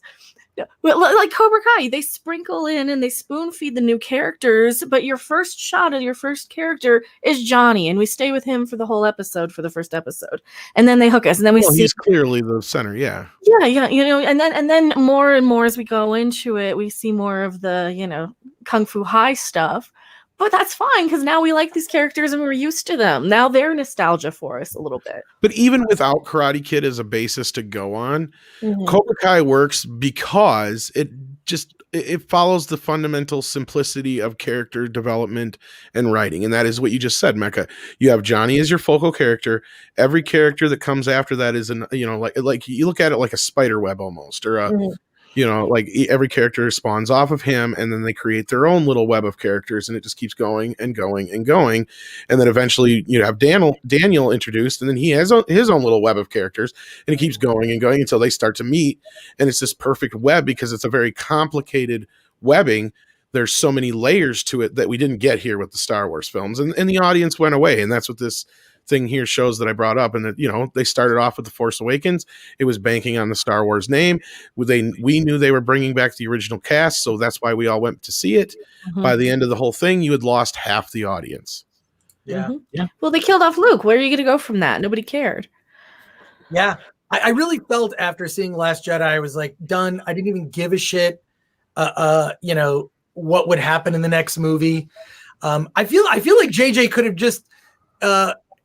Yeah. Well, like Cobra Kai, they sprinkle in and they spoon feed the new characters, but your first shot of your first character is Johnny, and we stay with him for the whole episode, for the first episode, and then they hook us, and then we see he's clearly the center, yeah, you know, and then more and more as we go into it, we see more of the, you know, Kung Fu High stuff. But that's fine because now we like these characters and we're used to them. Now they're nostalgia for us a little bit. But even without Karate Kid as a basis to go on, Cobra Kai works because it follows the fundamental simplicity of character development and writing. And that is what you just said, Mecca. You have Johnny as your focal character. Every character that comes after that is like you look at it like a spider web almost, or a you know, like every character spawns off of him, and then they create their own little web of characters, and it just keeps going and going and going. And then eventually you have Daniel introduced, and then he has his own little web of characters, and it keeps going and going until they start to meet. And it's this perfect web because it's a very complicated webbing. There's so many layers to it that we didn't get here with the Star Wars films, and the audience went away. And that's what this thing here shows that I brought up. And that, you know, they started off with The Force Awakens. It was banking on the Star Wars name. We knew they were bringing back the original cast, so that's why we all went to see it. By the end of the whole thing, you had lost half the audience. Yeah. Well, they killed off Luke. Where are you going to go from that? Nobody cared. Yeah. I really felt after seeing Last Jedi, I was like done. I didn't even give a shit, you know, what would happen in the next movie. I feel like JJ could have just,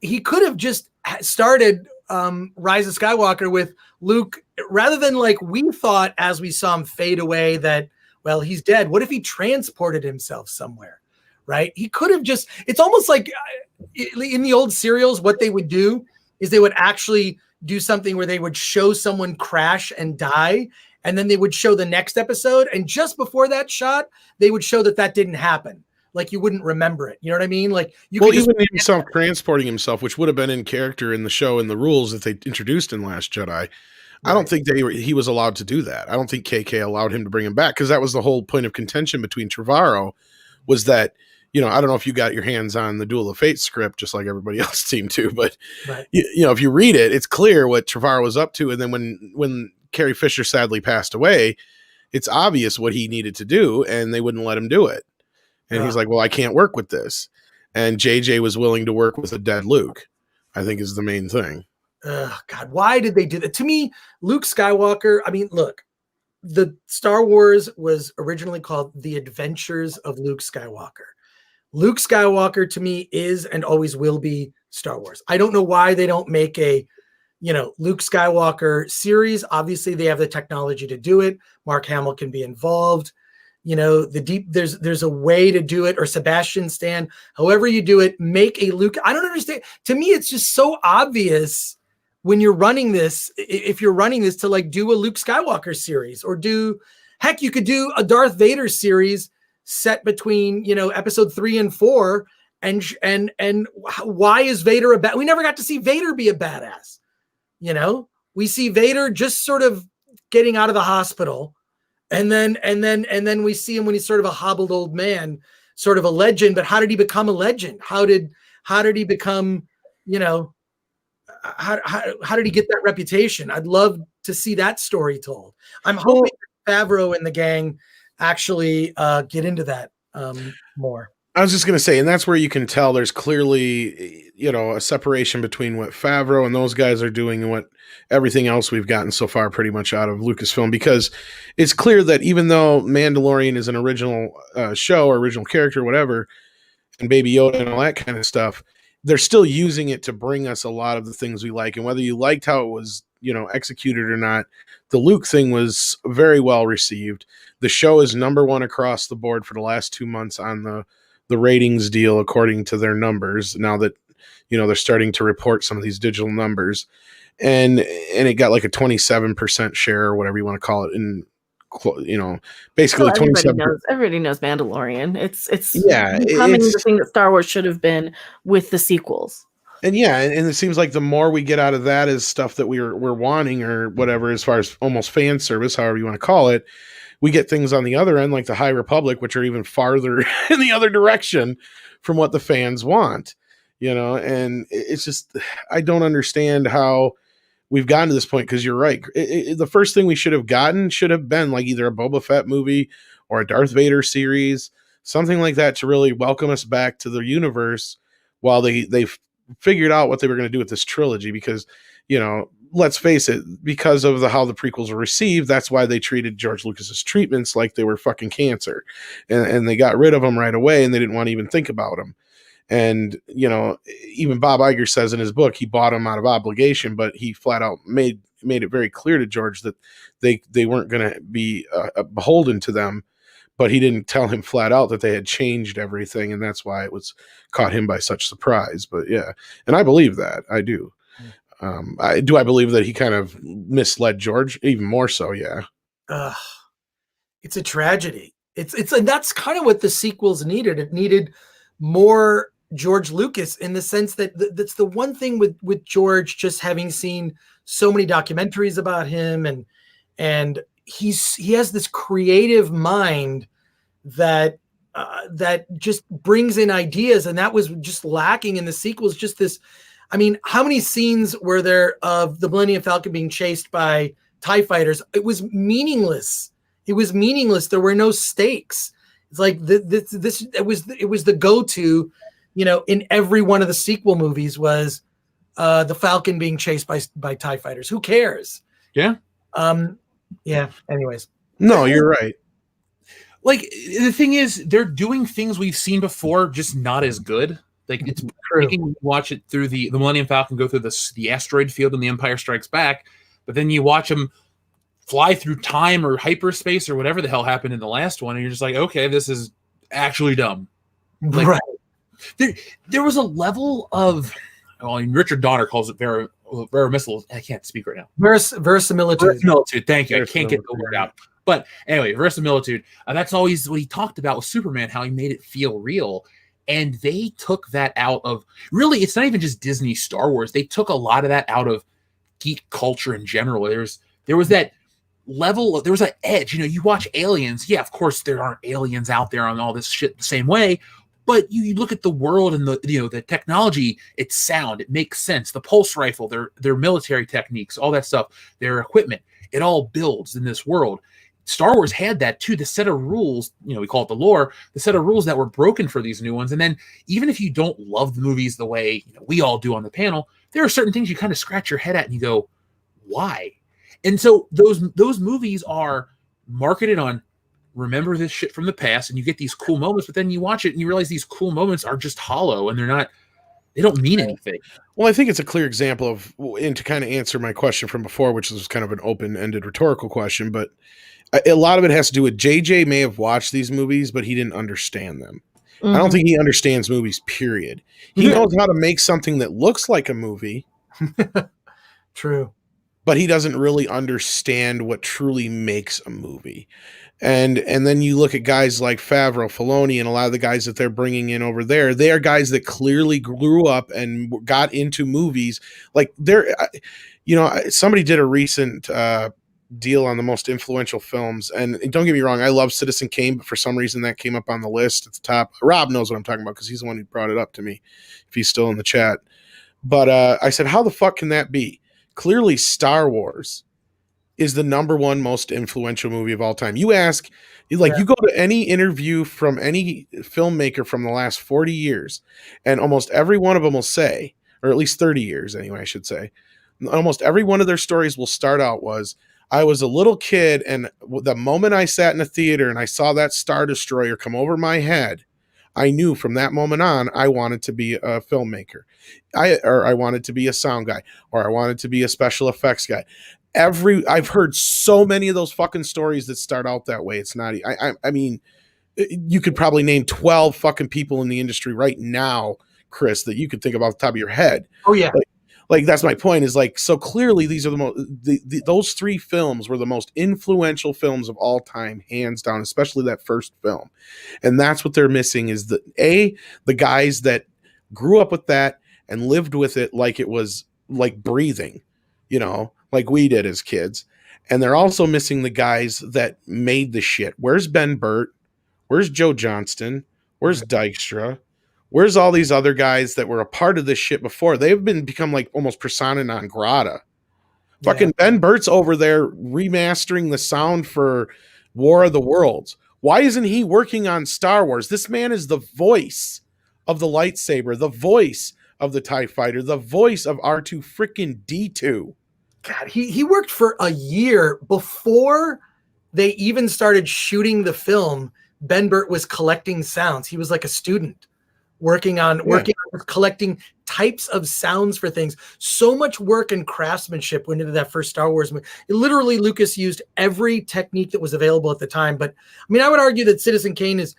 he could have just started Rise of Skywalker with Luke, rather than like we thought as we saw him fade away that, well, he's dead. What if he transported himself somewhere, right? He could have just, it's almost like in the old serials, what they would do is they would actually do something where they would show someone crash and die, and then they would show the next episode. And just before that shot, they would show that didn't happen. Like you wouldn't remember it. You know what I mean? Like even himself transporting himself, which would have been in character in the show and the rules that they introduced in Last Jedi. Right. I don't think he was allowed to do that. I don't think KK allowed him to bring him back, because that was the whole point of contention between Trevorrow, was that, you know, I don't know if you got your hands on the Duel of Fate script, just like everybody else seemed to, but you know, if you read it, it's clear what Trevorrow was up to. And then when Carrie Fisher sadly passed away, it's obvious what he needed to do, and they wouldn't let him do it. And he's like, well, I can't work with this. And JJ was willing to work with a dead Luke, I think, is the main thing. God, why did they do that? To me, Luke Skywalker, I mean, look, the Star Wars was originally called The Adventures of Luke Skywalker. Luke Skywalker, to me, is and always will be Star Wars. I don't know why they don't make a, you know, Luke Skywalker series. Obviously, they have the technology to do it. Mark Hamill can be involved. You know, there's a way to do it, or Sebastian Stan, however you do it, make a Luke. I don't understand. To me, it's just so obvious when you're running this, if you're running this, to like do a Luke Skywalker series, or heck, you could do a Darth Vader series set between, you know, episode 3 and 4, and why is Vader we never got to see Vader be a badass. You know, we see Vader just sort of getting out of the hospital, and then we see him when he's sort of a hobbled old man, sort of a legend. But how did he become a legend? How did he become, you know, how did he get that reputation? I'd love to see that story told. I'm hoping Favreau and the gang actually get into that more. I was just going to say, and that's where you can tell there's clearly, you know, a separation between what Favreau and those guys are doing and what everything else we've gotten so far pretty much out of Lucasfilm, because it's clear that even though Mandalorian is an original show or original character, whatever, and Baby Yoda and all that kind of stuff, they're still using it to bring us a lot of the things we like. And whether you liked how it was, you know, executed or not, the Luke thing was very well received. The show is #1 across the board for the last 2 months on the ratings deal, according to their numbers. Now that, you know, they're starting to report some of these digital numbers, and it got like a 27% share or whatever you want to call it. And, you know, basically 27%. Everybody knows Mandalorian. It's becoming the thing that Star Wars should have been with the sequels. And yeah, and it seems like the more we get out of that is stuff that we're wanting or whatever, as far as almost fan service, however you want to call it. We get things on the other end, like the High Republic, which are even farther in the other direction from what the fans want, you know. And it's just, I don't understand how we've gotten to this point, because you're right. The first thing we should have gotten should have been like either a Boba Fett movie or a Darth Vader series, something like that, to really welcome us back to the universe while they've figured out what they were going to do with this trilogy. Because, you know, let's face it, because of how the prequels were received, that's why they treated George Lucas's treatments like they were fucking cancer, and they got rid of them right away, and they didn't want to even think about them. And, you know, even Bob Iger says in his book, he bought them out of obligation, but he flat out made it very clear to George that they weren't going to be beholden to them. But he didn't tell him flat out that they had changed everything, and that's why it was caught him by such surprise. But yeah, and I believe that. I do. I believe that he kind of misled George even more so. Yeah. It's a tragedy. And that's kind of what the sequels needed. It needed more George Lucas, in the sense that that's the one thing with George, just having seen so many documentaries about him, and he has this creative mind that just brings in ideas, and that was just lacking in the sequels. Just this, I mean, how many scenes were there of the Millennium Falcon being chased by TIE fighters? It was meaningless. There were no stakes. It's like it was the go-to, you know, in every one of the sequel movies was the Falcon being chased by TIE fighters. Who cares? Yeah. Yeah. Anyways. No, you're right. Like, the thing is, they're doing things we've seen before, just not as good. Like, it's making you watch it through the Millennium Falcon go through the asteroid field in The Empire Strikes Back, but then you watch them fly through time or hyperspace or whatever the hell happened in the last one, and you're just like, okay, this is actually dumb. Like, right. There was a level of, well, I mean, Richard Donner calls it verisimilitude. I can't speak right now. Verisimilitude. Verisimilitude. Thank you. I can't get the word out. But anyway, verisimilitude. That's always what he talked about with Superman, how he made it feel real. And they took that out of, really, it's not even just Disney Star Wars. They took a lot of that out of geek culture in general. There was that level, there was an edge. You know, you watch Aliens. Yeah, of course, there aren't aliens out there on all this shit the same way. But you look at the world and the technology, it's sound, it makes sense. The pulse rifle, their military techniques, all that stuff, their equipment, it all builds in this world. Star Wars had that too, the set of rules, you know, we call it the lore, the set of rules that were broken for these new ones. And then even if you don't love the movies the way, you know, we all do on the panel, there are certain things you kind of scratch your head at and you go, why? And so those movies are marketed on, remember this shit from the past, and you get these cool moments, but then you watch it and you realize these cool moments are just hollow and they don't mean anything. Well, I think it's a clear example of, and to kind of answer my question from before, which was kind of an open-ended rhetorical question, but a lot of it has to do with JJ may have watched these movies, but he didn't understand them. I don't think he understands movies, period. He knows how to make something that looks like a movie. True. but he doesn't really understand what truly makes a movie. And then you look at guys like Favreau, Filoni, and a lot of the guys that they're bringing in over there. They are guys that clearly grew up and got into movies. Like somebody did a recent deal on the most influential films, and don't get me wrong, I love Citizen Kane, but for some reason that came up on the list at the top. Rob knows what I'm talking about because he's the one who brought it up to me, if he's still in the chat. But I said, how the fuck can that be? Clearly, Star Wars is the number one most influential movie of all time. You ask, you go to any interview from any filmmaker from the last 40 years, and almost every one of them will say, or at least 30 years anyway, I should say, almost every one of their stories will start out was, I was a little kid, and the moment I sat in a theater and I saw that Star Destroyer come over my head, I knew from that moment on I wanted to be a filmmaker. I wanted to be a sound guy, or I wanted to be a special effects guy. I've heard so many of those fucking stories that start out that way. It's not, I mean, you could probably name 12 fucking people in the industry right now, Chris, that you could think of off the top of your head. Oh yeah. Like that's my point, is like, so clearly these are the most, those three films were the most influential films of all time, hands down, especially that first film. And that's what they're missing, is the guys that grew up with that and lived with it like it was like breathing, like we did as kids. And they're also missing the guys that made the shit. Where's Ben Burt? Where's Joe Johnston? Where's Dykstra? Where's all these other guys that were a part of this shit before? They've become like almost persona non grata. Yeah. Fucking Ben Burt's over there remastering the sound for War of the Worlds. Why isn't he working on Star Wars? This man is the voice of the lightsaber, the voice of the TIE fighter, the voice of R2 freaking D2. God, he worked for a year before they even started shooting the film. Ben Burt was collecting sounds. He was like a student working on collecting types of sounds for things. So much work and craftsmanship went into that first Star Wars movie. Literally, Lucas used every technique that was available at the time. But I mean, I would argue that Citizen Kane is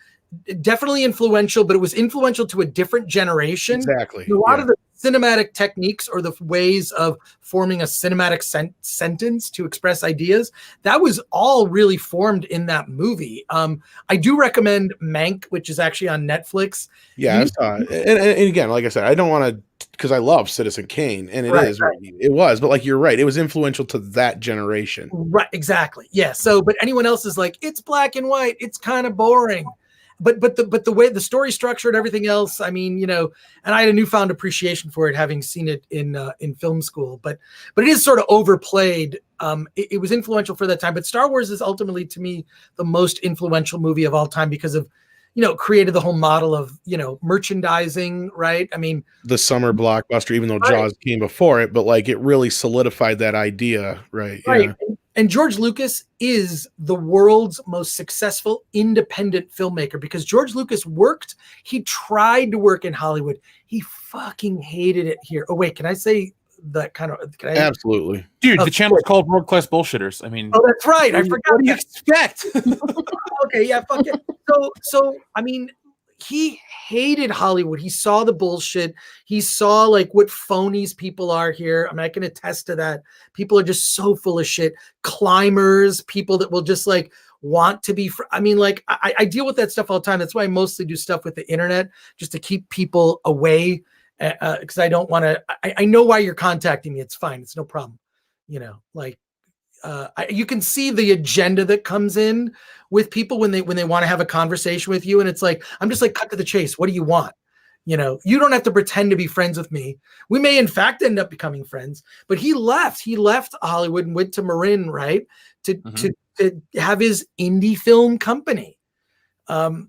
definitely influential, but it was influential to a different generation. Exactly. A lot of the cinematic techniques, or the ways of forming a cinematic sentence to express ideas, that was all really formed in that movie. I do recommend Mank, which is actually on Netflix. Yeah, I saw it. And again, like I said, I don't want to, because I love Citizen Kane, and it was, but like, you're right, it was influential to that generation. Right, exactly. Yeah. So, but anyone else is like, it's black and white, it's kind of boring. But the way the story structure and everything else, I mean, and I had a newfound appreciation for it, having seen it in film school. But it is sort of overplayed. It was influential for that time. But Star Wars is ultimately, to me, the most influential movie of all time because of, created the whole model of, merchandising, right? I mean, the summer blockbuster, even though Jaws came before it, but like it really solidified that idea, right? Right. Yeah. And George Lucas is the world's most successful independent filmmaker because George Lucas he tried to work in Hollywood. He fucking hated it here. Oh, wait, can I say that kind of? Absolutely. Dude, the channel's called World Class Bullshitters. I mean, oh, that's right. I forgot. What do you expect? Okay, yeah, fuck it. So, I mean, he hated Hollywood. He saw the bullshit. He saw like what phonies people are here. I mean, I can attest to that. People are just so full of shit. Climbers, people that will just like want to be. I mean, like I deal with that stuff all the time. That's why I mostly do stuff with the internet, just to keep people away. Because I don't want to. I know why you're contacting me. It's fine. It's no problem. You can see the agenda that comes in with people when they want to have a conversation with you, and it's like, I'm just like, cut to the chase. What do you want? You don't have to pretend to be friends with me. We may in fact end up becoming friends. But he left Hollywood and went to Marin, right, to have his indie film company. I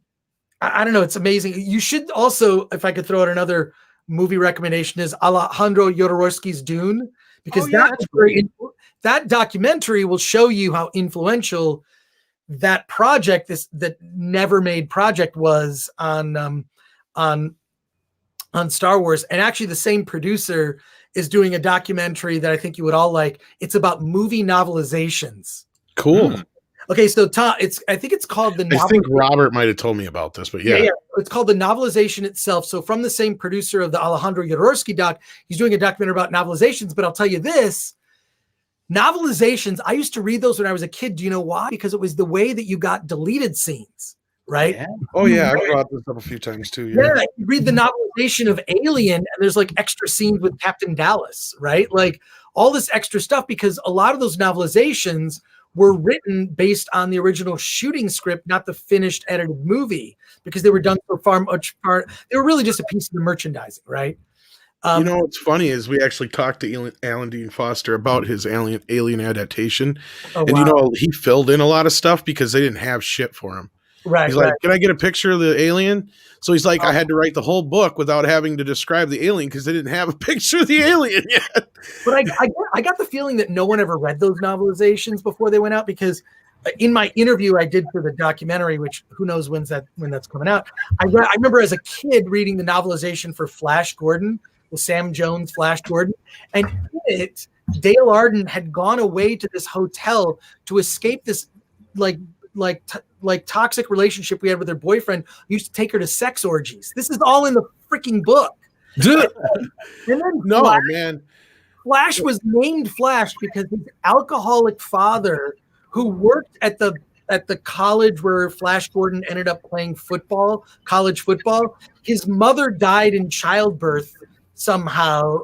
don't know. It's amazing. You should also, if I could throw out another movie recommendation, is Alejandro Jodorowsky's Dune, because that documentary will show you how influential that project, that never made project, was on Star Wars. And actually the same producer is doing a documentary that I think you would all like. It's about movie novelizations. Cool. Okay, so Tom, I think it's called the. I think Robert might have told me about this, but yeah. It's called the novelization itself. So from the same producer of the Alejandro Jodorowsky doc, he's doing a documentary about novelizations. But I'll tell you this: novelizations, I used to read those when I was a kid. Do you know why? Because it was the way that you got deleted scenes, right? Yeah. Oh yeah, I brought this up a few times too. Yeah. Yeah, you read the novelization of Alien, and there's like extra scenes with Captain Dallas, right? Like all this extra stuff, because a lot of those novelizations were written based on the original shooting script, not the finished edited movie, because they were done so far much part. They were really just a piece of the merchandising, right? You know what's funny is we actually talked to Alan Dean Foster about his Alien adaptation, and wow. you know he filled in a lot of stuff because they didn't have shit for him. Right. He's like, "Can I get a picture of the alien?" So he's like, "I had to write the whole book without having to describe the alien because they didn't have a picture of the alien yet." But I got the feeling that no one ever read those novelizations before they went out, because in my interview I did for the documentary, which who knows when that's coming out, I remember as a kid reading the novelization for Flash Gordon, the Sam Jones Flash Gordon, and in it, Dale Arden had gone away to this hotel to escape this like toxic relationship we had with her boyfriend who used to take her to sex orgies. This is all in the freaking book. Dude. And then No, man. Flash was named Flash because his alcoholic father, who worked at the college where Flash Gordon ended up playing football, college football, his mother died in childbirth somehow.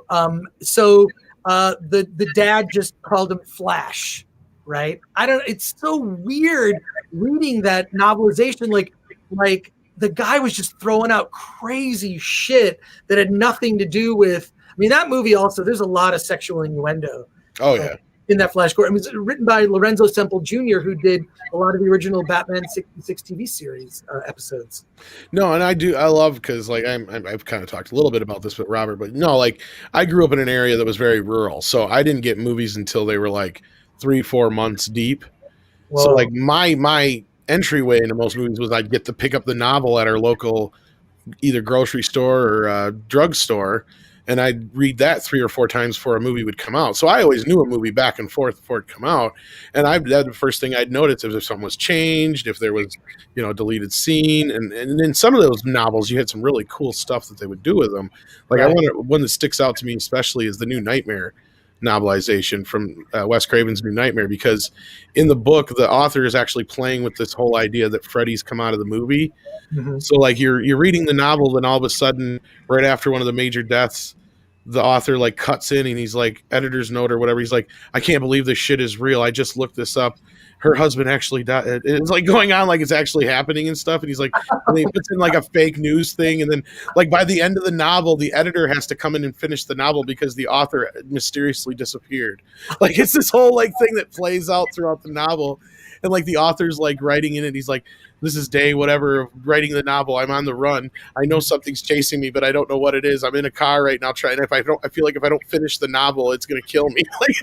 So the dad just called him Flash. Right. It's so weird reading that novelization. Like the guy was just throwing out crazy shit that had nothing to do with, I mean, that movie also, there's a lot of sexual innuendo. Oh yeah. In that Flash Gordon. It was written by Lorenzo Semple Jr., who did a lot of the original Batman 66 TV series episodes. No, and I love, because like I've kind of talked a little bit about this with Robert, but no, like I grew up in an area that was very rural, so I didn't get movies until they were like 3-4 months deep. Whoa. So like my entryway into most movies was I'd get to pick up the novel at our local either grocery store or drugstore, and I'd read that 3 or 4 times before a movie would come out. So I always knew a movie back and forth before it come out, and that the first thing I'd notice if something was changed, if there was a deleted scene, and in some of those novels you had some really cool stuff that they would do with them. Like right. One that sticks out to me especially is the New Nightmare novelization from Wes Craven's New Nightmare, because in the book the author is actually playing with this whole idea that Freddy's come out of the movie. Mm-hmm. So like you're reading the novel, then all of a sudden right after one of the major deaths the author like cuts in and he's like, editor's note or whatever, he's like, "I can't believe this shit is real. I just looked this up. Her husband actually died." It's like going on like it's actually happening and stuff. And he's like, and he puts in like a fake news thing. And then like by the end of the novel, the editor has to come in and finish the novel because the author mysteriously disappeared. Like it's this whole like thing that plays out throughout the novel. And like the author's like writing in it. He's like, "This is day whatever, writing the novel. I'm on the run. I know something's chasing me, but I don't know what it is. I'm in a car right now trying. I feel like if I don't finish the novel, it's gonna kill me." Like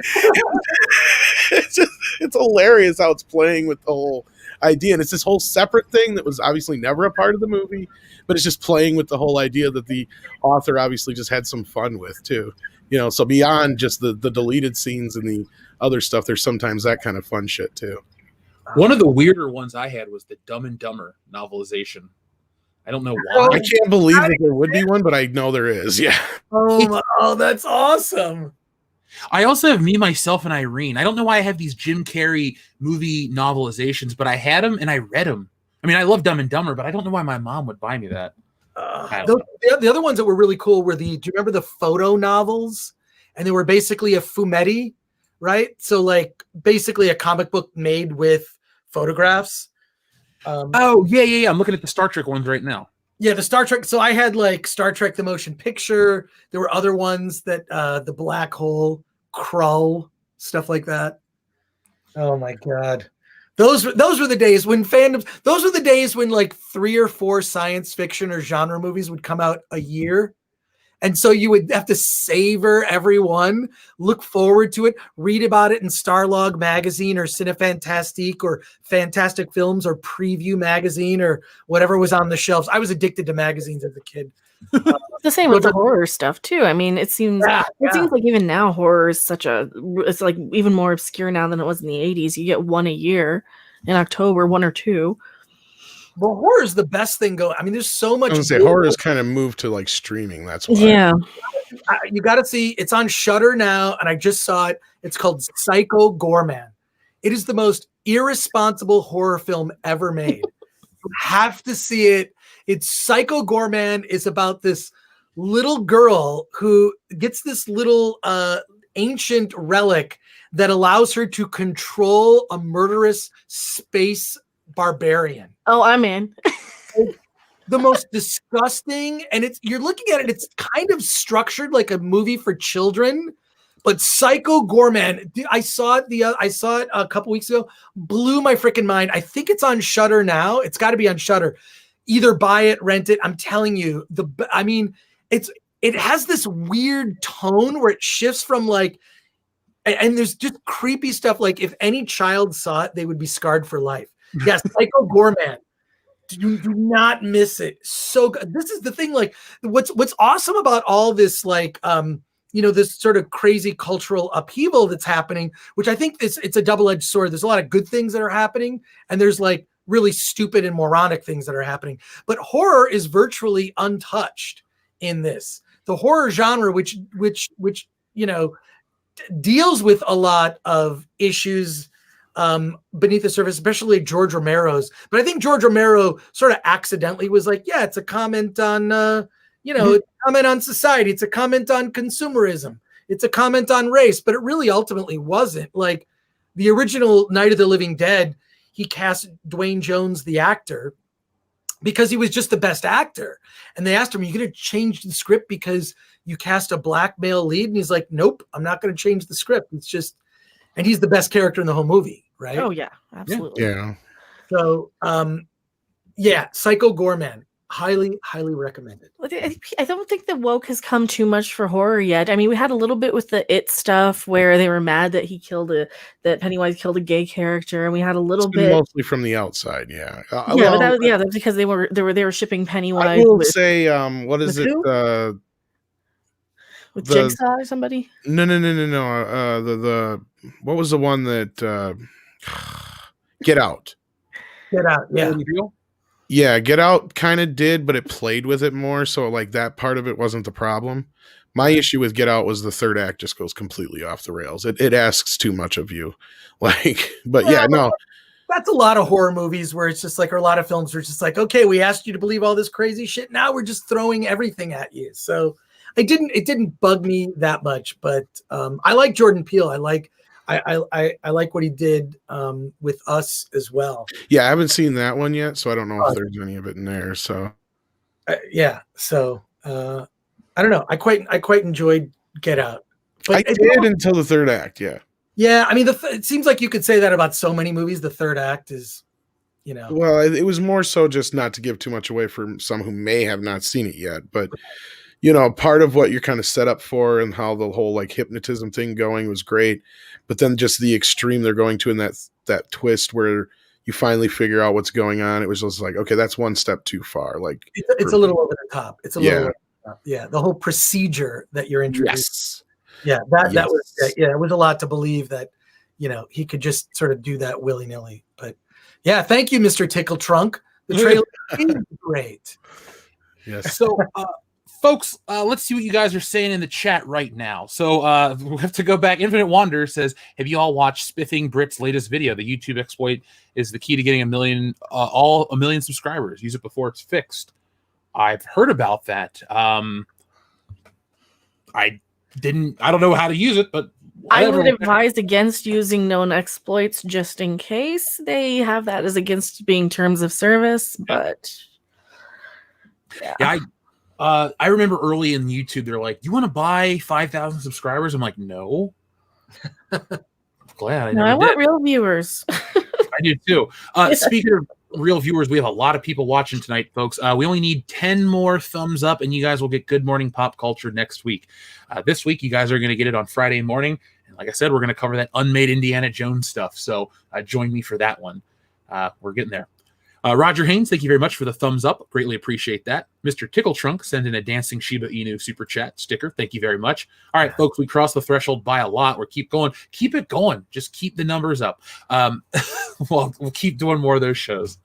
it's hilarious how it's playing with the whole idea, and it's this whole separate thing that was obviously never a part of the movie, but it's just playing with the whole idea that the author obviously just had some fun with too. So beyond just the deleted scenes and the other stuff, there's sometimes that kind of fun shit too. One of the weirder ones I had was the Dumb and Dumber novelization. I don't know why. I can't believe that there would be one, but I know there is. Yeah. Oh, that's awesome. I also have Me, Myself, and Irene. I don't know why I have these Jim Carrey movie novelizations, but I had them and I read them. I mean, I love Dumb and Dumber, but I don't know why my mom would buy me that. The other ones that were really cool were do you remember the photo novels? And they were basically a fumetti, right? So like basically a comic book made with photographs. Oh yeah. I'm looking at the Star Trek ones right now. Yeah, the Star Trek. So I had like Star Trek the Motion Picture. There were other ones that the Black Hole, Krull, stuff like that. Oh my god. Those were the days when fandoms, those were the days when like 3 or 4 science fiction or genre movies would come out a year. And so you would have to savor every one, look forward to it, read about it in Starlog magazine or Cinefantastique or Fantastic Films or Preview magazine or whatever was on the shelves. I was addicted to magazines as a kid. The same with the horror stuff too. I mean, it seems like even now horror is it's like even more obscure now than it was in the 80s. You get one a year in October, 1 or 2. Well, horror is the best thing going. I mean, there's so much. I was gonna say horror has kind of moved to like streaming. That's why. Yeah. You got to see. It's on Shudder now, and I just saw it. It's called Psycho Gorman. It is the most irresponsible horror film ever made. You have to see it. It's Psycho Gorman. It's about this little girl who gets this little ancient relic that allows her to control a murderous space barbarian. Oh, I'm in. The most disgusting, and you're looking at it, it's kind of structured like a movie for children, but Psycho Gorman, I saw it a couple weeks ago, blew my freaking mind. I think it's on Shudder now. It's got to be on Shudder. Either buy it, rent it. I'm telling you, it has this weird tone where it shifts from like, and there's just creepy stuff. Like if any child saw it, they would be scarred for life. Yes, Psycho Gorman. Do not miss it. So good. This is the thing. Like what's awesome about all this, like, this sort of crazy cultural upheaval that's happening, which I think it's a double-edged sword. There's a lot of good things that are happening, and there's like really stupid and moronic things that are happening. But horror is virtually untouched in this. The horror genre, which deals with a lot of issues beneath the surface, especially George Romero's. But I think George Romero sort of accidentally was like, yeah, it's a comment on, it's a comment on society. It's a comment on consumerism. It's a comment on race. But it really ultimately wasn't. Like the original Night of the Living Dead, he cast Dwayne Jones, the actor, because he was just the best actor. And they asked him, are you going to change the script because you cast a black male lead? And he's like, nope, I'm not going to change the script. It's just, and he's the best character in the whole movie. Right? Oh yeah, absolutely. Yeah. So, Psycho Gorman, highly recommended. I don't think the woke has come too much for horror yet. I mean, we had a little bit with the It stuff where they were mad that that Pennywise killed a gay character, and we had a little bit mostly from the outside. Yeah. That's because they were shipping Pennywise. I will say, what is it? Who? With Jigsaw or somebody? No. The what was the one that? Get Out. Get Out, yeah. Yeah, Get Out kind of did, but it played with it more. So like that part of it wasn't the problem. My issue with Get Out was the third act just goes completely off the rails. It asks too much of you. Like, but no. That's a lot of horror movies where it's just like, or a lot of films where it's just like, okay, we asked you to believe all this crazy shit. Now we're just throwing everything at you. So it didn't bug me that much, but I like Jordan Peele. I like what he did with Us as well. Yeah, I haven't seen that one yet, so I don't know if there's any of it in there. So, So I don't know. I quite enjoyed Get Out. But I did until the third act. Yeah. Yeah, I mean, it seems like you could say that about so many movies. The third act is, Well, it was more so just not to give too much away for some who may have not seen it yet, but. Part of what you're kind of set up for and how the whole like hypnotism thing going was great, but then just the extreme they're going to in that twist where you finally figure out what's going on. It was just like, okay, that's one step too far. Like it's a little over the top. It's a little over the top. Yeah. The whole procedure that you're introduced. Yes. Yeah. That was, it was a lot to believe that, he could just sort of do that willy nilly, but yeah. Thank you, Mr. Tickle Trunk. The trailer is great. Yes. So, folks, let's see what you guys are saying in the chat right now. So we have to go back. Infinite Wanderer says, have you all watched Spiffing Brit's latest video? The YouTube exploit is the key to getting a million subscribers. Use it before it's fixed. I've heard about that. I don't know how to use it, but I would advise against using known exploits just in case they have that as against being terms of service. But I remember early in YouTube, they're like, "You want to buy 5,000 subscribers?" I'm like, "No." Glad I want real viewers. I do too. Speaking of real viewers, we have a lot of people watching tonight, folks. We only need 10 more thumbs up, and you guys will get Good Morning Pop Culture next week. This week, you guys are going to get it on Friday morning, and like I said, we're going to cover that unmade Indiana Jones stuff. So join me for that one. We're getting there. Roger Haynes, thank you very much for the thumbs up. Greatly appreciate that. Mr. Tickle Trunk sent in a Dancing Shiba Inu super chat sticker. Thank you very much. All right, folks, we crossed the threshold by a lot. We'll keep going. Keep it going. Just keep the numbers up. We'll keep doing more of those shows.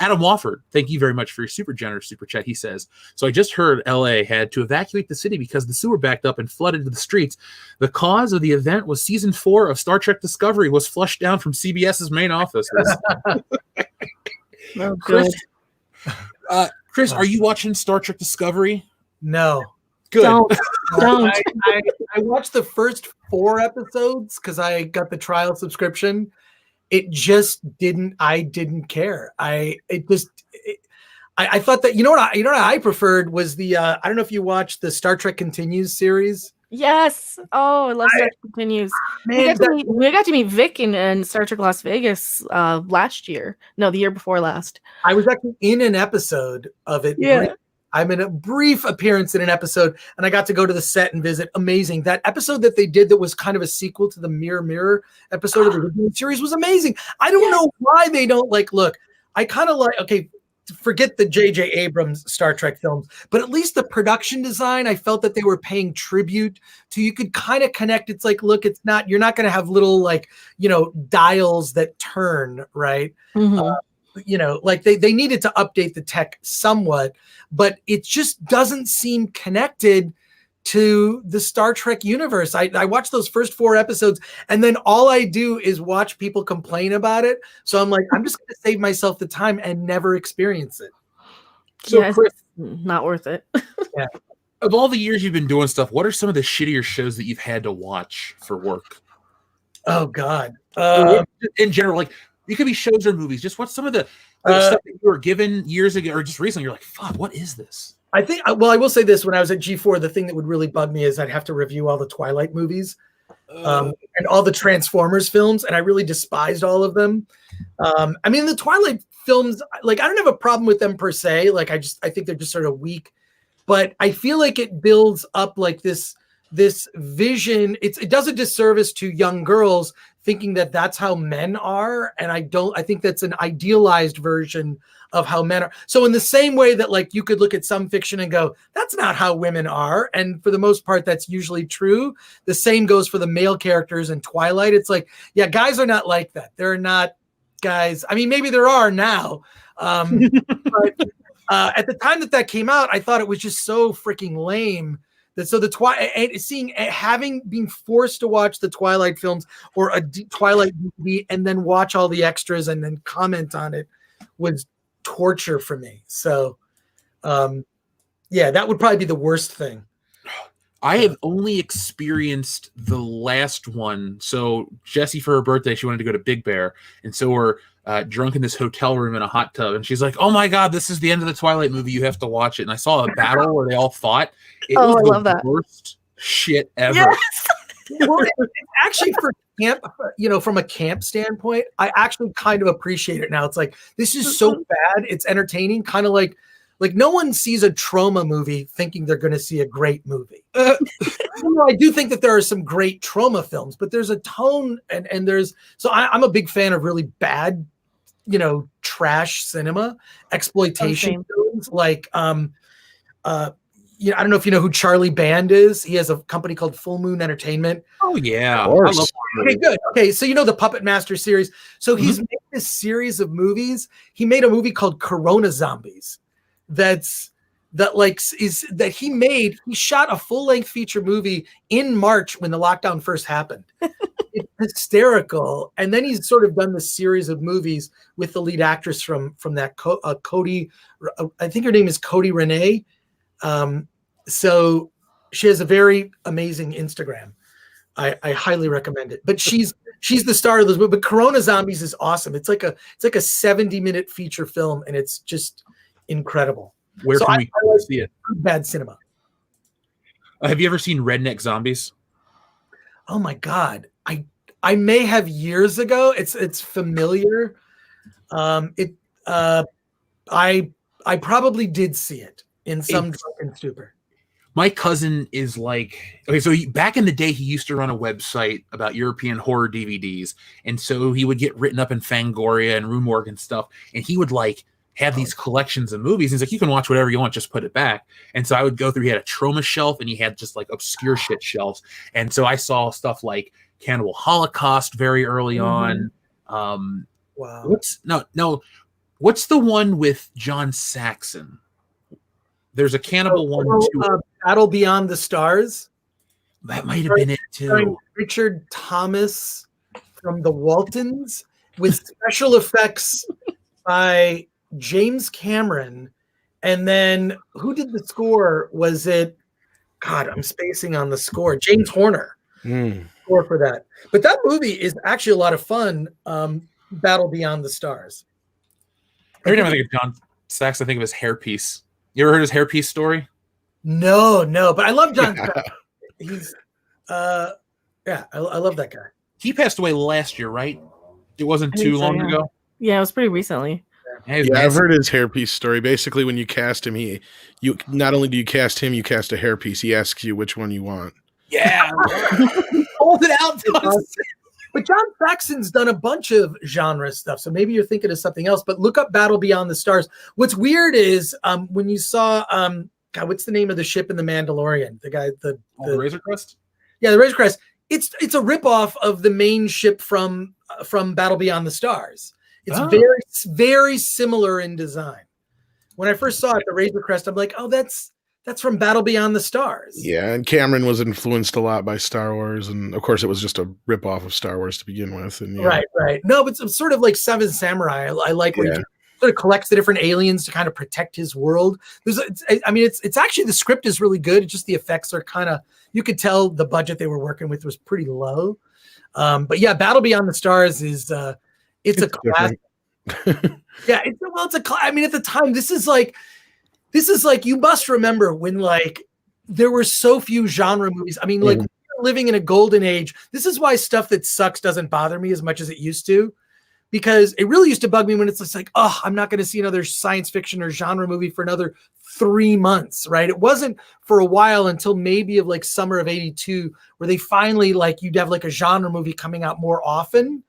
Adam Wofford, thank you very much for your super generous super chat. He says, so I just heard LA had to evacuate the city because the sewer backed up and flooded into the streets. The cause of the event was season 4 of Star Trek Discovery was flushed down from CBS's main offices. Oh, Chris, good. Chris, are you watching Star Trek Discovery? No. Good. Don't. I watched the first 4 episodes because I got the trial subscription. It just didn't. I didn't care. I thought that you know what I preferred was the I don't know if you watched the Star Trek Continues series. Yes. Oh, I love Star Trek Continues. Man, we got to meet Vic in Star Trek Las Vegas last year. No, the year before last. I was actually in an episode of it. Yeah. I'm in a brief appearance in an episode, and I got to go to the set and visit. Amazing. That episode that they did that was kind of a sequel to the Mirror episode of the original series was amazing. I don't know why they don't look, I kind of okay, forget the J.J. Abrams Star Trek films, but at least the production design, I felt that they were paying tribute to. You could kind of connect. It's like, look, you're not going to have little dials that turn, right? Mm-hmm. They needed to update the tech somewhat, but it just doesn't seem connected to the Star Trek universe. I watched those first 4 episodes, and then all I do is watch people complain about it. So I'm like, I'm just going to save myself the time and never experience it. So, Chris, not worth it. Yeah. Of all the years you've been doing stuff, what are some of the shittier shows that you've had to watch for work? Oh God. In general, it could be shows or movies. Just what's some of the stuff that you were given years ago or just recently? You're like, fuck, what is this? I think, I will say this. When I was at G4, the thing that would really bug me is I'd have to review all the Twilight movies and all the Transformers films, and I really despised all of them. I mean, the Twilight films, I don't have a problem with them per se. I think they're just sort of weak, but I feel like it builds up this vision. It does a disservice to young girls thinking that that's how men are. And I think that's an idealized version of how men are. So in the same way that you could look at some fiction and go, that's not how women are. And for the most part, that's usually true. The same goes for the male characters in Twilight. It's yeah, guys are not like that. They're not guys. I mean, maybe there are now. But at the time that came out, I thought it was just so freaking lame. So having been forced to watch the Twilight films or a Twilight movie and then watch all the extras and then comment on it was torture for me. So, that would probably be the worst thing. I have only experienced the last one. So Jessie, for her birthday, she wanted to go to Big Bear, and so we're drunk in this hotel room in a hot tub, and she's like, "Oh my god, this is the end of the Twilight movie. You have to watch it." And I saw a battle where they all fought. It was I love that. Worst shit ever. Yes. Well, actually, for camp, from a camp standpoint, I actually kind of appreciate it now. It's this is so bad, it's entertaining. Kind of like no one sees a trauma movie thinking they're going to see a great movie. I do think that there are some great trauma films, but there's a tone and there's. So I'm a big fan of really bad, trash cinema, exploitation films I don't know if you know who Charlie Band is. He has a company called Full Moon Entertainment. Oh yeah. Okay, good. Okay, so you know the Puppet Master series. So he's made this series of movies. He made a movie called Corona Zombies. He shot a full-length feature movie in March when the lockdown first happened. It's hysterical. And then he's sort of done this series of movies with the lead actress from that Cody. I think her name is Cody Renee. So she has a very amazing Instagram. I highly recommend it. But she's the star of this movie. But Corona Zombies is awesome. It's like a 70-minute feature film, and it's just incredible. Where can we see it? Bad cinema. Have you ever seen Redneck Zombies? Oh my God. I may have years ago. It's familiar. I probably did see it in some drunken stupor. My cousin is back in the day, he used to run a website about European horror DVDs. And so he would get written up in Fangoria and Rue Morgue and stuff. And he would have these collections of movies. He's like, you can watch whatever you want, just put it back. And so I would go through, he had a trauma shelf and he had just obscure shit shelves. And so I saw stuff like Cannibal Holocaust very early on. Wow. What's the one with John Saxon? There's a cannibal one too. Battle Beyond the Stars. That might have been it too. Richard Thomas from the Waltons with special effects by James Cameron. And then who did the score? Was it, God, I'm spacing on the score. James Horner score for that. But that movie is actually a lot of fun. Battle Beyond the Stars. Every time I think of John Saxon, I think of his hairpiece. You ever heard his hairpiece story? No, but I love John Saxon. He's, I love that guy. He passed away last year, right? It wasn't too long ago. Yeah, it was pretty recently. Yeah, I've heard his hairpiece story. Basically, when you cast him, you not only do you cast him, you cast a hairpiece. He asks you which one you want. Yeah, hold it out to us. But John Saxon's done a bunch of genre stuff, so maybe you're thinking of something else. But look up Battle Beyond the Stars. What's weird is when you saw God, what's the name of the ship in The Mandalorian? The guy, the Razor Crest. Yeah, the Razor Crest. It's a ripoff of the main ship from Battle Beyond the Stars. It's very, very similar in design. When I first saw it, the Razor Crest, I'm like, oh, that's from Battle Beyond the Stars. Yeah, and Cameron was influenced a lot by Star Wars, and of course, it was just a ripoff of Star Wars to begin with. And Right. No, but it's sort of like Seven Samurai. I like where he sort of collects the different aliens to kind of protect his world. It's actually, the script is really good. It's just the effects are kind of, you could tell the budget they were working with was pretty low. But yeah, Battle Beyond the Stars is it's a classic. Yeah, at the time, this is like you must remember when like there were so few genre movies. I mean, like we're living in a golden age. This is why stuff that sucks doesn't bother me as much as it used to, because it really used to bug me when it's just like, oh, I'm not going to see another science fiction or genre movie for another 3 months, right? It wasn't for a while until maybe of like summer of '82 where they finally, like, you'd have like a genre movie coming out more often,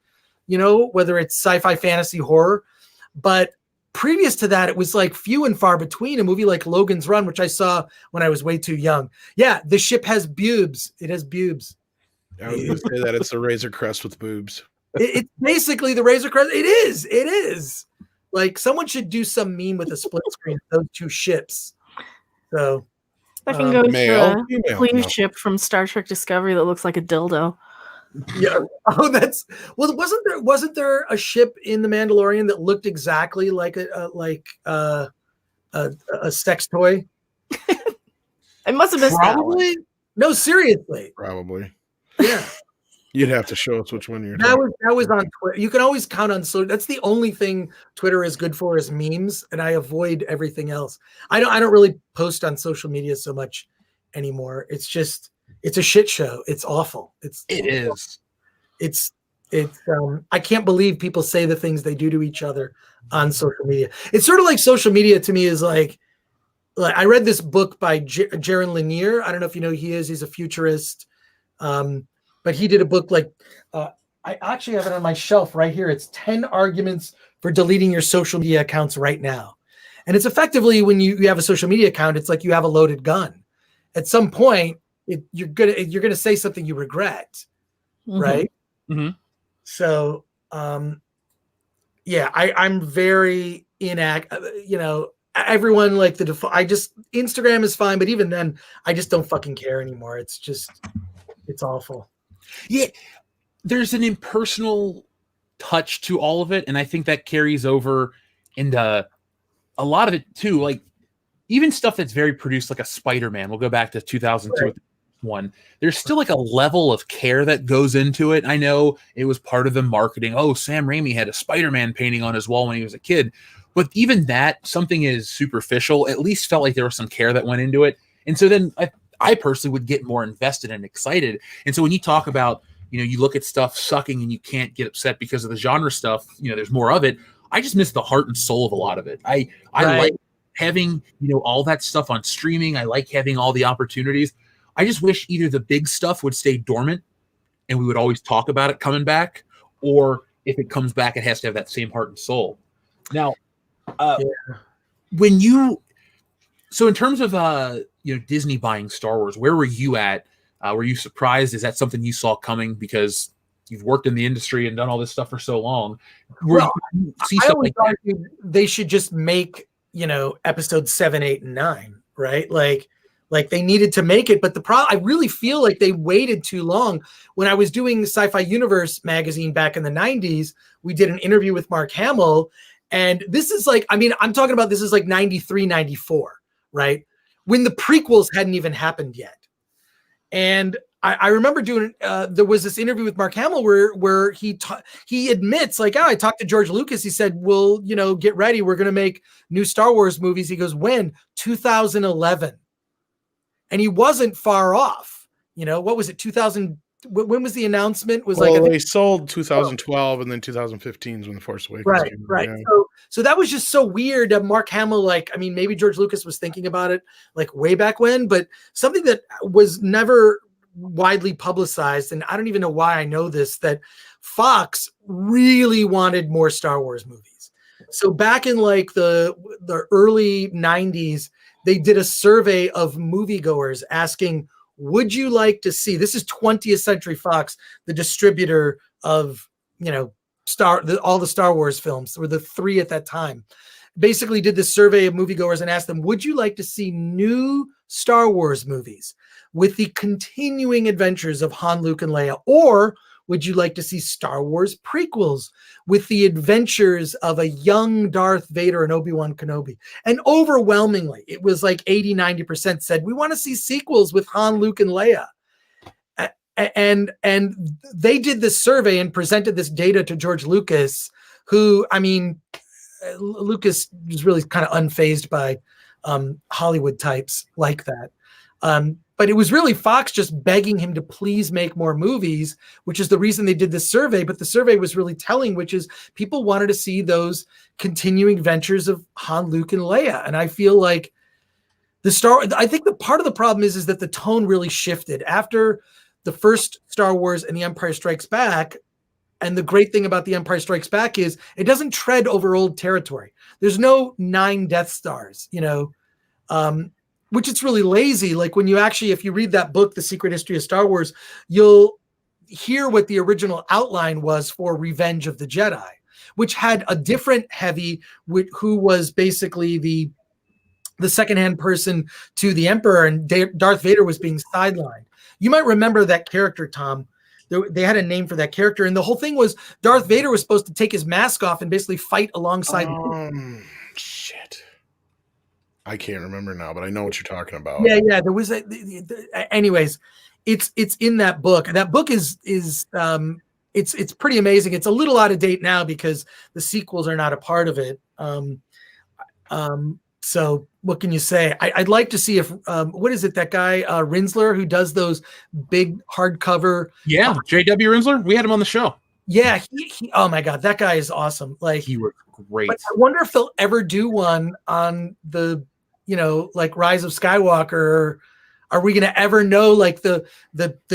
you know, whether it's sci-fi, fantasy, horror. But previous to that, it was like few and far between. A movie like Logan's Run, which I saw when I was way too young. Yeah, the ship has boobs. It has boobs. I was going to say that it's a Razor Crest with boobs. It's basically the Razor Crest. It is. Like, someone should do some meme with a split screen of those two ships. So I can go male, to a clean ship from Star Trek Discovery that looks like a dildo. Yeah. Oh, wasn't there a ship in The Mandalorian that looked exactly like a sex toy? I must have missed Probably. that one. No, seriously. Probably. Yeah. You'd have to show us which one you're That was on Twitter. You can always count on, so that's the only thing Twitter is good for, is memes, and I avoid everything else. I don't really post on social media so much anymore. It's just, it's a shit show. It's awful. It's I can't believe people say the things they do to each other on social media. It's sort of like social media to me is like I read this book by Jaron Lanier. I don't know if you know who he is. He's a futurist. But he did a book like, I actually have it on my shelf right here. It's 10 arguments for deleting your social media accounts right now. And it's effectively, when you have a social media account, it's like you have a loaded gun. At some point, you're gonna say something you regret, right? Mm-hmm. So, yeah, I'm very everyone like the default. Instagram is fine, but even then, I just don't fucking care anymore. It's awful. Yeah, there's an impersonal touch to all of it, and I think that carries over into a lot of it too. Like, even stuff that's very produced, like a Spider-Man. We'll go back to 2002 one. There's still like a level of care that goes into it. I know it was part of the marketing. Oh, Sam Raimi had a Spider-Man painting on his wall when he was a kid. But even that, something is superficial, at least felt like there was some care that went into it. And so then I personally would get more invested and excited. And so when you talk about, you look at stuff sucking and you can't get upset because of the genre stuff, there's more of it. I just miss the heart and soul of a lot of it. I like having, all that stuff on streaming. I like having all the opportunities. I just wish either the big stuff would stay dormant and we would always talk about it coming back, or if it comes back, it has to have that same heart and soul. Now, so in terms of, Disney buying Star Wars, where were you at? Were you surprised? Is that something you saw coming? Because you've worked in the industry and done all this stuff for so long. Well, You see I stuff always like that. argued they should just make, episodes 7, 8, and 9, right? Like they needed to make it, but I really feel like they waited too long. When I was doing Sci-Fi Universe magazine back in the 90s, we did an interview with Mark Hamill, and this is like, I'm talking about, this is like 93, 94, right? When the prequels hadn't even happened yet. And I remember doing, there was this interview with Mark Hamill where he admits, like, I talked to George Lucas. He said, well, get ready. We're going to make new Star Wars movies. He goes, when? 2011. And he wasn't far off. What was it? 2000. When was the announcement? They sold 2012, and then 2015 is when The Force Awakens right, came out. right. Yeah. So that was just so weird. Mark Hamill, maybe George Lucas was thinking about it like way back when, but something that was never widely publicized, and I don't even know why I know this, that Fox really wanted more Star Wars movies. So back in like the early 90s, they did a survey of moviegoers asking, would you like to see, this is 20th Century Fox, the distributor of, all the Star Wars films. There were the 3 at that time. Basically did this survey of moviegoers and asked them, would you like to see new Star Wars movies with the continuing adventures of Han, Luke, and Leia? Or would you like to see Star Wars prequels with the adventures of a young Darth Vader and Obi-Wan Kenobi? And overwhelmingly, it was like 80-90% said, we want to see sequels with Han, Luke, and Leia. And they did this survey and presented this data to George Lucas, who, Lucas was really kind of unfazed by Hollywood types like that. But it was really Fox just begging him to please make more movies, which is the reason they did this survey. But the survey was really telling, which is people wanted to see those continuing ventures of Han, Luke, and Leia. And I feel like I think the part of the problem is that the tone really shifted after the first Star Wars and The Empire Strikes Back. And the great thing about The Empire Strikes Back is it doesn't tread over old territory. There's no 9 Death Stars, which it's really lazy. Like when you actually, if you read that book, The Secret History of Star Wars, you'll hear what the original outline was for Revenge of the Jedi, which had a different heavy, who was basically the secondhand person to the Emperor, and Darth Vader was being sidelined. You might remember that character, Tom. They had a name for that character, and the whole thing was Darth Vader was supposed to take his mask off and basically fight alongside. Shit. I can't remember now, but I know what you're talking about. Yeah. There was anyways, it's in that book. And that book is it's pretty amazing. It's a little out of date now because the sequels are not a part of it. So what can you say? I'd like to see if what is it, that guy Rinsler, who does those big hardcover? Yeah, J.W. Rinsler. We had him on the show. Yeah, he oh my God, that guy is awesome. Like, he was great. But I wonder if they'll ever do one on the, like Rise of Skywalker. Are we going to ever know like the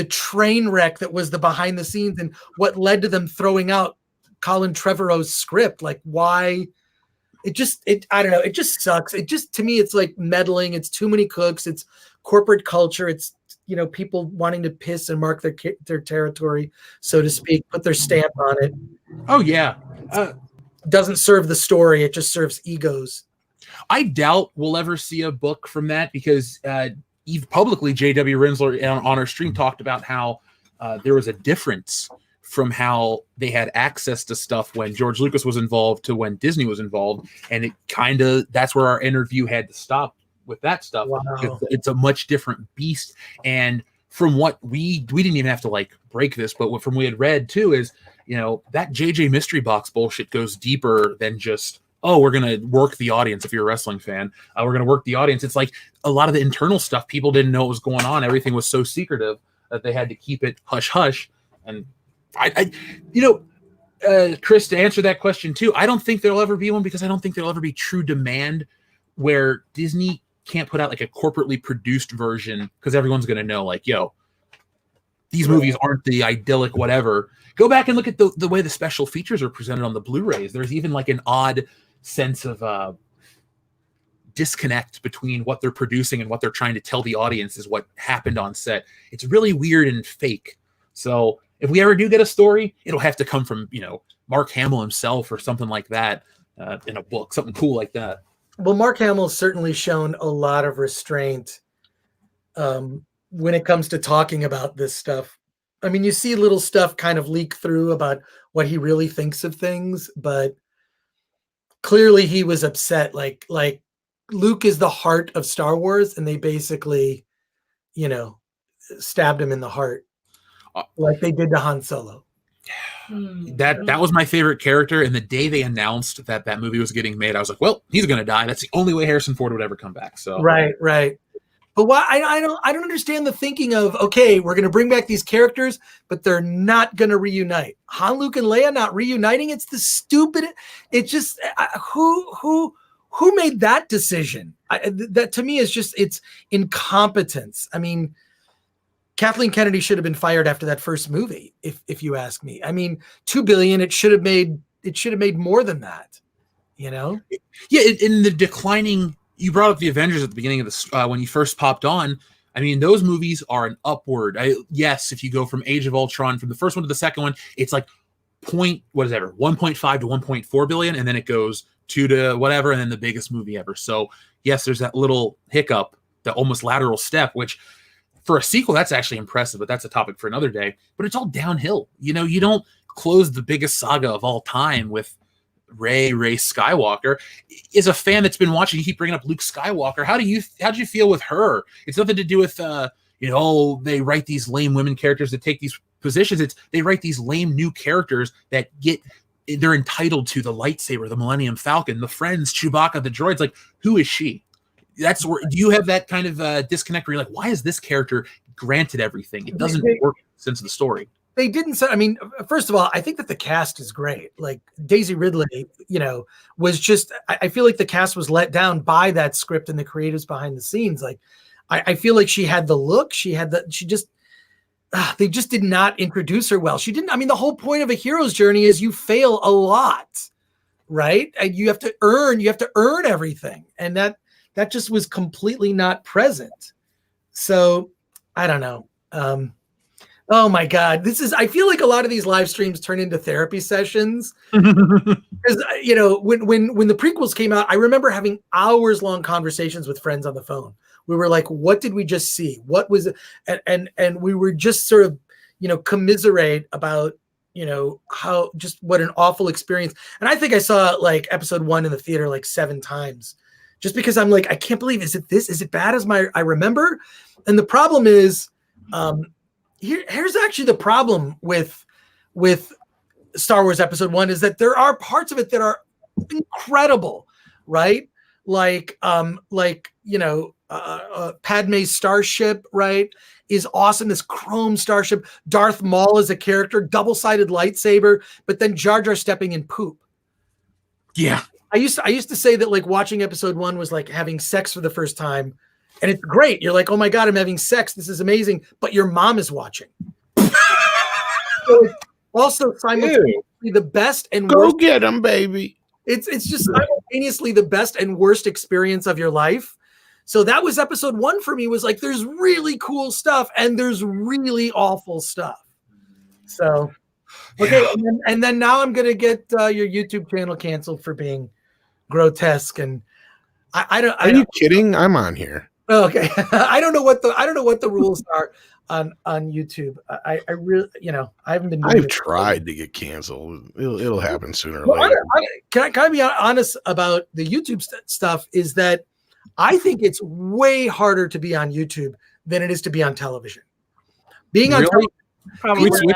train wreck that was the behind the scenes and what led to them throwing out Colin Trevorrow's script? Like, why? I don't know. It just sucks. To me, it's like meddling. It's too many cooks. It's corporate culture. It's, people wanting to piss and mark their territory, so to speak, put their stamp on it. Oh yeah. Doesn't serve the story. It just serves egos. I doubt we'll ever see a book from that because Eve publicly, J.W. Rinsler on our stream talked about how there was a difference from how they had access to stuff when George Lucas was involved to when Disney was involved. And it that's where our interview had to stop with that stuff. Wow. It's a much different beast. And from what we didn't even have to like break this, but from what we had read too is, that JJ Mystery Box bullshit goes deeper than just, oh, we're going to work the audience. If you're a wrestling fan, we're going to work the audience. It's like a lot of the internal stuff. People didn't know what was going on. Everything was so secretive that they had to keep it hush hush. And Chris, to answer that question too, I don't think there'll ever be one because I don't think there'll ever be true demand where Disney can't put out like a corporately produced version because everyone's going to know like, yo, these movies aren't the idyllic whatever. Go back and look at the way the special features are presented on the Blu-rays. There's even like an odd sense of disconnect between what they're producing and what they're trying to tell the audience is what happened on set. It's really weird and fake. So if we ever do get a story, it'll have to come from, Mark Hamill himself or something like that, in a book, something cool like that. Well, Mark Hamill's certainly shown a lot of restraint when it comes to talking about this stuff. I mean, you see little stuff kind of leak through about what he really thinks of things, but clearly he was upset. Like Luke is the heart of Star Wars, and they basically, stabbed him in the heart like they did to Han Solo. That was my favorite character, and the day they announced that movie was getting made, I was like, well, he's gonna die. That's the only way Harrison Ford would ever come back. So right. But why I don't understand the thinking of, okay, we're gonna bring back these characters, but they're not gonna reunite. Han, Luke, and Leia not reuniting. It's the stupid. It's just who made that decision? That to me is just, it's incompetence. I mean, Kathleen Kennedy should have been fired after that first movie, if you ask me. I mean, $2 billion, it should have made more than that, Yeah, in the declining, you brought up the Avengers at the beginning of this when you first popped on. I mean, those movies are an upward. Yes, if you go from Age of Ultron, from the first one to the second one, it's like 1.5 to 1.4 billion, and then it goes 2 to whatever, and then the biggest movie ever. So yes, there's that little hiccup, the almost lateral step, which for a sequel, that's actually impressive, but that's a topic for another day. But it's all downhill. You don't close the biggest saga of all time with Rey Skywalker. As a fan that's been watching, you keep bringing up Luke Skywalker. How'd you feel with her? It's nothing to do with they write these lame women characters that take these positions. They write these lame new characters that they're entitled to the lightsaber, the Millennium Falcon, the friends, Chewbacca, the droids. Like, who is she? That's where, do you have that kind of disconnect where you're like, why is this character granted everything? It doesn't work since the story. They didn't say, I mean, first of all, I think that the cast is great. Like Daisy Ridley, was just, I feel like the cast was let down by that script and the creatives behind the scenes. Like, I feel like she had the look, they just did not introduce her well. The whole point of a hero's journey is you fail a lot, right? And you have to earn everything. And that just was completely not present. So I don't know. Oh my God. I feel like a lot of these live streams turn into therapy sessions. Because, when the prequels came out, I remember having hours long conversations with friends on the phone. We were like, what did we just see? What was it? And we were just sort of, commiserate about, what an awful experience. And I think I saw like episode 1 in the theater like 7 times. Just because I'm like, I can't believe, is it bad as I remember? And the problem is, here's actually the problem with Star Wars Episode 1 is that there are parts of it that are incredible, right? Like Padme's starship, right, is awesome. This chrome starship. Darth Maul is a character, double-sided lightsaber, but then Jar Jar stepping in poop. Yeah. I used to say that like watching Episode 1 was like having sex for the first time, and it's great. You're like, oh my God, I'm having sex. This is amazing. But your mom is watching. So it's also simultaneously the best and worst. Go get him, baby. It's just simultaneously the best and worst experience of your life. So that was Episode 1 for me, was like, there's really cool stuff and there's really awful stuff. So, okay. Yeah. And then now I'm going to get your YouTube channel canceled for being grotesque. And I don't. Are you kidding? I'm on here. Okay. I don't know what the rules are on YouTube. I really, I haven't been. I've tried to get canceled. It'll happen sooner or later. Can I be honest about the YouTube stuff? Is that I think it's way harder to be on YouTube than it is to be on television. Being on television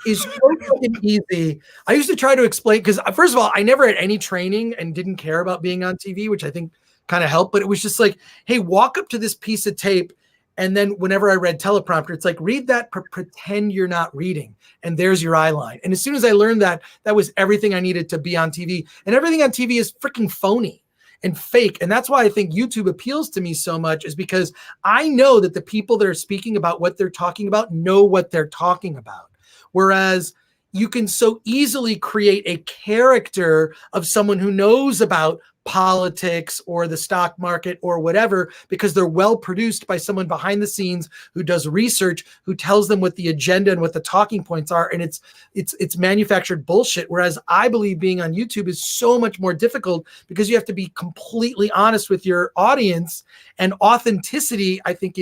is so fucking easy. I used to try to explain, because first of all, I never had any training and didn't care about being on TV, which I think kind of helped. But it was just like, hey, walk up to this piece of tape. And then whenever I read teleprompter, it's like, read that, pretend you're not reading. And there's your eye line. And as soon as I learned that, that was everything I needed to be on TV. And everything on TV is freaking phony and fake. And that's why I think YouTube appeals to me so much, is because I know that the people that are speaking about what they're talking about know what they're talking about. Whereas you can so easily create a character of someone who knows about politics or the stock market or whatever, because they're well produced by someone behind the scenes who does research, who tells them what the agenda and what the talking points are, and it's manufactured bullshit. Whereas I believe being on YouTube is so much more difficult because you have to be completely honest with your audience, and authenticity, I think,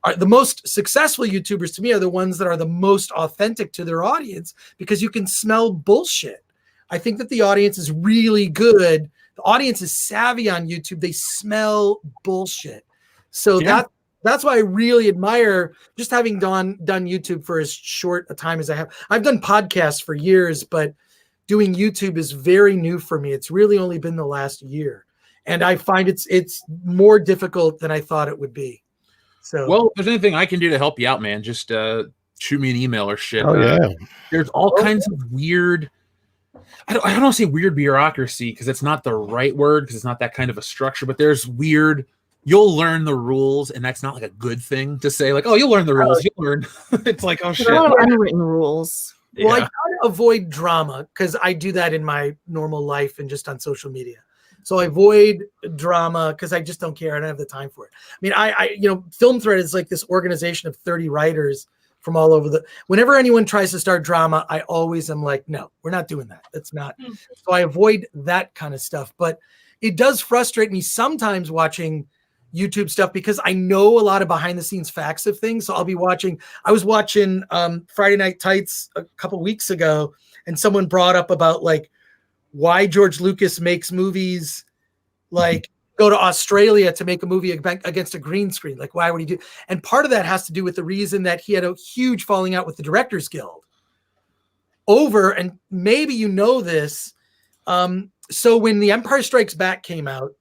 are the most successful YouTubers to me are the ones that are the most authentic to their audience, because you can smell bullshit. I think that the audience is really good. The audience is savvy on YouTube. They smell bullshit. So that's why I really admire just having done YouTube for as short a time as I have. I've done podcasts for years, but doing YouTube is very new for me. It's really only been the last year. And I find it's more difficult than I thought it would be. So, well, if there's anything I can do to help you out, man, just shoot me an email or shit. Oh, yeah. There's all kinds of weird, I don't want to say weird bureaucracy because it's not the right word, because it's not that kind of a structure, but there's weird, you'll learn the rules, and that's not like a good thing to say, like, oh, you'll learn the rules, you'll learn. It's like, oh, shit. There are a lot of unwritten rules. Well, I try to avoid drama because I do that in my normal life and just on social media. So I avoid drama because I just don't care. I don't have the time for it. I mean, I Film Thread is like this organization of 30 writers from all over whenever anyone tries to start drama, I always am like, no, we're not doing that. That's not. So I avoid that kind of stuff. But it does frustrate me sometimes watching YouTube stuff because I know a lot of behind the scenes facts of things. So I was watching Friday Night Tights a couple weeks ago, and someone brought up about like why George Lucas makes movies like go to Australia to make a movie against a green screen. Like, why would he do? And part of that has to do with the reason that he had a huge falling out with the Directors Guild over, and maybe you know this. So when The Empire Strikes Back came out,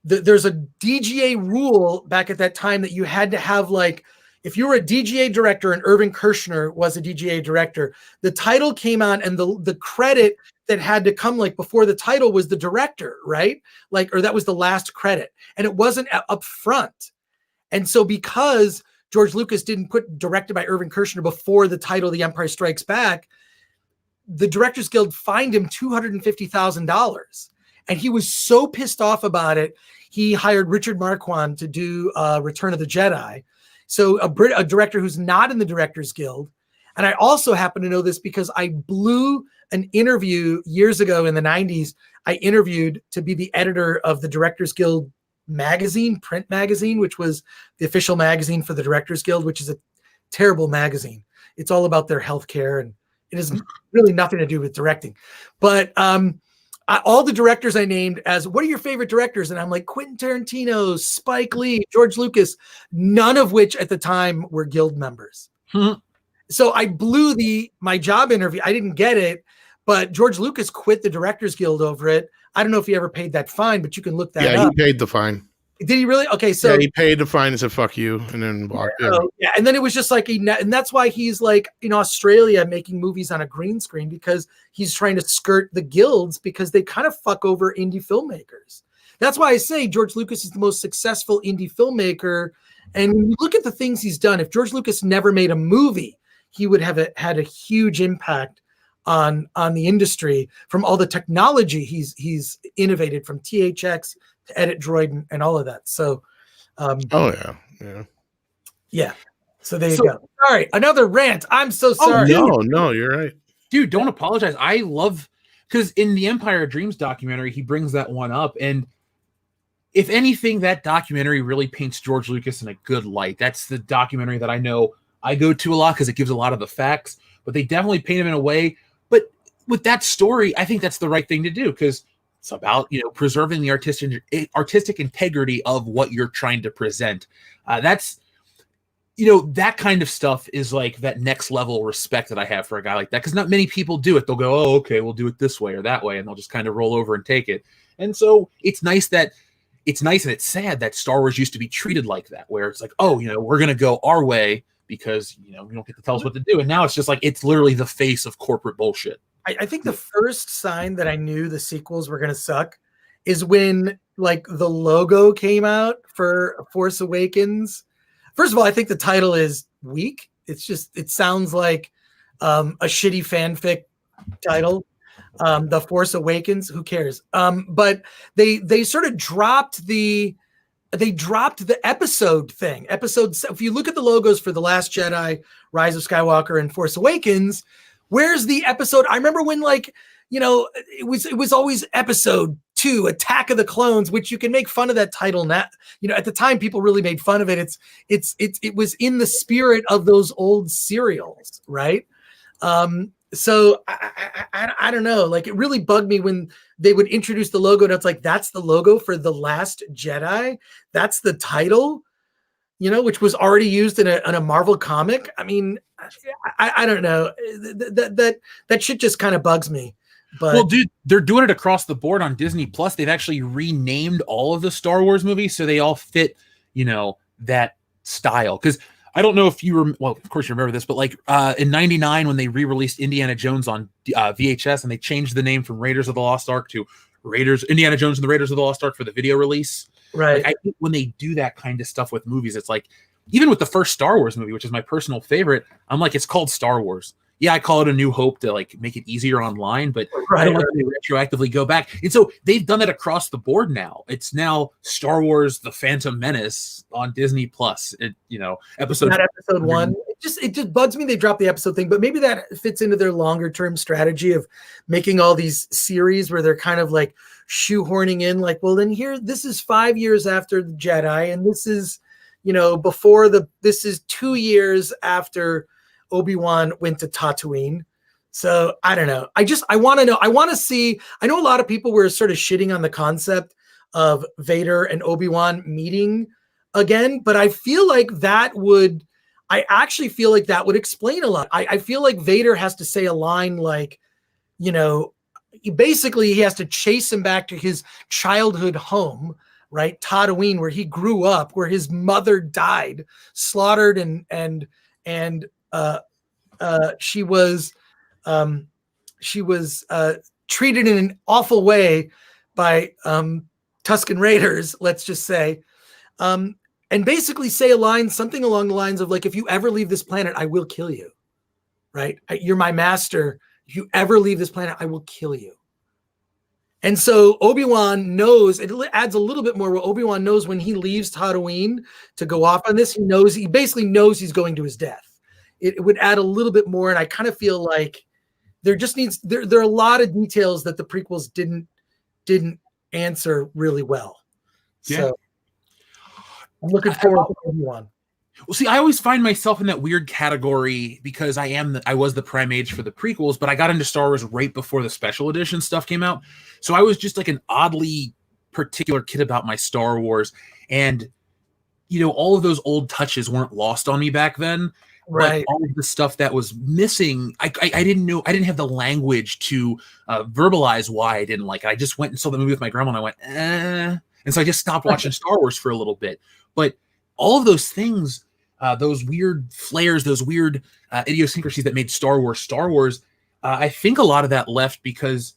there's a DGA rule back at that time that you had to have, like, if you were a DGA director and Irving Kershner was a DGA director, the title came on and the credit that had to come like before the title was the director, right? Like, or that was the last credit, and it wasn't up front. And so because George Lucas didn't put directed by Irving Kershner before the title The Empire Strikes Back, the Directors Guild fined him $250,000. And he was so pissed off about it, he hired Richard Marquand to do Return of the Jedi. So a director who's not in the Directors Guild. And I also happen to know this because I blew an interview years ago in the 90s. I interviewed to be the editor of the Directors Guild magazine, print magazine, which was the official magazine for the Directors Guild, which is a terrible magazine. It's all about their healthcare, and it has really nothing to do with directing. But all the directors I named as, what are your favorite directors? And I'm like, Quentin Tarantino, Spike Lee, George Lucas, none of which at the time were guild members. So I blew my job interview. I didn't get it, but George Lucas quit the Directors Guild over it. I don't know if he ever paid that fine, but you can look that up. Yeah, he paid the fine. Did he really? Okay, so yeah, he paid the fine and said "fuck you," and then walked. Yeah, and then it was just like and that's why he's like in Australia making movies on a green screen, because he's trying to skirt the guilds because they kind of fuck over indie filmmakers. That's why I say George Lucas is the most successful indie filmmaker. And when you look at the things he's done, if George Lucas never made a movie, he would have had a huge impact on the industry from all the technology he's innovated, from THX to Edit Droid and all of that. So, yeah. So there you go. Sorry, another rant. I'm so sorry. No, you're right, dude. Don't apologize. I love, because in the Empire of Dreams documentary, he brings that one up, and if anything, that documentary really paints George Lucas in a good light. That's the documentary that I know I go to a lot because it gives a lot of the facts, but they definitely paint him in a way. But with that story, I think that's the right thing to do, because it's about, preserving the artistic integrity of what you're trying to present. That's, that kind of stuff is like that next level respect that I have for a guy like that, because not many people do it. They'll go, oh, okay, we'll do it this way or that way, and they'll just kind of roll over and take it. And so it's nice and it's sad that Star Wars used to be treated like that, where it's like, oh, we're going to go our way because, you don't get to tell us what to do. And now it's just like, it's literally the face of corporate bullshit. I think the first sign that I knew the sequels were going to suck is when like the logo came out for Force Awakens. First of all, I think the title is weak. It sounds like a shitty fanfic title. The Force Awakens, who cares? But they sort of dropped the episode thing. If you look at the logos for The Last Jedi, Rise of Skywalker, and Force Awakens, where's the episode? I remember when, like, you know, it was always episode 2, Attack of the Clones, which you can make fun of that title now. You know, at the time people really made fun of it. It was in the spirit of those old serials, right? So I don't know. Like, it really bugged me when they would introduce the logo and it's like, that's the logo for The Last Jedi. That's the title, you know, which was already used in a Marvel comic. I mean, I don't know. That shit just kind of bugs me. But well, dude, they're doing it across the board on Disney Plus. They've actually renamed all of the Star Wars movies so they all fit, you know, that style. Because I don't know if you well, of course you remember this, but like in '99 when they re-released Indiana Jones on VHS and they changed the name from Raiders of the Lost Ark to Indiana Jones and the Raiders of the Lost Ark for the video release. right. Like, I think when they do that kind of stuff with movies, it's like, even with the first Star Wars movie, which is my personal favorite, I'm like, it's called Star Wars. Yeah, I call it A New Hope to like make it easier online, but I don't like to retroactively go back. And so they've done that across the board now. It's now Star Wars: The Phantom Menace on Disney Plus. You know, episode 1. It just bugs me they dropped the episode thing, but maybe that fits into their longer term strategy of making all these series where they're kind of like shoehorning in, like, well, then this is 5 years after the Jedi, and this is, you know, this is 2 years after Obi-Wan went to Tatooine. So I don't know. I want to know. I want to see. I know a lot of people were sort of shitting on the concept of Vader and Obi-Wan meeting again, but I feel like I actually feel like that would explain a lot. I feel like Vader has to say a line like, you know, basically he has to chase him back to his childhood home, right? Tatooine, where he grew up, where his mother died, slaughtered, and she was treated in an awful way by Tusken Raiders, let's just say, and basically say a line, something along the lines of like, if you ever leave this planet, I will kill you, right? You're my master. If you ever leave this planet, I will kill you. And so Obi-Wan knows, it adds a little bit more where Obi-Wan knows when he leaves Tatooine to go off on this, he basically knows he's going to his death. It would add a little bit more. And I kind of feel like there are a lot of details that the prequels didn't answer really well. Yeah. So I'm looking forward to Obi-Wan. Well, see, I always find myself in that weird category because I was the prime age for the prequels, but I got into Star Wars right before the special edition stuff came out. So I was just like an oddly particular kid about my Star Wars. And, you know, all of those old touches weren't lost on me back then. Right. But all of the stuff that was missing, I didn't know. I didn't have the language to verbalize why I didn't like it. I just went and saw the movie with my grandma and I went, And so I just stopped watching Star Wars for a little bit. But all of those things, those weird flares, those weird idiosyncrasies that made Star Wars, I think a lot of that left because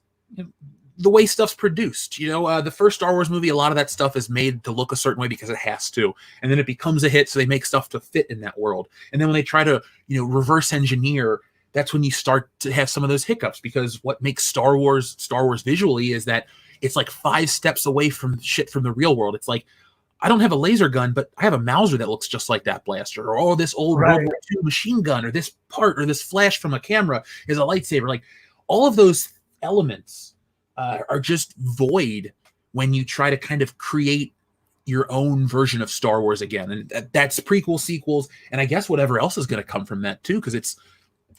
the way stuff's produced. You know, the first Star Wars movie, a lot of that stuff is made to look a certain way because it has to. And then it becomes a hit, so they make stuff to fit in that world. And then when they try to, you know, reverse engineer, that's when you start to have some of those hiccups, because what makes Star Wars visually is that it's like 5 steps away from shit from the real world. It's like, I don't have a laser gun, but I have a Mauser that looks just like that blaster, or oh, this old World War II machine gun, or this part, or this flash from a camera is a lightsaber. Like, all of those elements are just void when you try to kind of create your own version of Star Wars again. And that's prequel, sequels, and I guess whatever else is going to come from that too, because it's,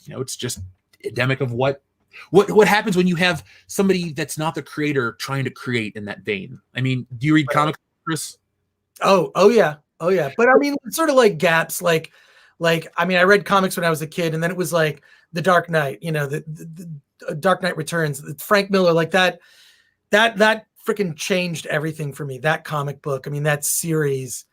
you know, it's just endemic of what happens when you have somebody that's not the creator trying to create in that vein. I mean, do you read comics, Chris? Oh yeah. But I mean, it's sort of like gaps. Like I mean, I read comics when I was a kid, and then it was like The Dark Knight. You know, the Dark Knight Returns. Frank Miller, like that freaking changed everything for me. That comic book. I mean, that series,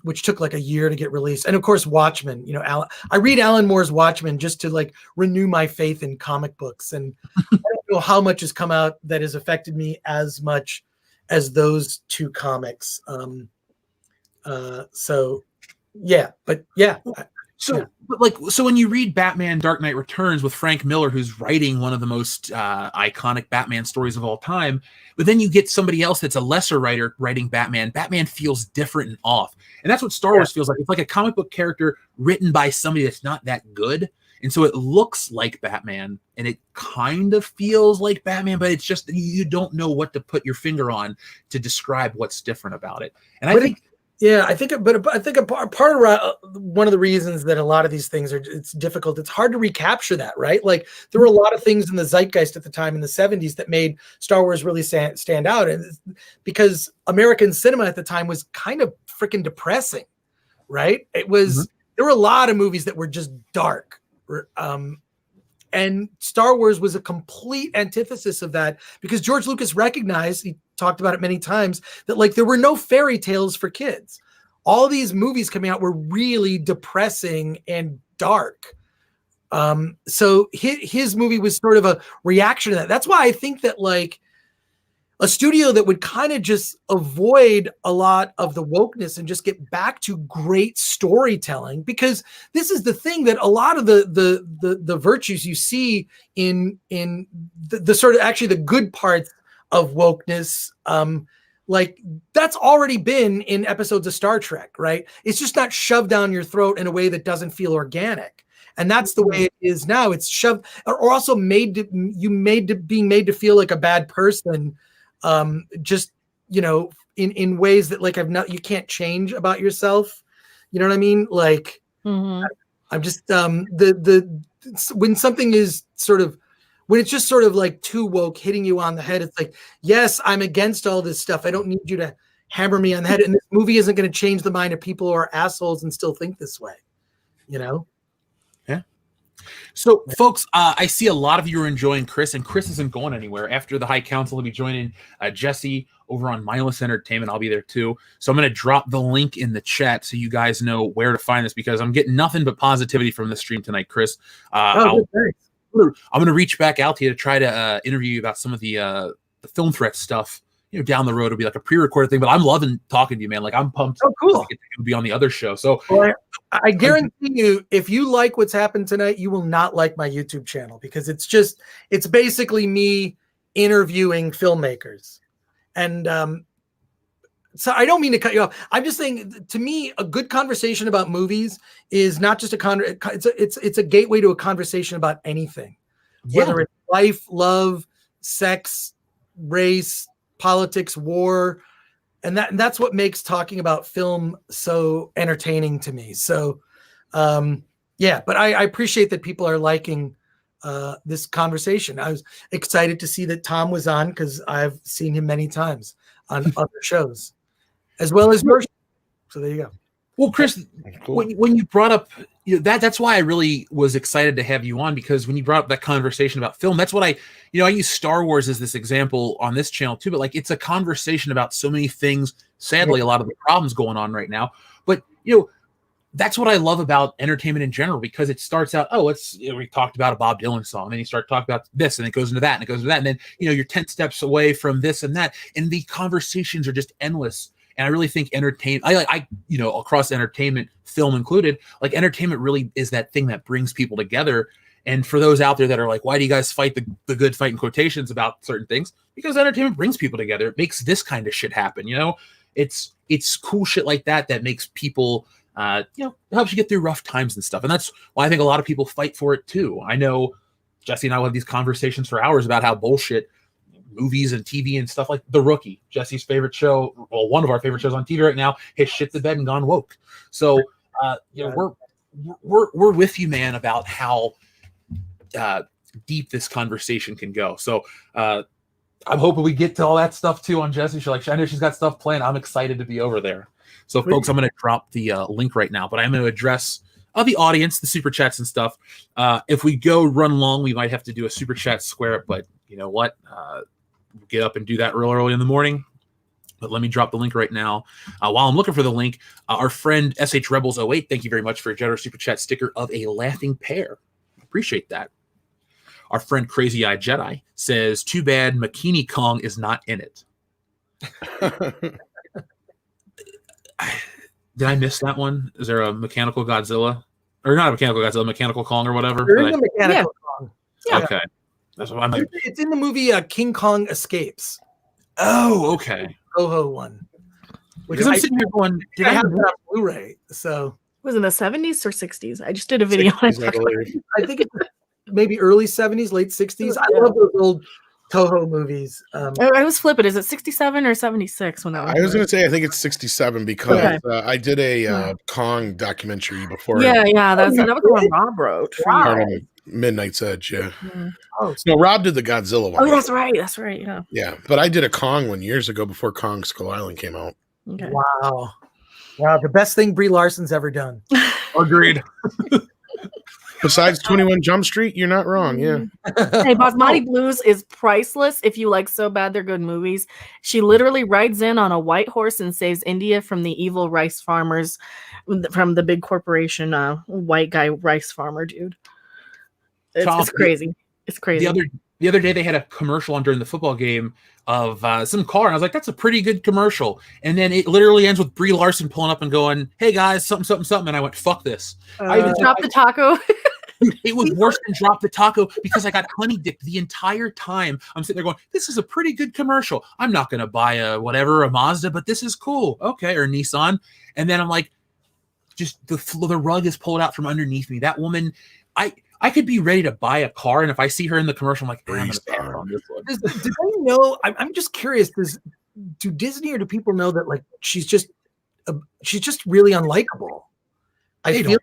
which took like a year to get released, and of course, Watchmen. You know, I read Alan Moore's Watchmen just to like renew my faith in comic books, and I don't know how much has come out that has affected me as much as those two comics. So yeah, but yeah. So, Yeah. but like, so when you read Batman Dark Knight Returns with Frank Miller, who's writing one of the most iconic Batman stories of all time, but then you get somebody else that's a lesser writer writing Batman, Batman feels different and off. And that's what Star Wars feels like. It's like a comic book character written by somebody that's not that good. And so it looks like Batman and it kind of feels like Batman, but it's just, you don't know what to put your finger on to describe what's different about it. And I think, yeah, I think, but I think a part of one of the reasons that a lot of these things are, it's difficult. It's hard to recapture that, right? Like there were a lot of things in the zeitgeist at the time in the 70s that made Star Wars really stand out, and because American cinema at the time was kind of freaking depressing, right? It was there were a lot of movies that were just dark, and Star Wars was a complete antithesis of that because George Lucas recognized, he talked about it many times, that like there were no fairy tales for kids. All these movies coming out were really depressing and dark. So his movie was sort of a reaction to that. That's why I think that like a studio that would kind of just avoid a lot of the wokeness and just get back to great storytelling, because this is the thing that a lot of the virtues you see in the sort of actually the good parts of wokeness, like that's already been in episodes of Star Trek, right? It's just not shoved down your throat in a way that doesn't feel organic. And that's the way it is now. It's shoved, or also being made to feel like a bad person, just, you know, in ways that like you can't change about yourself. You know what I mean? Like, I'm just, when something is sort of, when it's just sort of like too woke, hitting you on the head, it's like, yes, I'm against all this stuff. I don't need you to hammer me on the head. And this movie isn't going to change the mind of people who are assholes and still think this way, you know? yeah. So, folks, I see a lot of you are enjoying Chris, and Chris isn't going anywhere. After the High Council, he'll be joining Jesse over on Mindless Entertainment. I'll be there too. So I'm going to drop the link in the chat so you guys know where to find this, because I'm getting nothing but positivity from the stream tonight, Chris. I'm going to reach back out to you to try to interview you about some of the film threat stuff. You know, down the road, it'll be like a pre-recorded thing, but I'm loving talking to you, man. Like, I'm pumped. Oh, cool. To get to be on the other show. So, well, I guarantee you, if you like what's happened tonight, you will not like my YouTube channel, because it's basically me interviewing filmmakers. And so I don't mean to cut you off. I'm just saying, to me, a good conversation about movies is not just it's a gateway to a conversation about anything, whether it's life, love, sex, race, politics, war, and that's what makes talking about film so entertaining to me. So, but I appreciate that people are liking this conversation. I was excited to see that Tom was on, because I've seen him many times on other shows, as well as yours. So there you go. Well, Chris, Cool. when you brought up that's why I really was excited to have you on, because when you brought up that conversation about film, that's what I use Star Wars as this example on this channel too, but like it's a conversation about so many things, sadly, a lot of the problems going on right now. But that's what I love about entertainment in general, because it starts out, we talked about a Bob Dylan song, and then you start talking about this, and it goes into that, and it goes into that, and then you're 10 steps away from this and that, and the conversations are just endless. And I really think across entertainment, film included, like entertainment really is that thing that brings people together. And for those out there that are like, why do you guys fight the good fight in quotations about certain things? Because entertainment brings people together. It makes this kind of shit happen. It's cool shit like that makes people, helps you get through rough times and stuff. And that's why I think a lot of people fight for it too. I know Jesse and I will have these conversations for hours about how bullshit movies and TV and stuff like The Rookie, Jesse's favorite show, well, one of our favorite shows on TV right now, has shit the bed and gone woke. So, we're with you, man, about how deep this conversation can go. So, I'm hoping we get to all that stuff too on Jesse. I know she's got stuff planned. I'm excited to be over there. So, folks, I'm going to drop the link right now, but I'm going to address the audience, the super chats and stuff. If we go run long, we might have to do a super chat square, but you know what? We'll get up and do that real early in the morning. But let me drop the link right now. While I'm looking for the link, our friend SH Rebels 08, thank you very much for a generous super chat sticker of a laughing pear. Appreciate that. Our friend Crazy Eye Jedi says, too bad Makini Kong is not in it. Did I miss that one? Is there a Mechanical Godzilla? or not a mechanical Godzilla, mechanical Kong or whatever. There is a mechanical Kong. Yeah. Okay, that's what I'm like. It's in the movie King Kong Escapes. Oh, okay. Toho one. Because I'm sitting here going, did I I have have? it on Blu-ray? So Was it in the 70s or 60s? I just did a video on 60s, I it. believe. I think it's maybe early 70s, late 60s. I Yeah. love those old Toho movies. I was flipping. Is it 67 or 76 when that I was going to say I think it's 67 because Okay. I did a Kong documentary before. Yeah, that was you the one Rob wrote. For Wow. Part you. of Midnight's Edge, yeah. Yeah. Oh, No, Rob did the Godzilla one. Oh, that's right. That's right. Yeah. Yeah, but I did a Kong one years ago before Kong Skull Island came out. Okay. wow. Wow. The best thing Brie Larson's ever done. Agreed. Besides 21 Jump Street, you're not wrong. Yeah. Hey, Basmati Blues is priceless if you like So Bad They're Good movies. She literally rides in on a white horse and saves India from the evil rice farmers, from the big corporation, white guy rice farmer dude. It's crazy. It's crazy. The other day they had a commercial on during the football game of some car, and I was like, "That's a pretty good commercial." And then it literally ends with Brie Larson pulling up and going, "Hey guys, something, something, something," and I went, "Fuck this." I even Drop the taco. It was worse than Drop the Taco because I got honey dipped the entire time. I'm sitting there going, "This is a pretty good commercial. I'm not going to buy a Mazda, but this is cool." Okay, or Nissan. And then I'm like, just the rug is pulled out from underneath me. That woman, I could be ready to buy a car, and if I see her in the commercial, I'm like, I'm going to pay her on this one. Do they know? I'm just curious. Do Disney or do people know that like she's just really unlikable? I feel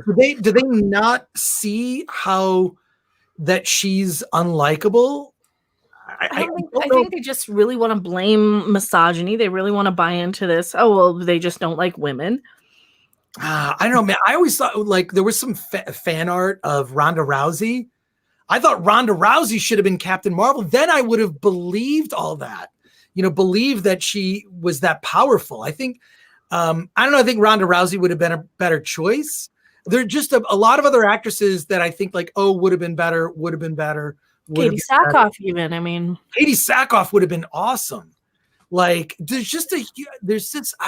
like, do they not see how that she's unlikable? I think they just really want to blame misogyny. They really want to buy into this. Oh, well, they just don't like women. I don't know, man. I always thought like there was some fan art of Ronda Rousey. I thought Ronda Rousey should have been Captain Marvel. Then I would have believed all that, believed that she was that powerful. I think, I don't know. I think Ronda Rousey would have been a better choice. There are just a lot of other actresses that I think like, would have been better. Katie Sackhoff, even. I mean, Katie Sackhoff would have been awesome. Like, there's just I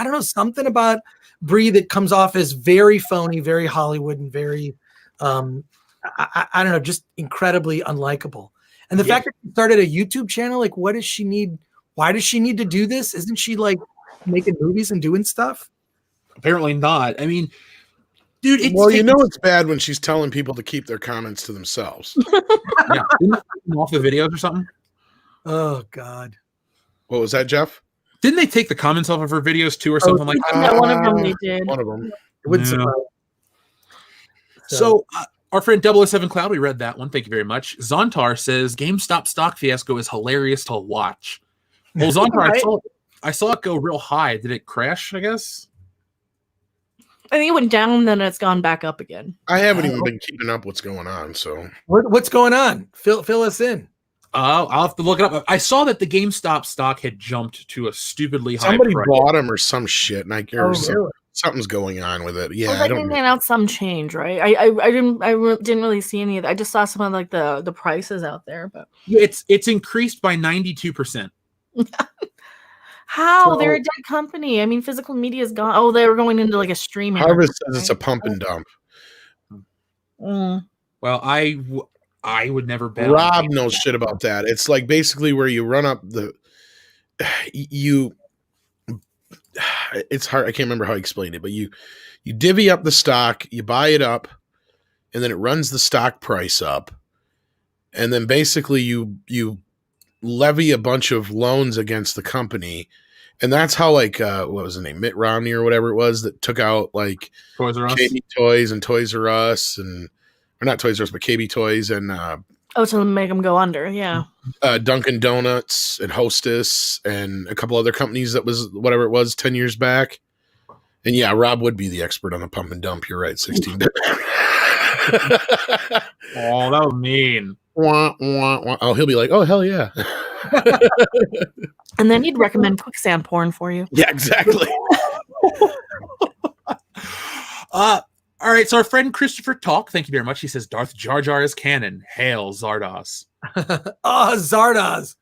don't know, something about Brie that comes off as very phony, very Hollywood, and very, I don't know, just incredibly unlikable. And the fact that she started a YouTube channel, like, what does she need? Why does she need to do this? Isn't she like making movies and doing stuff? Apparently not. I mean, dude, it's bad when she's telling people to keep their comments to themselves. Yeah, off the videos or something. Oh God. What was that, Jeff? Didn't they take the comments off of her videos too, or something like that? Yeah, one of them they did. One of them. It wouldn't Yeah. surprise. So our friend 007 Cloud, we read that one. Thank you very much. Zontar says GameStop stock fiasco is hilarious to watch. Well, Zontar, Right. I saw it go real high. Did it crash, I guess? I think it went down, then it's gone back up again. I haven't even been keeping up what's going on, so What's going on? Fill us in. I'll have to look it up. I saw that the GameStop stock had jumped to a stupidly high somebody price. bought them or some shit, and Really? something's going on with it. Yeah, Well, I they don't know. announced some change, right? I didn't really see any of that. I just saw some of like the prices out there, but Yeah, it's increased by 92%. how? So- They're a dead company. I mean, physical media is gone. Oh, they were going into like a streaming. Harvest says it's a pump and dump. Mm. Well, I would never bet. on Rob GameStop. knows shit about that. It's like basically where you run up it's hard. I can't remember how I explained it, but you divvy up the stock, you buy it up, and then it runs the stock price up. And then basically you levy a bunch of loans against the company. And that's how like what was his name? Mitt Romney or whatever it was that took out like Toys R Us. KB Toys and Toys R Us or not Toys R Us, but KB Toys and Oh, to make them go under. Yeah. Dunkin' Donuts and Hostess and a couple other companies that was whatever it was 10 years back. And yeah, Rob would be the expert on the pump and dump. You're right, 16. Oh, that was mean. Wah, wah, wah. Oh, he'll be like, oh, hell yeah. And then he'd recommend quicksand porn for you. Yeah, exactly. All right, so our friend Christopher Talk, thank you very much. He says Darth Jar Jar is canon. Hail Zardos. Oh, Zardoz.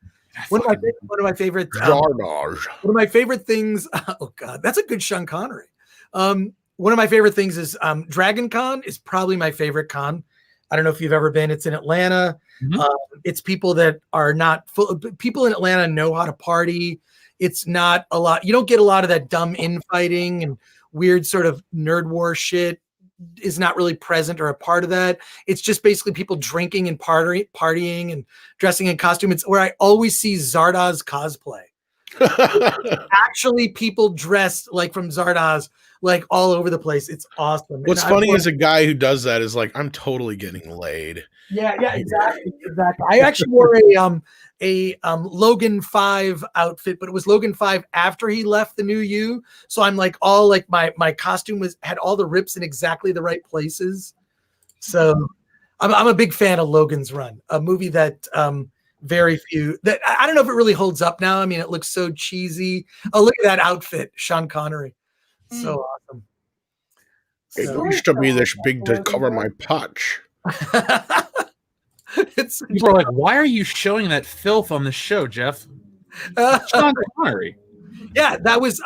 One of my favorite Zardoz. one of my favorite things. Oh God, that's a good Sean Connery. one of my favorite things is Dragon Con is probably my favorite con. I don't know if you've ever been. It's in Atlanta. Mhm. It's people that are not full. People in Atlanta know how to party. It's not a lot. You don't get a lot of that dumb infighting and weird sort of nerd war shit is not really present or a part of that. It's just basically people drinking and partying and dressing in costume. It's where I always see Zardoz cosplay. Actually, people dressed like from Zardoz, like all over the place. It's awesome. What's And funny is a guy who does that is like, I'm totally getting laid. Yeah, exactly. I actually wore a Logan 5 outfit, but it was Logan 5 after he left the New You. So I'm like all like my costume had all the rips in exactly the right places. So I'm a big fan of Logan's Run, a movie that very few that I don't know if it really holds up now. I mean, it looks so cheesy. Oh, look at that outfit, Sean Connery. So awesome. It So- used to be this big to cover my potch. it's People are like, why are you showing that filth on the show, Jeff? Sean Connery. yeah, that was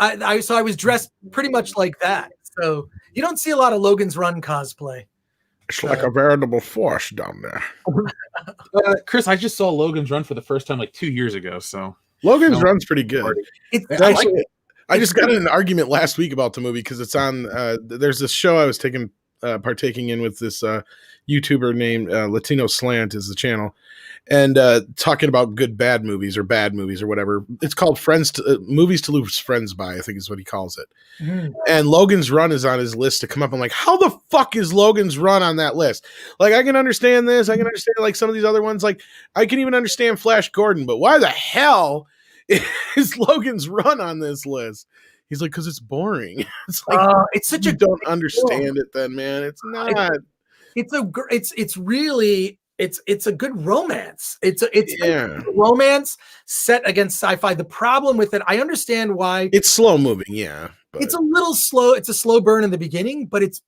so I was dressed pretty much like that. So you don't see a lot of Logan's Run cosplay. It's like a veritable force down there. Chris, I just saw Logan's Run for the first time like 2 years ago. So Logan's No. Run's pretty good. It's Actually, I just got in an argument last week about the movie because it's on. There's this show I was partaking in with this YouTuber named Latino Slant is the channel, and talking about good bad movies or whatever. It's called Movies to Lose Friends By, I think is what he calls it. And Logan's Run is on his list to come up. I'm like, how the fuck is Logan's Run on that list? Like, I can understand this. I can understand like some of these other ones. Like, I can even understand Flash Gordon, but why the hell is Logan's Run on this list? He's like, because it's boring. It's like, it's such you a don't understand it then, man. It's not. it's really it's a good romance. It's Yeah. a romance set against sci-fi. The problem with it, I understand why It's slow moving, yeah. But it's a little slow. It's a slow burn in the beginning, but it's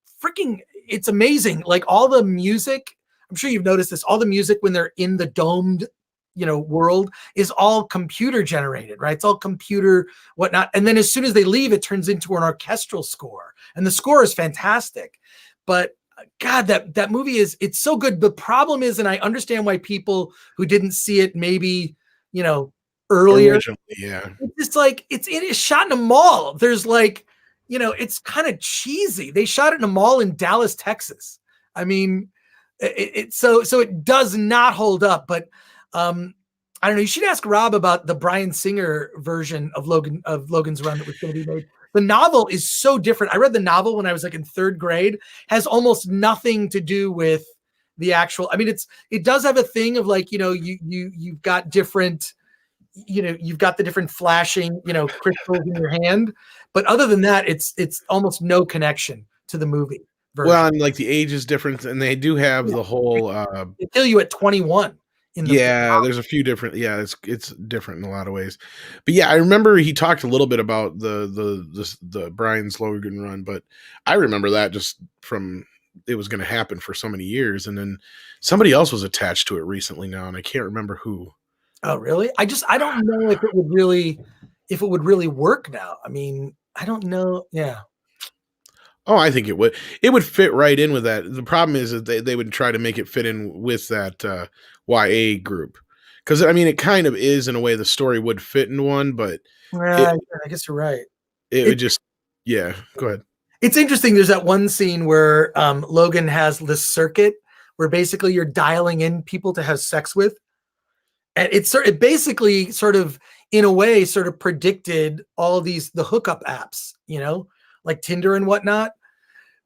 amazing. Like all the music, I'm sure you've noticed this, all the music when they're in the domed, world is all computer generated, right? It's all computer whatnot. And then as soon as they leave, it turns into an orchestral score. And the score is fantastic. But God, that movie it's so good. The problem is, and I understand why people who didn't see it maybe, earlier, originally, yeah. it's just like it is shot in a mall. There's like, it's kind of cheesy. They shot it in a mall in Dallas, Texas. I mean, so it does not hold up. But I don't know. You should ask Rob about the Bryan Singer version of Logan's Run that was going to be made. The novel is so different. I read the novel when I was like in third grade. Has almost nothing to do with the actual. I mean, it does have a thing of like you've got different. You've got the different flashing, crystals in your hand. But other than that, it's almost no connection to the movie version. Well, and like the age is different, and they do have the whole. They kill you at 21. There's a few different. Yeah, it's different in a lot of ways. But yeah, I remember he talked a little bit about the Bryan's Logan Run, but I remember that just from it was going to happen for so many years, and then somebody else was attached to it recently now, and I can't remember who. Oh, really? I don't know if it would really work now. I mean, I don't know. Yeah. Oh, I think it would. It would fit right in with that. The problem is that they would try to make it fit in with that YA group. Because, I mean, it kind of is in a way the story would fit in one, but I guess you're right. It would just, yeah, go ahead. It's interesting. There's that one scene where Logan has this circuit where basically you're dialing in people to have sex with. And it basically sort of, in a way, sort of predicted all of the hookup apps, like Tinder and whatnot.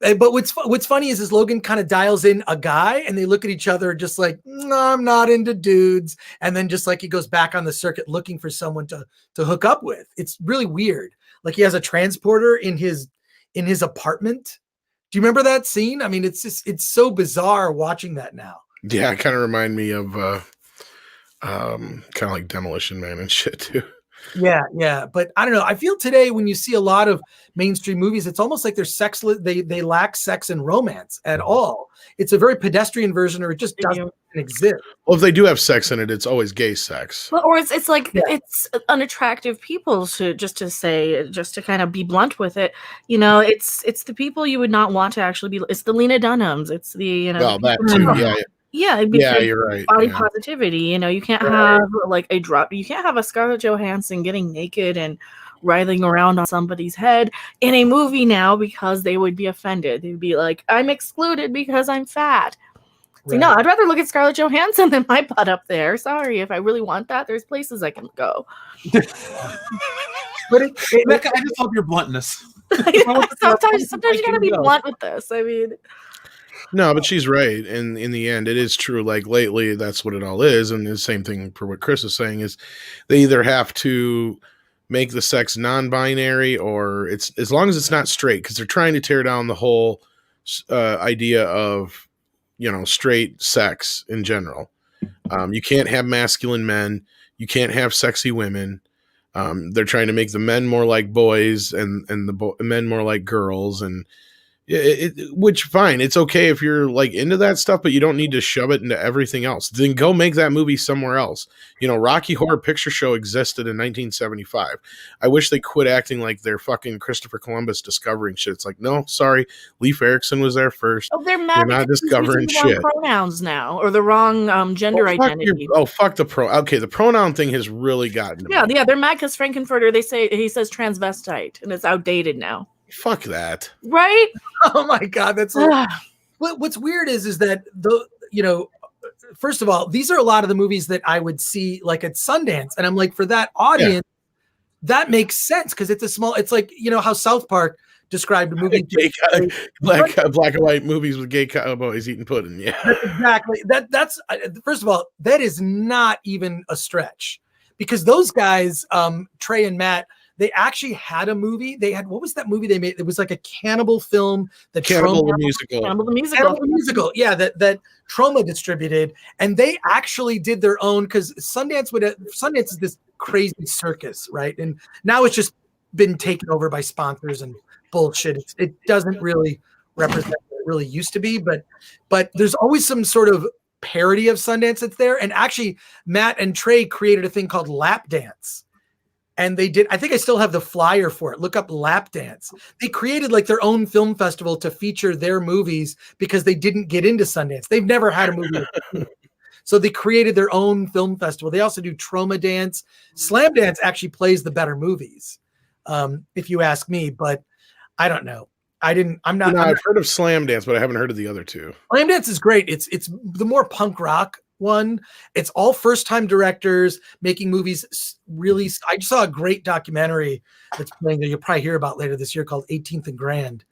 But what's funny is Logan kind of dials in a guy and they look at each other just like, no, I'm not into dudes. And then just like he goes back on the circuit looking for someone to hook up with. It's really weird. Like he has a transporter in his apartment. Do you remember that scene? I mean, it's so bizarre watching that now. Yeah, it kind of remind me of kind of like Demolition Man and shit too. Yeah. But I don't know. I feel today when you see a lot of mainstream movies, it's almost like they're sexless. They lack sex and romance at all. It's a very pedestrian version, or it just doesn't exist. Well, if they do have sex in it, it's always gay sex. Well, or it's like it's unattractive people to kind of be blunt with it. It's the people you would not want to actually be. It's the Lena Dunhams. It's the Well, that too. Yeah, Yeah, you're right. Body positivity. You can't have like a drop. You can't have a Scarlett Johansson getting naked and writhing around on somebody's head in a movie now because they would be offended. They'd be like, "I'm excluded because I'm fat." So no, I'd rather look at Scarlett Johansson than my butt up there. Sorry, if I really want that, there's places I can go. But Becca, I just love your bluntness. Sometimes you gotta be blunt with this. I mean. No, but she's right. And in the end, it is true. Like lately, that's what it all is. And the same thing for what Chris is saying is they either have to make the sex non-binary or it's as long as it's not straight, because they're trying to tear down the whole idea of, straight sex in general. You can't have masculine men. You can't have sexy women. They're trying to make the men more like boys and the men more like girls. And which fine, it's okay if you're like into that stuff, but you don't need to shove it into everything else. Then go make that movie somewhere else. Rocky Horror Picture Show existed in 1975. I wish they quit acting like they're fucking Christopher Columbus discovering shit. It's like, no, sorry, Leif Erikson was there first. Oh, they're mad. They're not discovering shit. Pronouns now, or the wrong gender identity. Fuck the pro. Okay, the pronoun thing has really gotten to me. Yeah, they're mad because Frankenfurter. He says transvestite, and it's outdated now. Fuck that. Right? Oh my God, that's what's weird is that first of all, these are a lot of the movies that I would see like at Sundance, and I'm like, for that audience, that makes sense because it's like how South Park described a movie black and white movies with gay cowboys eating pudding. Yeah, exactly. That's first of all, that is not even a stretch because those guys, Trey and Matt. They actually had a movie. What was that movie they made? It was like a cannibal film. Cannibal the Musical. Cannibal the Musical. Yeah, that Troma distributed. And they actually did their own because Sundance is this crazy circus, right? And now it's just been taken over by sponsors and bullshit. It doesn't really represent what it really used to be, but there's always some sort of parody of Sundance that's there. And actually, Matt and Trey created a thing called Lap Dance. And they did, I think I still have the flyer for it. Look up Lap Dance. They created like their own film festival to feature their movies because they didn't get into Sundance. They've never had a movie. So they created their own film festival. They also do Troma Dance. Slam Dance actually plays the better movies, if you ask me, but I don't know. I've heard of Slam Dance, but I haven't heard of the other two. Slam Dance is great. It's the more punk rock one. It's all first-time directors making movies. Really, I just saw a great documentary that's playing that you'll probably hear about later this year called 18th and Grand.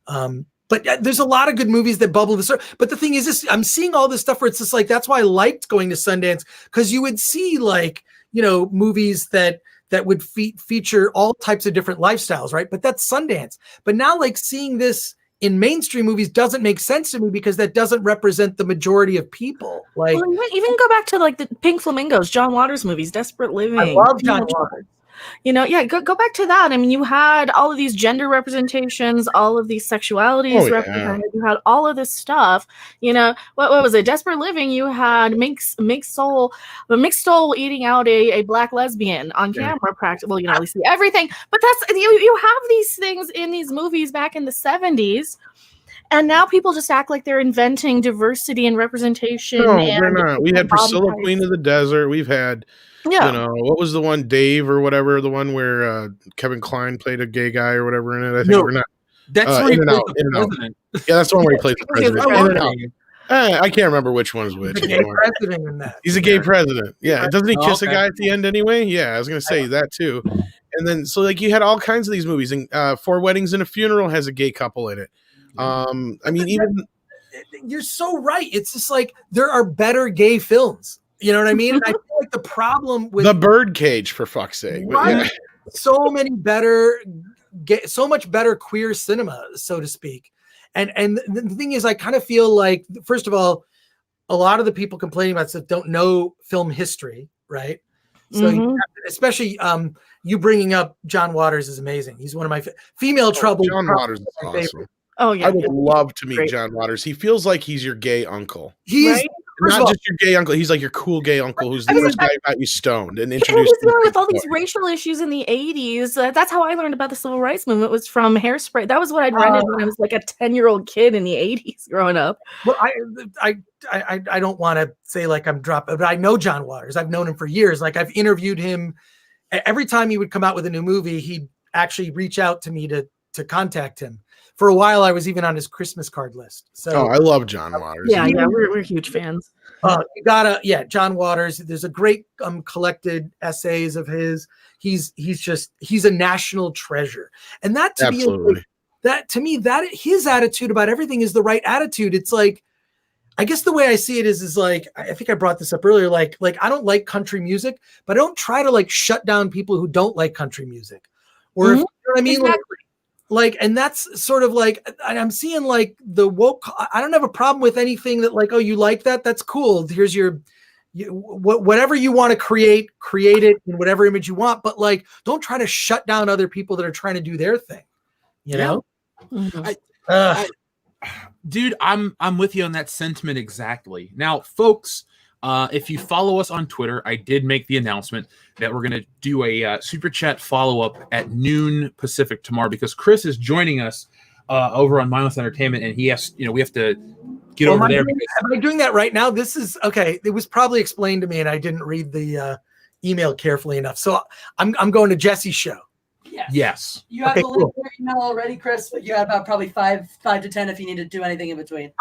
But there's a lot of good movies that bubble this. But the thing is, I'm seeing all this stuff where it's just like that's why I liked going to Sundance because you would see like movies that would feature all types of different lifestyles, right? But that's Sundance. But now, like seeing this in mainstream movies doesn't make sense to me because that doesn't represent the majority of people. Like, even go back to like the Pink Flamingos, John Waters movies, Desperate Living. I love John Waters. Go back to that. I mean, you had all of these gender representations, all of these sexualities represented. You had all of this stuff. What was it? Desperate Living. You had mixed soul eating out a black lesbian on camera. Practically, we see everything. But that's you have these things in these movies back in the 70s. And now people just act like they're inventing diversity and representation. No, we're not. We had Priscilla, Queen of the Desert. We've had, what was the one, Dave or whatever, the one where Kevin Kline played a gay guy or whatever in it? I think we're not. That's where he plays the president. Yeah, that's the one where he plays the president. I can't remember which one is which. He's a gay president in that. He's a gay president. Yeah. Doesn't he kiss a guy at the end anyway? Yeah, I was going to say that too. And then, so like you had all kinds of these movies, and Four Weddings and a Funeral has a gay couple in it. I mean, even you're so right. It's just like there are better gay films. You know what I mean? And I feel like the problem with The Birdcage, for fuck's sake, right? So much better queer cinema, so to speak. And the thing is, I kind of feel like, first of all, a lot of the people complaining about stuff don't know film history, right? So especially you bringing up John Waters is amazing. He's one of my female trouble. John Waters is awesome. Oh yeah, I would love to meet Great. John Waters. He feels like he's your gay uncle. He's Right? Not just your gay uncle. He's like your cool gay uncle who's the first guy who got you stoned and He introduced was you to dealing with all these Bitcoin. racial issues in the 80s. That's how I learned about the civil rights movement, was from Hairspray. That was what I'd rented when I was like a 10-year-old kid in the 80s growing up. Well, I don't want to say like I'm dropping, but I know John Waters. I've known him for years. Like I've interviewed him. Every time he would come out with a new movie, he'd actually reach out to me to contact him. For a while, I was even on his Christmas card list. So I love John Waters. Yeah, we're huge fans. you gotta, John Waters. There's a great collected essays of his. He's a national treasure, and that to Absolutely. that his attitude about everything is the right attitude. It's like, I guess the way I see it is like, I think I brought this up earlier. Like I don't like country music, but I don't try to like shut down people who don't like country music, or if, you know what I mean. Exactly. Like, and that's sort of like, I'm seeing like the woke. I don't have a problem with anything that like, oh, you like that? That's cool. Here's whatever you want to create it in whatever image you want. But like, don't try to shut down other people that are trying to do their thing. You know? Dude, I'm with you on that sentiment exactly. Now, folks, if you follow us on Twitter, I did make the announcement that we're going to do a super chat follow-up at noon Pacific tomorrow, because Chris is joining us over on Mindless Entertainment, and he has, we have to get over there. Am I doing that right now? This is okay. It was probably explained to me, and I didn't read the email carefully enough. So I'm going to Jesse's show. Yes. You have the link in your email already, Chris, but you have about probably five to 10 if you need to do anything in between.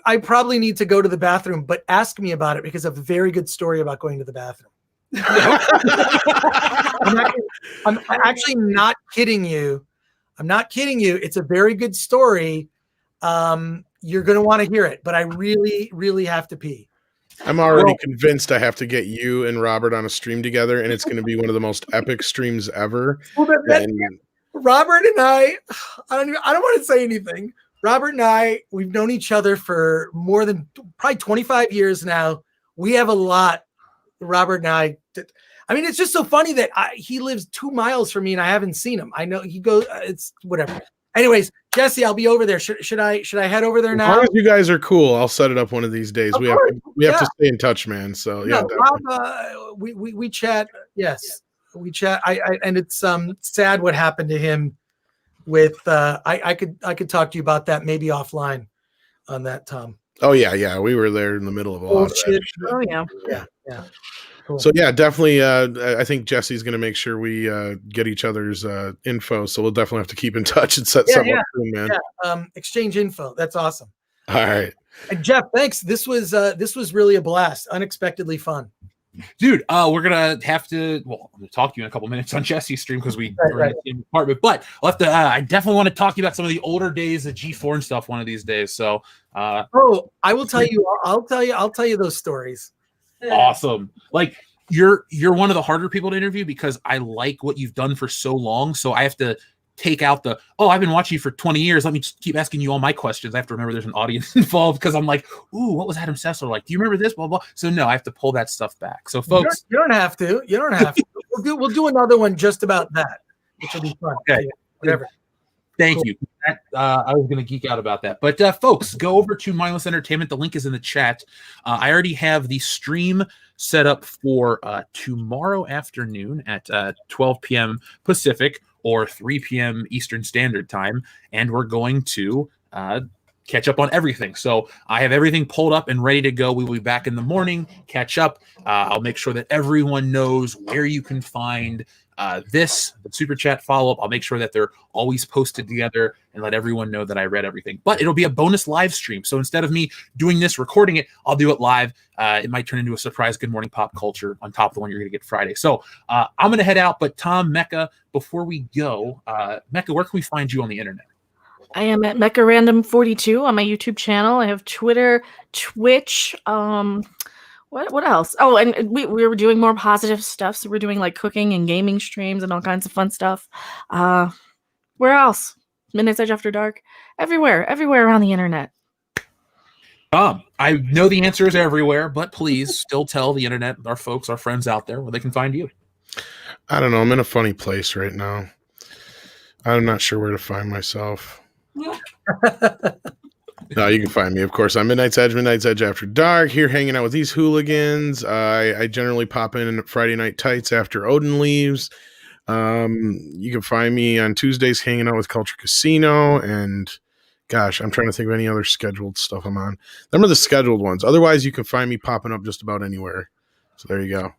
I probably need to go to the bathroom, but ask me about it because I have a very good story about going to the bathroom. I'm actually not kidding you. I'm not kidding you. It's a very good story. You're going to want to hear it, but I really, really have to pee. I'm already convinced I have to get you and Robert on a stream together, and it's going to be one of the most epic streams ever. Well, Robert and I don't want to say anything. Robert and I, we've known each other for more than probably 25 years now. We have a lot. Robert and I mean, it's just so funny that he lives 2 miles from me and I haven't seen him. I know he goes, it's whatever. Anyways, Jesse, I'll be over there. Should I head over there now? As long as you guys are cool, I'll set it up one of these days. We have to stay in touch, man. So yeah, Rob, we chat. Yes, we chat. And it's sad what happened to him. With I could talk to you about that maybe offline on that, Tom. Oh yeah, we were there in the middle of a lot of that. Oh yeah. Cool. So yeah, definitely. I think Jesse's going to make sure we get each other's info. So we'll definitely have to keep in touch and set something up soon, man. Yeah. Exchange info. That's awesome. All right. And Jeff, thanks. This was really a blast. Unexpectedly fun. Dude, we're gonna have to. Well, I'm gonna talk to you in a couple minutes on Jesse's stream because we were in the same apartment. But I'll have to. I definitely want to talk to you about some of the older days of G4 and stuff one of these days. So, I will tell you. I'll tell you those stories. Awesome. Like you're one of the harder people to interview because I like what you've done for so long. So I have to take out I've been watching you for 20 years. Let me just keep asking you all my questions. I have to remember there's an audience involved because I'm like, ooh, what was Adam Sessler like? Do you remember this? Blah, blah. So no, I have to pull that stuff back. So folks, you don't have to. We'll do another one just about that, which will be fun. Okay. Whatever. Thank you. I was going to geek out about that. But folks, go over to Mindless Entertainment. The link is in the chat. I already have the stream set up for tomorrow afternoon at 12 p.m. Pacific or 3 p.m. Eastern Standard Time. And we're going to catch up on everything. So I have everything pulled up and ready to go. We will be back in the morning, catch up. I'll make sure that everyone knows where you can find the super chat follow-up. I'll make sure that they're always posted together and let everyone know that I read everything. But it'll be a bonus live stream. So instead of me doing this, recording it, I'll do it live. It might turn into a surprise Good Morning Pop Culture on top of the one you're going to get Friday. So I'm going to head out. But Tom, Mecca, before we go, Mecca, where can we find you on the internet? I am at MeccaRandom42 on my YouTube channel. I have Twitter, Twitch. What else? Oh, and we were doing more positive stuff. So we're doing like cooking and gaming streams and all kinds of fun stuff. Where else? Midnight Edge After Dark. Everywhere around the internet. I know the answer is everywhere, but please still tell the internet, our folks, our friends out there, where they can find you. I don't know. I'm in a funny place right now. I'm not sure where to find myself. No, you can find me, of course, on Midnight's Edge After Dark, here hanging out with these hooligans. I generally pop in Friday Night Tights after Odin leaves. You can find me on Tuesdays hanging out with Culture Casino, and gosh, I'm trying to think of any other scheduled stuff I'm on. Them are the scheduled ones. Otherwise, you can find me popping up just about anywhere. So there you go.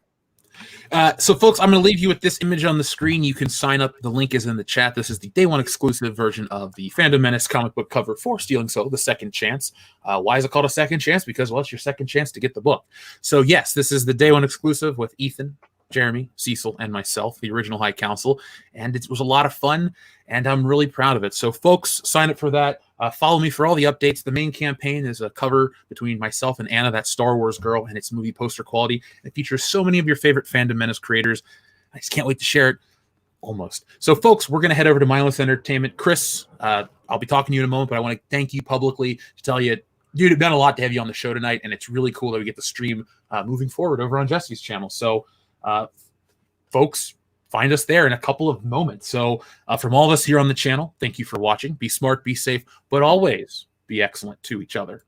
So, folks, I'm going to leave you with this image on the screen. You can sign up. The link is in the chat. This is the Day One exclusive version of the Fandom Menace comic book cover for Stealing Solo, the second chance. Why is it called a second chance? Because, well, it's your second chance to get the book. So, yes, this is the Day One exclusive with Ethan, Jeremy, Cecil, and myself, the original High Council. And it was a lot of fun, and I'm really proud of it. So, folks, sign up for that. Follow me for all the updates. The main campaign is a cover between myself and Anna, that Star Wars girl, and it's movie poster quality. It features so many of your favorite Fandom Menace creators. I just can't wait to share it. Almost. So, folks, we're going to head over to Mindless Entertainment. Chris, I'll be talking to you in a moment, but I want to thank you publicly to tell you, dude, it meant a lot to have you on the show tonight, and it's really cool that we get the stream moving forward over on Jesse's channel. So, folks, find us there in a couple of moments. So from all of us here on the channel, thank you for watching. Be smart, be safe, but always be excellent to each other.